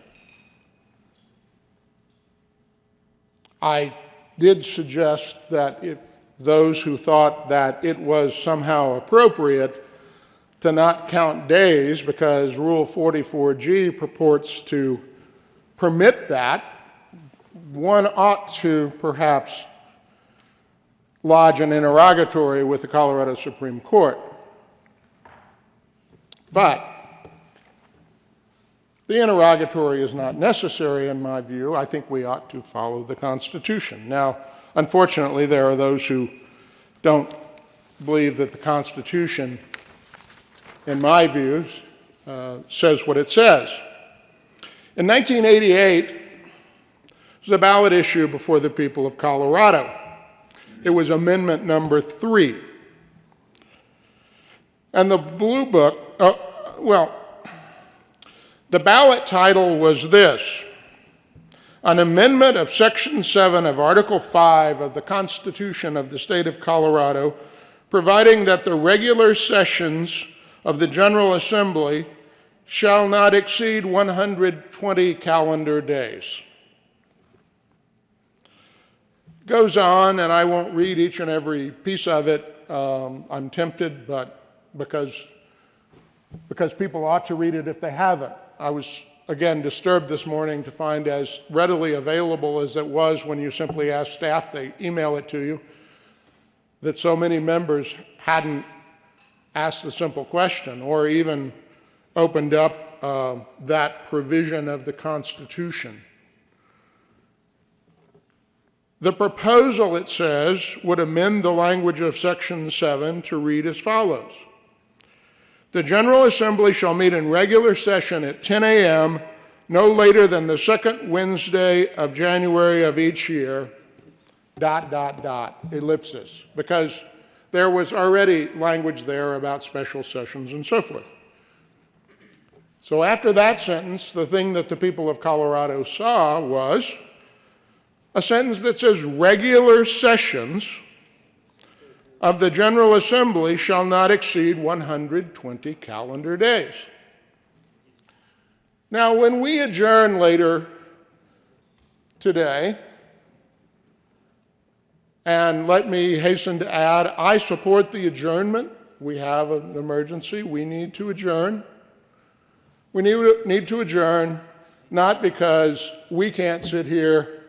I did suggest that if those who thought that it was somehow appropriate to not count days because Rule 44G purports to permit that, one ought to perhaps lodge an interrogatory with the Colorado Supreme Court. But the interrogatory is not necessary in my view. I think we ought to follow the Constitution. Now, unfortunately, there are those who don't believe that the Constitution, in my views, says what it says. In 1988, there was a ballot issue before the people of Colorado. It was Amendment number 3. And the Blue Book, the ballot title was this: an amendment of Section 7 of Article 5 of the Constitution of the State of Colorado, providing that the regular sessions of the General Assembly shall not exceed 120 calendar days. Goes on, and I won't read each and every piece of it. I'm tempted, but because people ought to read it if they haven't. I was, again, disturbed this morning to find, as readily available as it was when you simply ask staff, they email it to you, that so many members hadn't asked the simple question or even opened up that provision of the Constitution. The proposal, it says, would amend the language of Section 7 to read as follows: the General Assembly shall meet in regular session at 10 a.m. no later than the second Wednesday of January of each year, ... ellipsis, because there was already language there about special sessions and so forth. So after that sentence, the thing that the people of Colorado saw was a sentence that says regular sessions of the General Assembly shall not exceed 120 calendar days. Now, when we adjourn later today, and let me hasten to add, I support the adjournment. We have an emergency. We need to adjourn. We need to adjourn not because we can't sit here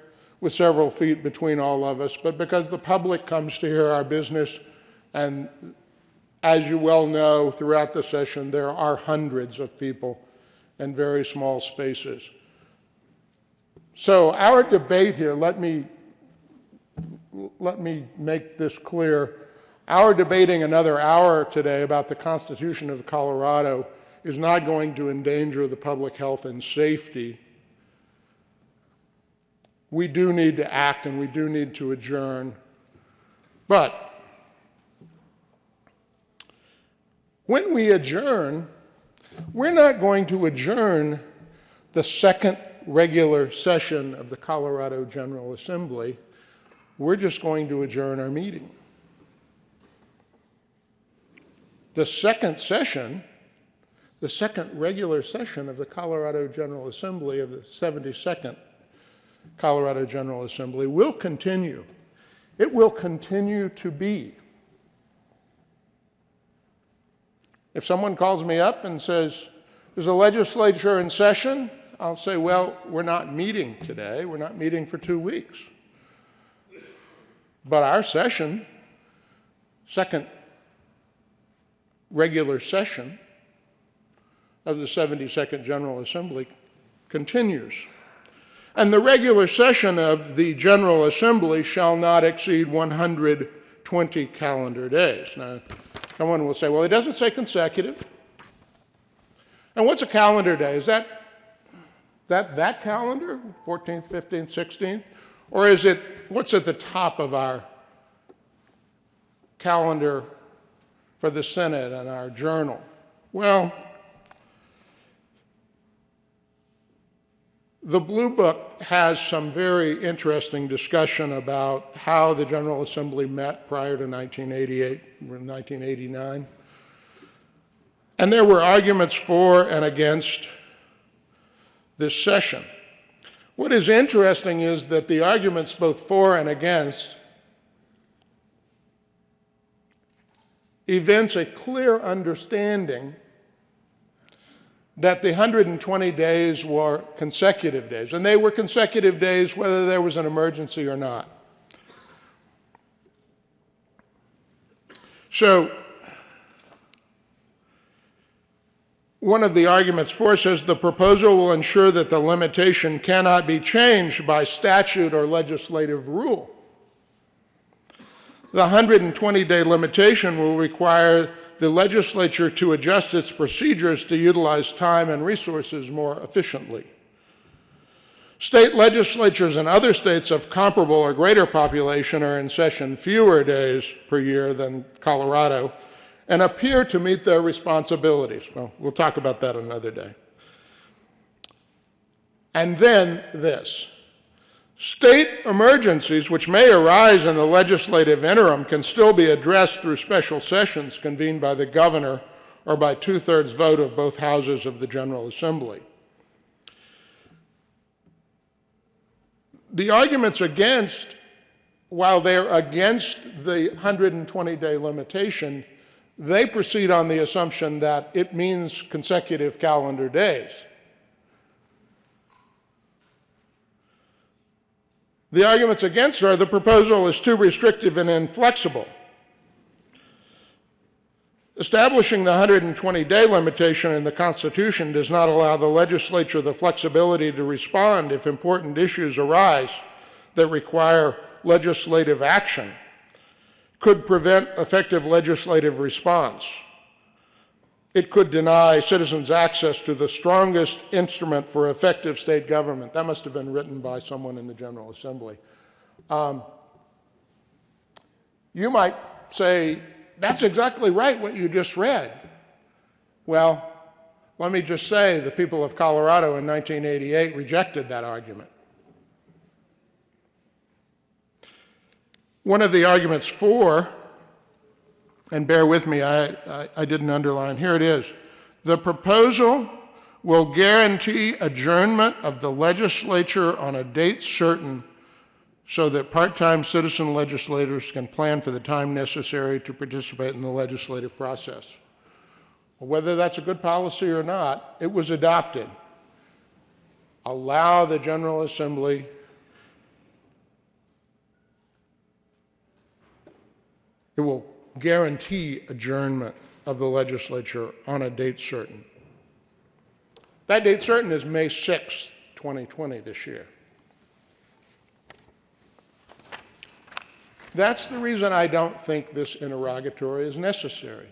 with several feet between all of us, but because the public comes to hear our business. And as you well know, throughout the session, there are hundreds of people in very small spaces. So our debate here, let me make this clear. Our debating another hour today about the Constitution of Colorado is not going to endanger the public health and safety we do need to act and we do need to adjourn. But when we adjourn, we're not going to adjourn the second regular session of the Colorado General Assembly. We're just going to adjourn our meeting. The second session, the second regular session of the Colorado General Assembly, of the 72nd Colorado General Assembly, will continue. It will continue to be. If someone calls me up and says, "Is the legislature in session?" I'll say, "Well, we're not meeting today. We're not meeting for 2 weeks. But our session, second regular session of the 72nd General Assembly, continues. And the regular session of the General Assembly shall not exceed 120 calendar days." Now, someone will say, "Well, it doesn't say consecutive." And what's a calendar day? Is that calendar, 14th, 15th, 16th? Or is it, what's at the top of our calendar for the Senate and our journal? Well, the Blue Book has some very interesting discussion about how the General Assembly met prior to 1988 or 1989. And there were arguments for and against this session. What is interesting is that the arguments both for and against evince a clear understanding that the 120 days were consecutive days, and they were consecutive days whether there was an emergency or not. So, one of the arguments for says the proposal will ensure that the limitation cannot be changed by statute or legislative rule. The 120-day limitation will require the legislature to adjust its procedures to utilize time and resources more efficiently. State legislatures in other states of comparable or greater population are in session fewer days per year than Colorado and appear to meet their responsibilities. Well, we'll talk about that another day. And then this. State emergencies which may arise in the legislative interim can still be addressed through special sessions convened by the governor or by 2/3 vote of both houses of the General Assembly. The arguments against, while they're against the 120-day limitation, they proceed on the assumption that it means consecutive calendar days. The arguments against are the proposal is too restrictive and inflexible. Establishing the 120-day limitation in the Constitution does not allow the legislature the flexibility to respond if important issues arise that require legislative action, could prevent effective legislative response. It could deny citizens access to the strongest instrument for effective state government. That must have been written by someone in the General Assembly. You might say, that's exactly right what you just read. Well, let me just say the people of Colorado in 1988 rejected that argument. One of the arguments for, and bear with me, I didn't underline, here it is. The proposal will guarantee adjournment of the legislature on a date certain so that part-time citizen legislators can plan for the time necessary to participate in the legislative process. Well, whether that's a good policy or not, it was adopted. Allow the General Assembly it will guarantee adjournment of the legislature on a date certain. That date certain is May 6, 2020 this year. That's the reason I don't think this interrogatory is necessary.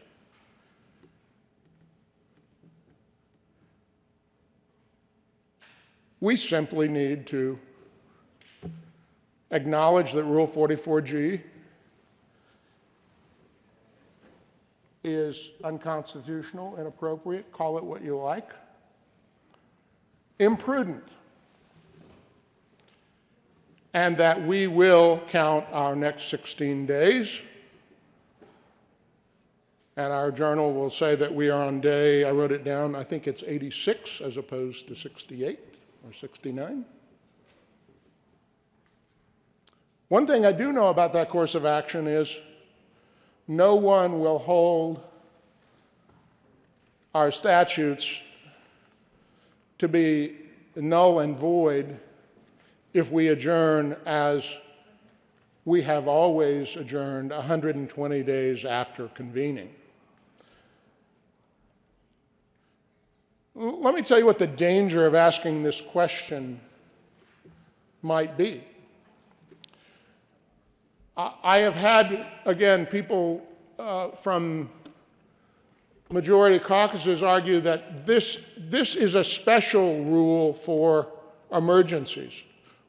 We simply need to acknowledge that Rule 44G is unconstitutional, inappropriate, call it what you like, imprudent, and that we will count our next 16 days. And our journal will say that we are on day, I wrote it down, I think it's 86 as opposed to 68 or 69. One thing I do know about that course of action is no one will hold our statutes to be null and void if we adjourn as we have always adjourned 120 days after convening. Let me tell you what the danger of asking this question might be. I have had, again, people from majority caucuses argue that this is a special rule for emergencies.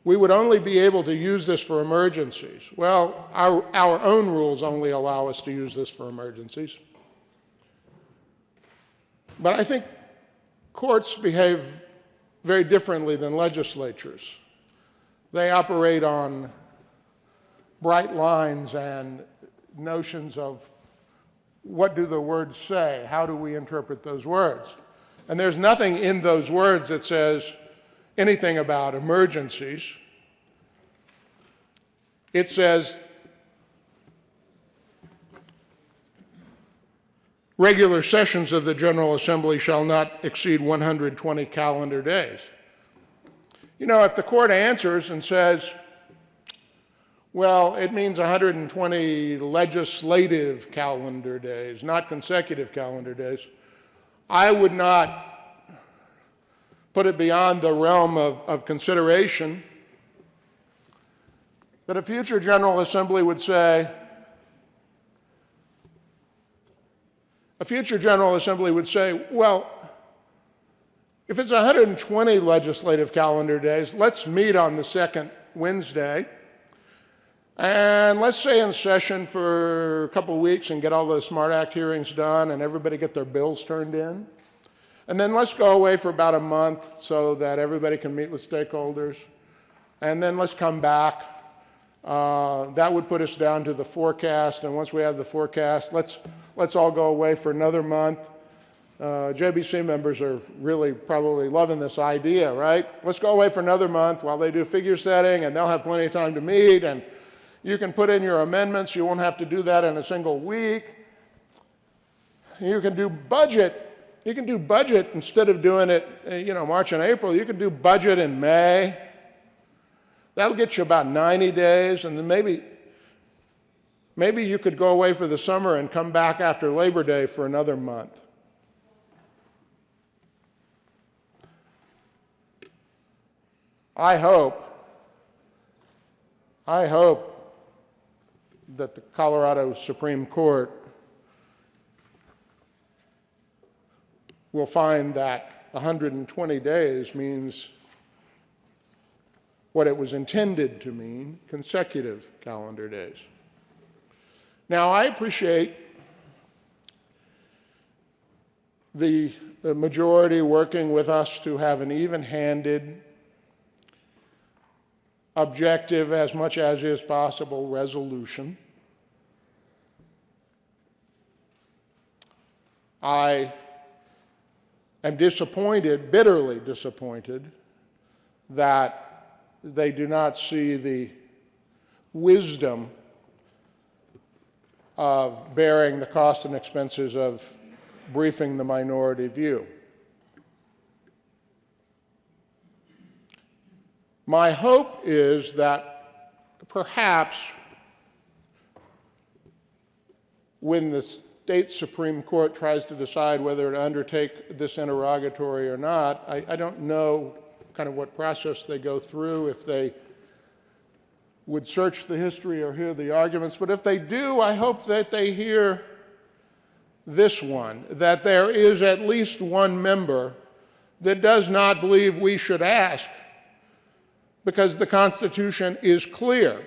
We would only be able to use this for emergencies. Well, our own rules only allow us to use this for emergencies. But I think courts behave very differently than legislatures. They operate on bright lines and notions of what do the words say? How do we interpret those words? And there's nothing in those words that says anything about emergencies. It says regular sessions of the General Assembly shall not exceed 120 calendar days. You know, if the court answers and says, well, it means 120 legislative calendar days, not consecutive calendar days, I would not put it beyond the realm of consideration that a future General Assembly would say, well, if it's 120 legislative calendar days, let's meet on the second Wednesday, and let's stay in session for a couple of weeks and get all the SMART Act hearings done and everybody get their bills turned in. And then let's go away for about a month so that everybody can meet with stakeholders. And then let's come back. That would put us down to the forecast, and once we have the forecast, let's all go away for another month. JBC members are really probably loving this idea, right? Let's go away for another month while they do figure setting, and they'll have plenty of time to meet, and you can put in your amendments. You won't have to do that in a single week. You can do budget. You can do budget instead of doing it, March and April. You can do budget in May. That'll get you about 90 days, and then maybe you could go away for the summer and come back after Labor Day for another month. I hope that the Colorado Supreme Court will find that 120 days means what it was intended to mean, consecutive calendar days. Now, I appreciate the majority working with us to have an even-handed, objective, as much as is possible, resolution. I am disappointed, bitterly disappointed, that they do not see the wisdom of bearing the cost and expenses of briefing the minority view. My hope is that perhaps when the state Supreme Court tries to decide whether to undertake this interrogatory or not, I don't know kind of what process they go through, if they would search the history or hear the arguments, but if they do, I hope that they hear this one, that there is at least one member that does not believe we should ask because the Constitution is clear,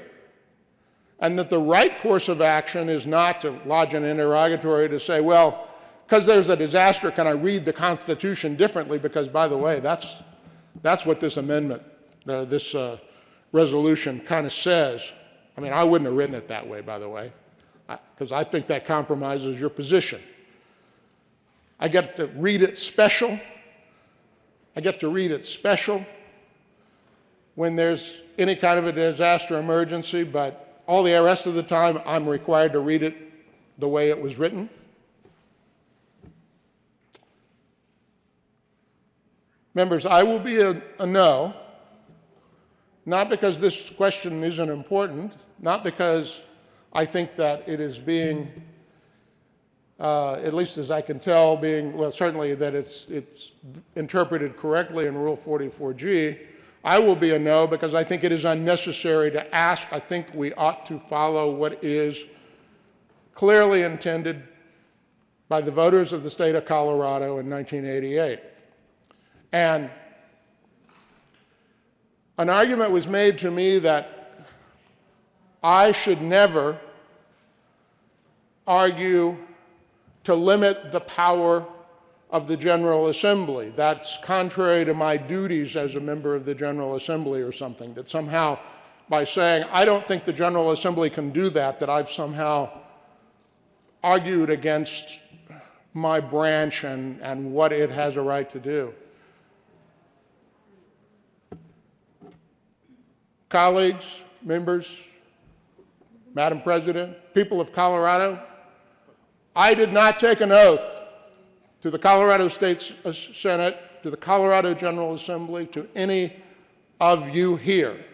and that the right course of action is not to lodge an interrogatory to say, well, because there's a disaster, can I read the Constitution differently? Because, by the way, that's what this amendment, this resolution kind of says. I mean, I wouldn't have written it that way, by the way, because I think that compromises your position. I get to read it special. I get to read it special when there's any kind of a disaster emergency, but all the rest of the time, I'm required to read it the way it was written. Members, I will be a no, not because this question isn't important, not because I think that it is being, at least as I can tell, well, certainly that it's interpreted correctly in Rule 44G. I will be a no because I think it is unnecessary to ask. I think we ought to follow what is clearly intended by the voters of the state of Colorado in 1988. And an argument was made to me that I should never argue to limit the power of the General Assembly. That's contrary to my duties as a member of the General Assembly or something, that somehow by saying, I don't think the General Assembly can do that, that I've somehow argued against my branch and what it has a right to do. Colleagues, members, Madam President, people of Colorado, I did not take an oath to the Colorado State Senate, to the Colorado General Assembly, to any of you here.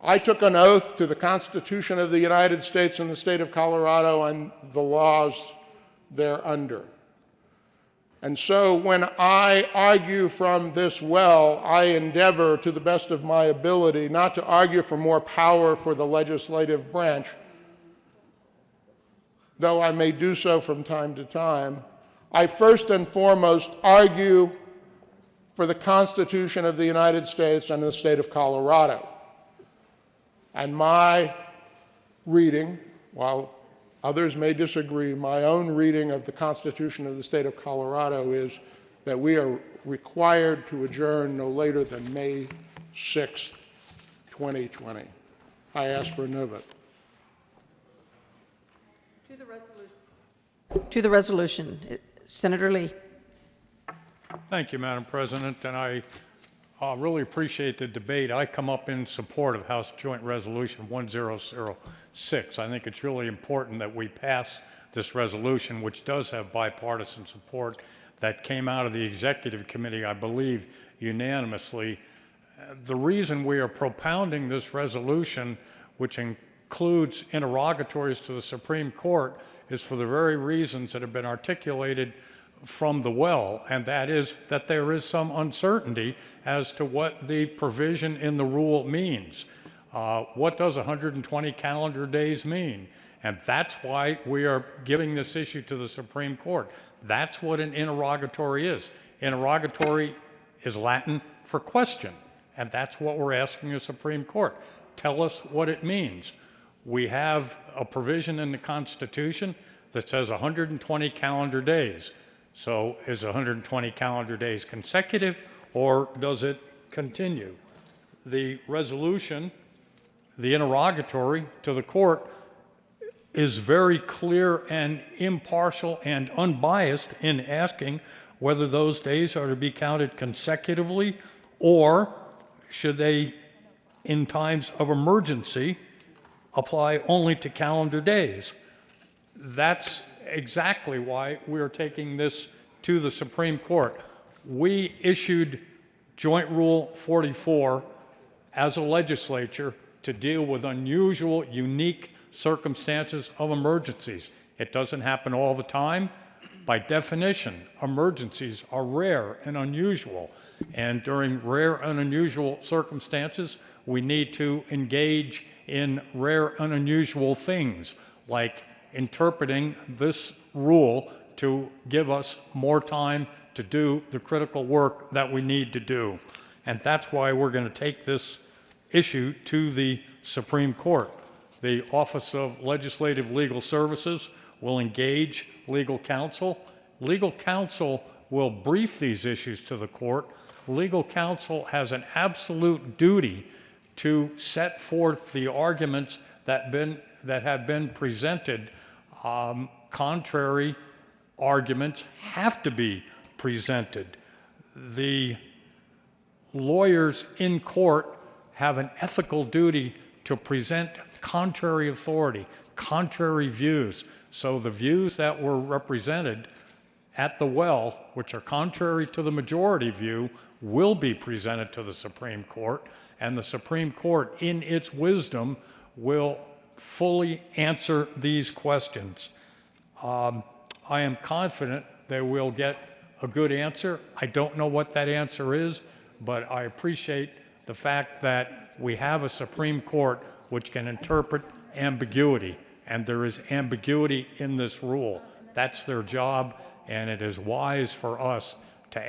I took an oath to the Constitution of the United States and the state of Colorado and the laws thereunder. And so when I argue from this well, I endeavor to the best of my ability not to argue for more power for the legislative branch, though I may do so from time to time. I first and foremost argue for the Constitution of the United States and the state of Colorado. And my reading, while others may disagree, my own reading of the Constitution of the state of Colorado is that we are required to adjourn no later than May 6, 2020. I ask for a no vote. To the resolution, Senator Lee. Thank you, Madam President, and I really appreciate the debate. I come up in support of House Joint Resolution 1006. I think it's really important that we pass this resolution, which does have bipartisan support, that came out of the Executive Committee, I believe, unanimously. The reason we are propounding this resolution, which includes interrogatories to the Supreme Court, is for the very reasons that have been articulated from the well, and that is that there is some uncertainty as to what the provision in the rule means. What does 120 calendar days mean? And that's why we are giving this issue to the Supreme Court. That's what an interrogatory is. Interrogatory is Latin for question, and that's what we're asking the Supreme Court. Tell us what it means. We have a provision in the Constitution that says 120 calendar days. So is 120 calendar days consecutive, or does it continue? The resolution, the interrogatory to the court, is very clear and impartial and unbiased in asking whether those days are to be counted consecutively, or should they, in times of emergency, apply only to calendar days. That's exactly why we're taking this to the Supreme Court. We issued Joint Rule 44 as a legislature to deal with unusual, unique circumstances of emergencies. It doesn't happen all the time. By definition, emergencies are rare and unusual. And during rare and unusual circumstances, we need to engage in rare and unusual things, like interpreting this rule to give us more time to do the critical work that we need to do. And that's why we're going to take this issue to the Supreme Court. The Office of Legislative Legal Services will engage legal counsel. Legal counsel will brief these issues to the court. Legal counsel has an absolute duty to set forth the arguments that have been presented. Contrary arguments have to be presented. The lawyers in court have an ethical duty to present contrary authority, contrary views. So the views that were represented at the well, which are contrary to the majority view, will be presented to the Supreme Court, and the Supreme Court, in its wisdom, will fully answer these questions. I am confident they will get a good answer. I don't know what that answer is, but I appreciate the fact that we have a Supreme Court which can interpret ambiguity, and there is ambiguity in this rule. That's their job, and it is wise for us to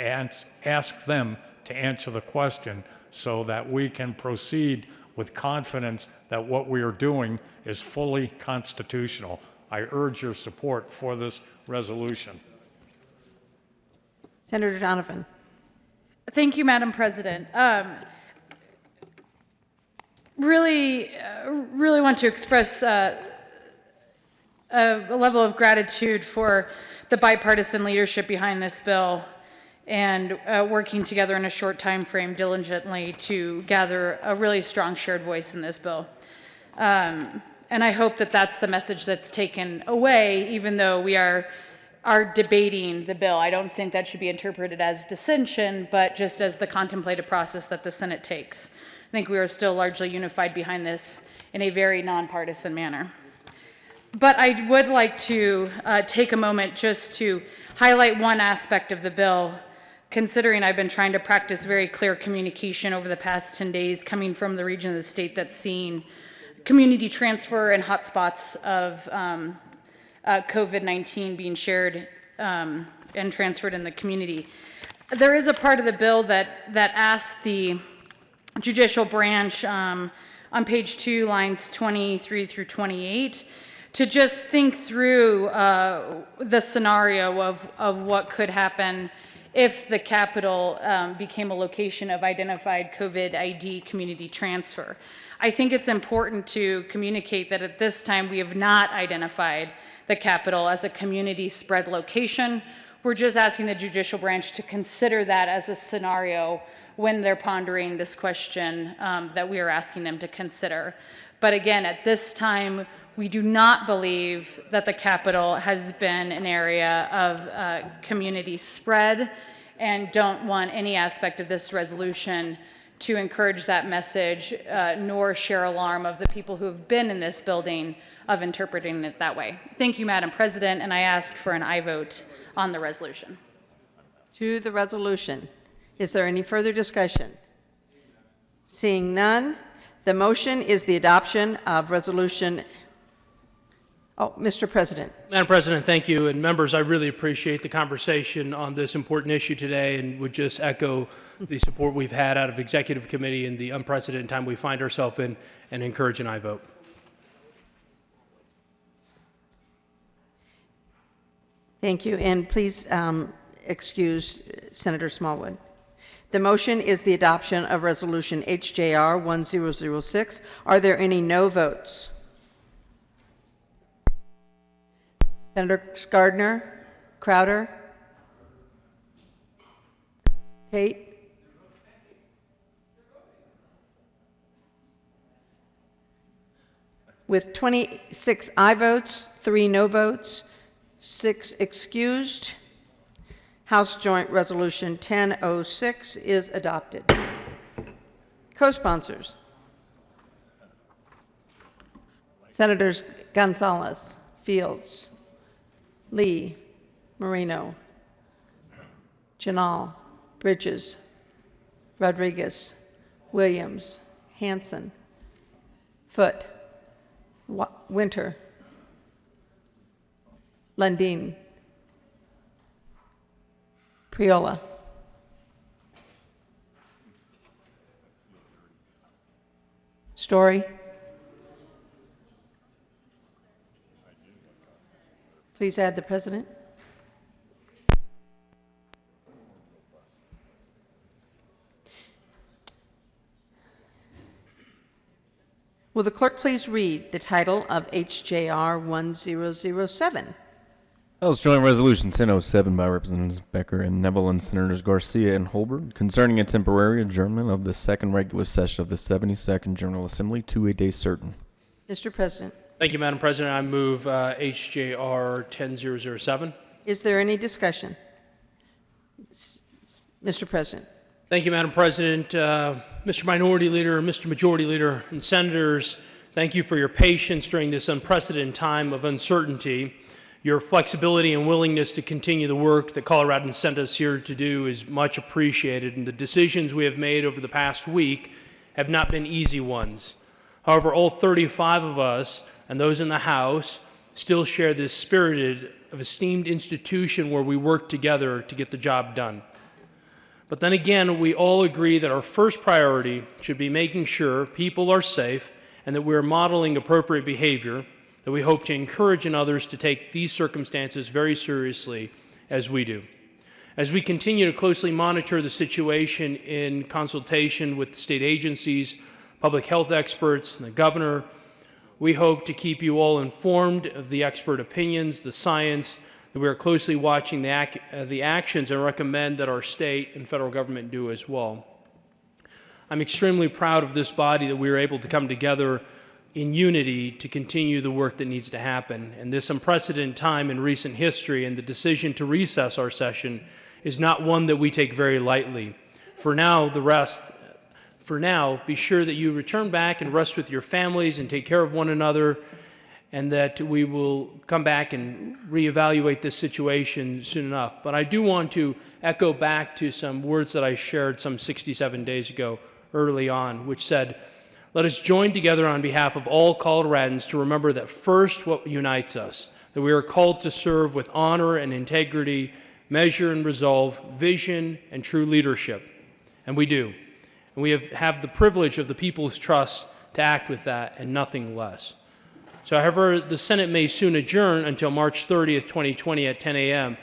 ask them to answer the question so that we can proceed with confidence that what we are doing is fully constitutional. I urge your support for this resolution. Senator Donovan. Thank you, Madam President. Really want to express a level of gratitude for the bipartisan leadership behind this bill and working together in a short time frame diligently to gather a really strong shared voice in this bill. And I hope that that's the message that's taken away, even though we are debating the bill. I don't think that should be interpreted as dissension, but just as the contemplated process that the Senate takes. I think we are still largely unified behind this in a very nonpartisan manner. But I would like to take a moment just to highlight one aspect of the bill, considering I've been trying to practice very clear communication over the past 10 days, coming from the region of the state that's seen community transfer and hotspots of COVID-19 being shared and transferred in the community. There is a part of the bill that asks the judicial branch on page 2, lines 23 through 28, to just think through the scenario of what could happen if the Capitol became a location of identified COVID ID community transfer. I think it's important to communicate that at this time we have not identified the Capitol as a community spread location. We're just asking the judicial branch to consider that as a scenario when they're pondering this question that we are asking them to consider. But again, at this time, we do not believe that the Capitol has been an area of community spread and don't want any aspect of this resolution to encourage that message, nor share alarm of the people who have been in this building of interpreting it that way. Thank you, Madam President, and I ask for an aye vote on the resolution. To the resolution. Is there any further discussion? Seeing none, the motion is the adoption of resolution. Oh, Mr. President. Madam President, thank you. And members, I really appreciate the conversation on this important issue today and would just echo the support we've had out of Executive Committee in the unprecedented time we find ourselves in and encourage an aye vote. Thank you. And please excuse Senator Smallwood. The motion is the adoption of Resolution HJR 1006. Are there any no votes? Senator Gardner, Crowder, Tate. With 26 aye votes, 3 no votes, 6 excused, House Joint Resolution 1006 is adopted. Co-sponsors. Senators Gonzalez, Fields, Lee, Moreno, Janal, Bridges, Rodriguez, Williams, Hanson, Foote, Winter, Lundin, Priola, Story? Please add the president. Will the clerk please read the title of HJR 1007? House Joint Resolution 1007 by Representatives Becker and Neville and Senators Garcia and Holbert concerning a temporary adjournment of the second regular session of the 72nd General Assembly to a day certain. Mr. President. Thank you, Madam President. I move HJR 10007. Is there any discussion? Mr. President. Thank you, Madam President. Mr. Minority Leader, Mr. Majority Leader, and Senators, thank you for your patience during this unprecedented time of uncertainty. Your flexibility and willingness to continue the work that Coloradans sent us here to do is much appreciated, and the decisions we have made over the past week have not been easy ones. However, all 35 of us and those in the House still share this spirited of esteemed institution where we work together to get the job done. But then again, we all agree that our first priority should be making sure people are safe and that we are modeling appropriate behavior that we hope to encourage in others to take these circumstances very seriously as we do. As we continue to closely monitor the situation in consultation with the state agencies, public health experts, and the governor, we hope to keep you all informed of the expert opinions, the science, that we are closely watching the actions and recommend that our state and federal government do as well. I'm extremely proud of this body that we are able to come together in unity to continue the work that needs to happen. And this unprecedented time in recent history and the decision to recess our session is not one that we take very lightly. For now, be sure that you return back and rest with your families and take care of one another, and that we will come back and reevaluate this situation soon enough. But I do want to echo back to some words that I shared some 67 days ago early on, which said, let us join together on behalf of all Coloradans to remember that first what unites us, that we are called to serve with honor and integrity, measure and resolve, vision and true leadership. And we do. And we have the privilege of the people's trust to act with that and nothing less. So however the Senate may soon adjourn until March 30th, 2020 at 10 a.m.,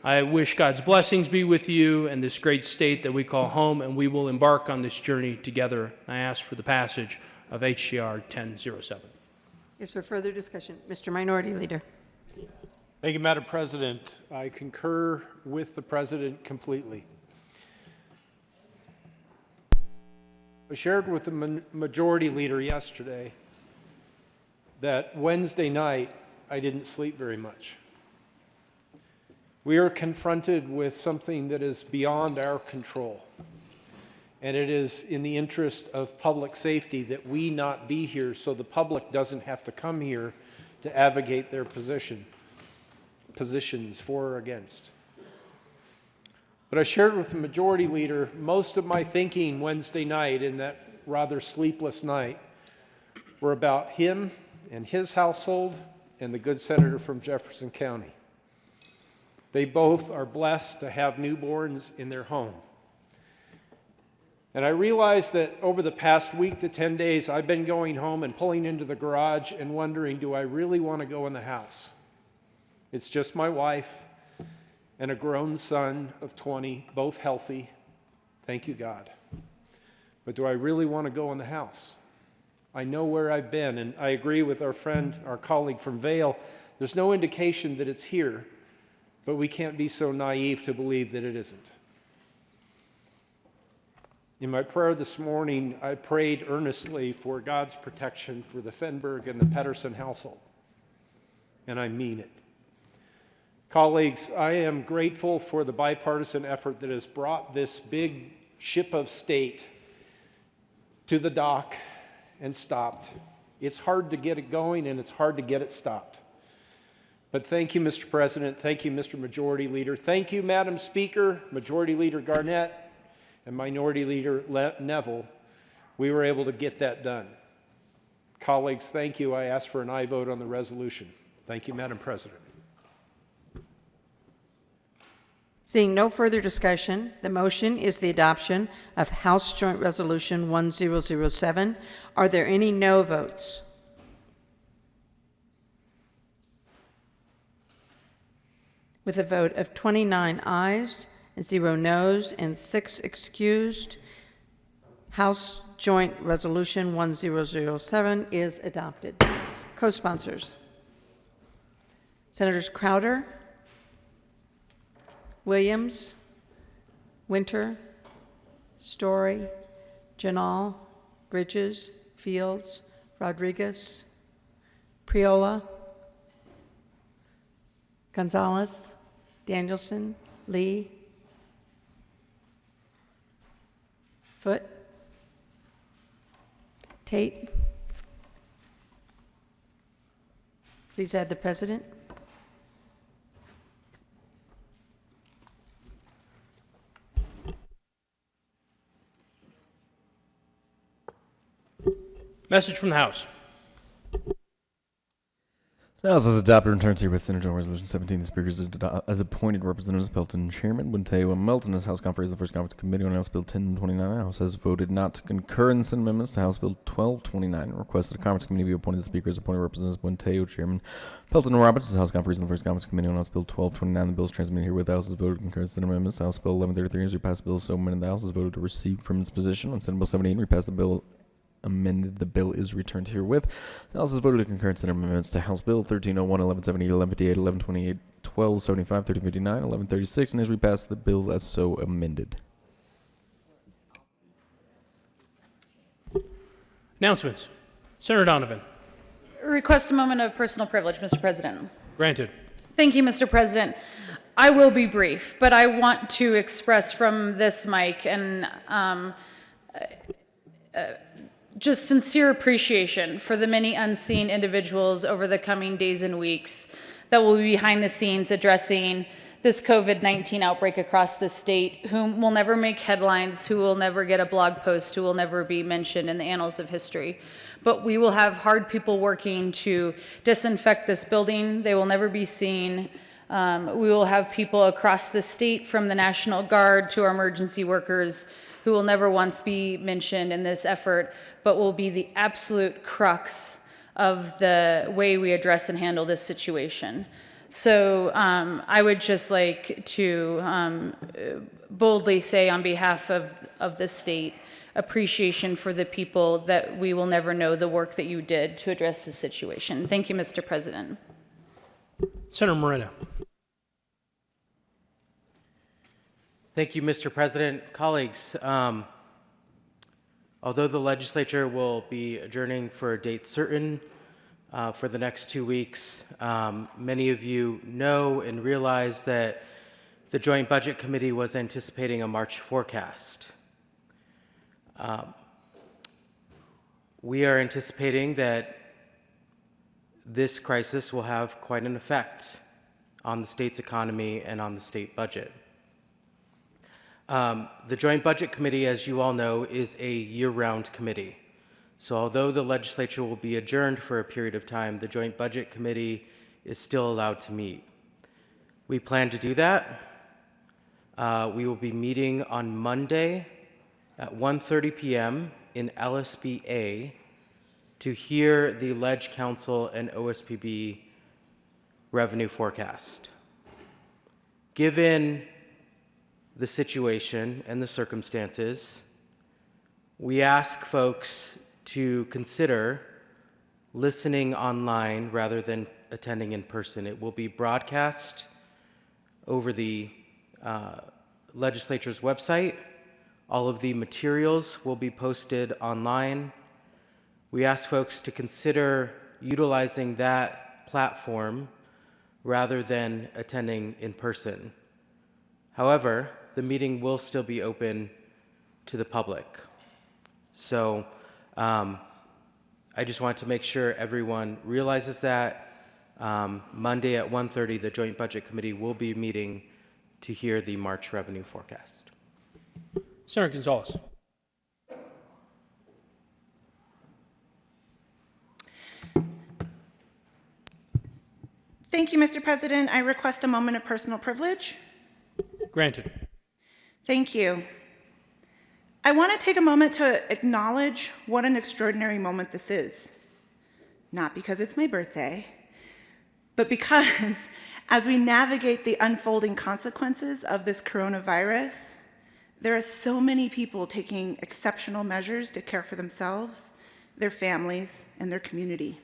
I wish God's blessings be with you and this great state that we call home, and we will embark on this journey together. I ask for the passage of HJR 1007. Is there further discussion? Mr. Minority Leader. Thank you, Madam President. I concur with the President completely. I shared with the Majority Leader yesterday that Wednesday night I didn't sleep very much. We are confronted with something that is beyond our control, and it is in the interest of public safety that we not be here so the public doesn't have to come here to advocate their positions for or against. But I shared with the Majority Leader most of my thinking Wednesday night in that rather sleepless night were about him and his household and the good senator from Jefferson County. They both are blessed to have newborns in their home. And I realized that over the past week to 10 days, I've been going home and pulling into the garage and wondering, do I really want to go in the house? It's just my wife and a grown son of 20, both healthy. Thank you, God. But do I really want to go in the house? I know where I've been, and I agree with our friend, our colleague from Vail. There's no indication that it's here, but we can't be so naive to believe that it isn't. In my prayer this morning, I prayed earnestly for God's protection for the Fenberg and the Pedersen household, and I mean it. Colleagues, I am grateful for the bipartisan effort that has brought this big ship of state to the dock and stopped. It's hard to get it going, and it's hard to get it stopped. But thank you, Mr. President. Thank you, Mr. Majority Leader. Thank you, Madam Speaker, Majority Leader Garnett, and Minority Leader Neville. We were able to get that done. Colleagues, thank you. I ask for an aye vote on the resolution. Thank you, Madam President. Seeing no further discussion, the motion is the adoption of House Joint Resolution 1007. Are there any no votes? With a vote of 29 ayes, 0 noes, and 6 excused, House Joint Resolution 1007 is adopted. Co-sponsors: Senators Crowder, Williams, Winter, Story, Janal, Bridges, Fields, Rodriguez, Priola, Gonzalez, Danielson, Lee, Foote, Tate. Please add the president. Message from the House. The House has adopted and returns here with Senatorial Resolution 17. The Speaker has appointed Representatives Pelton Chairman, Bunteo, and Melton as House Conference, the First Conference Committee on House Bill 1029. The House has voted not to concur in the Senate amendments to House Bill 1229 and requested a Conference Committee be appointed. The Speaker has appointed Representatives Bunteo, Chairman, Pelton, and Roberts as House Conference and the First Conference Committee on House Bill 1229. The bill is transmitted here with the House has voted to concur in Senate amendments to House Bill 1133 as repassed. The bill is so amended. The House has voted to receive from its position on Senate Bill 78 and repass the bill amended. The bill is returned herewith. The House has voted to concur in Senate amendments to House Bill 1301, 1170, 1158, 1128, 1275, 1359, 1136, and has repassed the bills as so amended. Announcements. Senator Donovan. Request a moment of personal privilege, Mr. President. Granted. Thank you, Mr. President. I will be brief, but I want to express from this mic and just sincere appreciation for the many unseen individuals over the coming days and weeks that will be behind the scenes addressing this COVID-19 outbreak across the state, whom will never make headlines, who will never get a blog post, who will never be mentioned in the annals of history. But we will have hard people working to disinfect this building. They will never be seen. We will have people across the state, from the National Guard to our emergency workers, who will never once be mentioned in this effort, but will be the absolute crux of the way we address and handle this situation. So I would just like to boldly say on behalf of the state, appreciation for the people that we will never know the work that you did to address this situation. Thank you, Mr. President. Senator Moreno. Thank you, Mr. President. Colleagues, although the legislature will be adjourning for a date certain for the next 2 weeks, many of you know and realize that the Joint Budget Committee was anticipating a March forecast. We are anticipating that this crisis will have quite an effect on the state's economy and on the state budget. The Joint Budget Committee, as you all know, is a year-round committee. So although the legislature will be adjourned for a period of time, the Joint Budget Committee is still allowed to meet. We plan to do that. We will be meeting on Monday at 1:30 p.m. in LSB-A to hear the Ledge Council and OSPB revenue forecast. Given the situation and the circumstances, we ask folks to consider listening online rather than attending in person. It will be broadcast over the legislature's website. All of the materials will be posted online. We ask folks to consider utilizing that platform rather than attending in person. However, the meeting will still be open to the public. So I just want to make sure everyone realizes that. Monday at 1:30, the Joint Budget Committee will be meeting to hear the March revenue forecast. Senator Gonzalez. Thank you, Mr. President. I request a moment of personal privilege. Granted. Thank you. I want to take a moment to acknowledge what an extraordinary moment this is. Not because it's my birthday, but because as we navigate the unfolding consequences of this coronavirus, there are so many people taking exceptional measures to care for themselves, their families, and their community.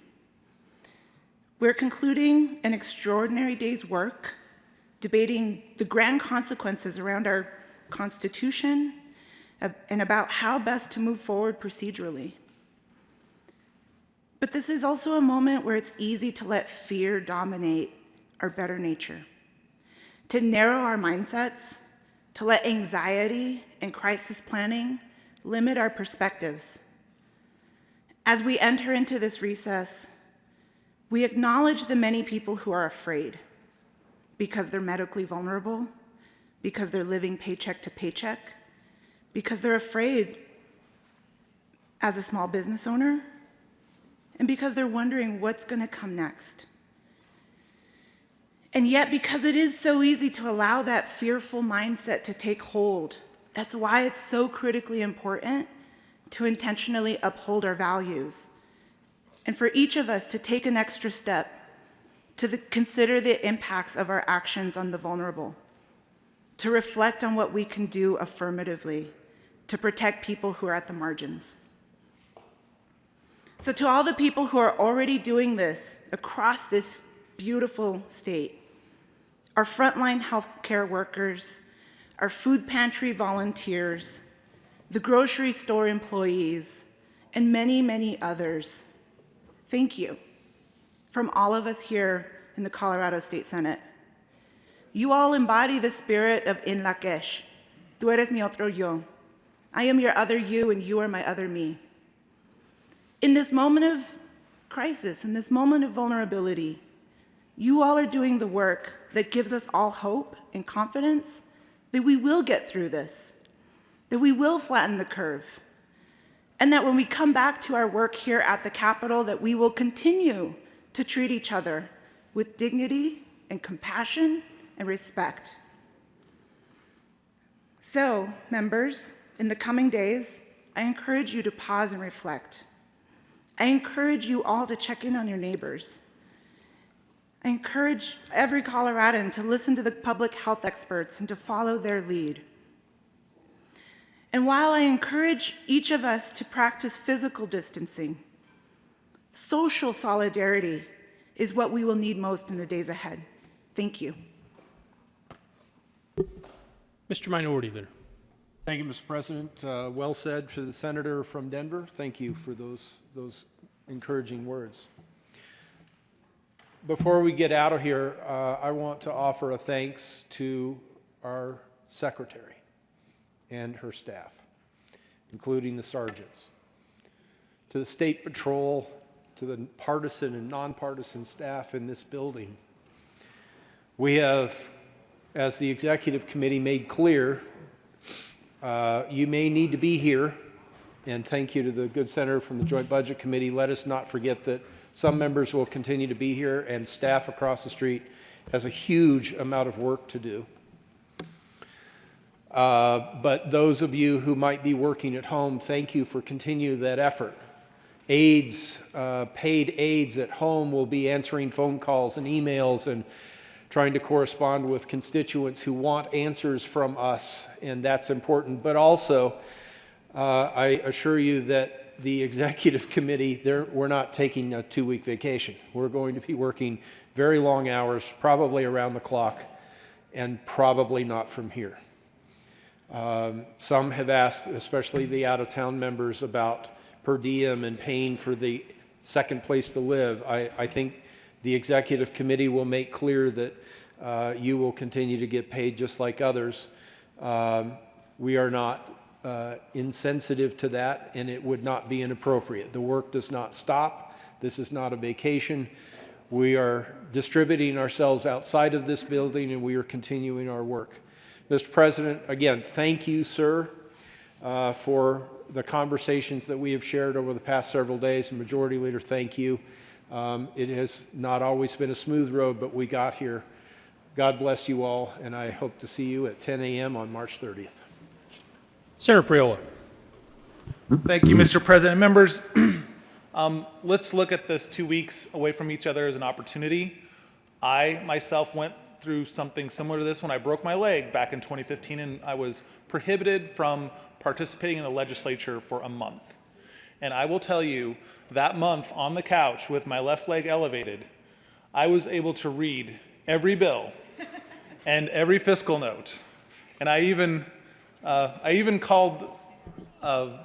We're concluding an extraordinary day's work, debating the grand consequences around our Constitution and about how best to move forward procedurally. But this is also a moment where it's easy to let fear dominate our better nature, to narrow our mindsets, to let anxiety and crisis planning limit our perspectives. As we enter into this recess, we acknowledge the many people who are afraid because they're medically vulnerable, because they're living paycheck to paycheck, because they're afraid as a small business owner, and because they're wondering what's going to come next. And yet, because it is so easy to allow that fearful mindset to take hold, that's why it's so critically important to intentionally uphold our values, and for each of us to take an extra step to consider the impacts of our actions on the vulnerable, to reflect on what we can do affirmatively to protect people who are at the margins. So to all the people who are already doing this across this beautiful state, our frontline healthcare workers, our food pantry volunteers, the grocery store employees, and many, many others, thank you from all of us here in the Colorado State Senate. You all embody the spirit of In Lakesh. Tú eres mi otro yo. I am your other you, and you are my other me. In this moment of crisis, in this moment of vulnerability, you all are doing the work that gives us all hope and confidence that we will get through this, that we will flatten the curve, and that when we come back to our work here at the Capitol, that we will continue to treat each other with dignity and compassion and respect. So, members, in the coming days, I encourage you to pause and reflect. I encourage you all to check in on your neighbors. I encourage every Coloradan to listen to the public health experts and to follow their lead. And while I encourage each of us to practice physical distancing, social solidarity is what we will need most in the days ahead. Thank you. Mr. Minority Leader. Thank you, Mr. President. Well said for the senator from Denver. Thank you for those encouraging words. Before we get out of here, I want to offer a thanks to our secretary and her staff, including the sergeants, to the State Patrol, to the partisan and nonpartisan staff in this building. We have, as the Executive Committee made clear, you may need to be here, and thank you to the good senator from the Joint Budget Committee. Let us not forget that some members will continue to be here, and staff across the street has a huge amount of work to do. But those of you who might be working at home, thank you for continuing that effort. Aides, paid aides at home will be answering phone calls and emails and trying to correspond with constituents who want answers from us, and that's important. But also, I assure you that the Executive Committee, we're not taking a 2-week vacation. We're going to be working very long hours, probably around the clock, and probably not from here. Some have asked, especially the out-of-town members, about per diem and paying for the second place to live. I think the Executive Committee will make clear that you will continue to get paid just like others. We are not insensitive to that, and it would not be inappropriate. The work does not stop. This is not a vacation. We are distributing ourselves outside of this building, and we are continuing our work. Mr. President, again, thank you, sir, for the conversations that we have shared over the past several days. And Majority Leader, thank you. It has not always been a smooth road, but we got here. God bless you all, and I hope to see you at 10 a.m. on March 30th. Senator Priola. Thank you, Mr. President. Members, let's look at this 2 weeks away from each other as an opportunity. I myself went through something similar to this when I broke my leg back in 2015, and I was prohibited from participating in the legislature for a month. And I will tell you, that month on the couch with my left leg elevated, I was able to read every bill and every fiscal note. And I even called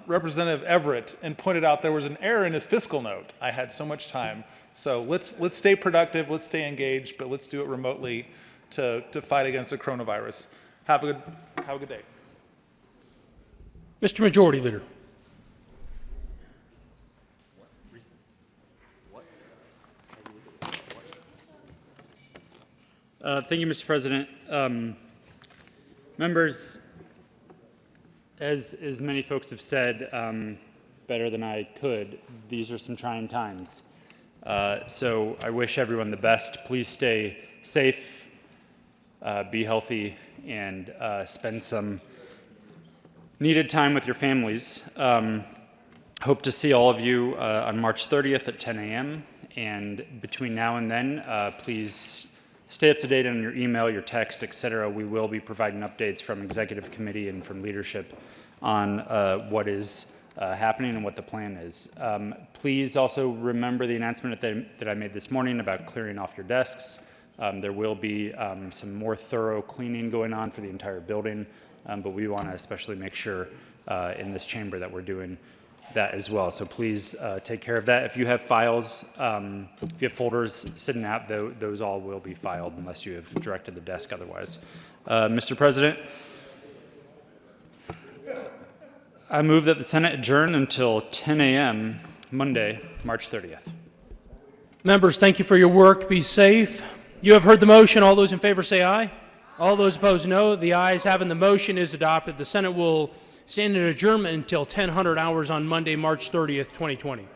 Representative Everett and pointed out there was an error in his fiscal note. I had so much time. So let's stay productive, let's stay engaged, but let's do it remotely to fight against the coronavirus. Have a good day. Mr. Majority Leader. Thank you, Mr. President. Members, as many folks have said, better than I could, these are some trying times. So I wish everyone the best. Please stay safe, be healthy, and spend some needed time with your families. Hope to see all of you on March 30th at 10 a.m. And between now and then, please stay up to date on your email, your text, etc. We will be providing updates from Executive Committee and from leadership on what is happening and what the plan is. Please also remember the announcement that I made this morning about clearing off your desks. There will be some more thorough cleaning going on for the entire building, but we want to especially make sure in this chamber that we're doing that as well. So please take care of that. If you have files, if you have folders sitting out, those all will be filed unless you have directed the desk otherwise. Mr. President, I move that the Senate adjourn until 10 a.m. Monday, March 30th. Members, thank you for your work. Be safe. You have heard the motion. All those in favor say aye. All those opposed, no. The ayes having the motion is adopted. The Senate will stand in adjournment until 10:00 hours on Monday, March 30th, 2020.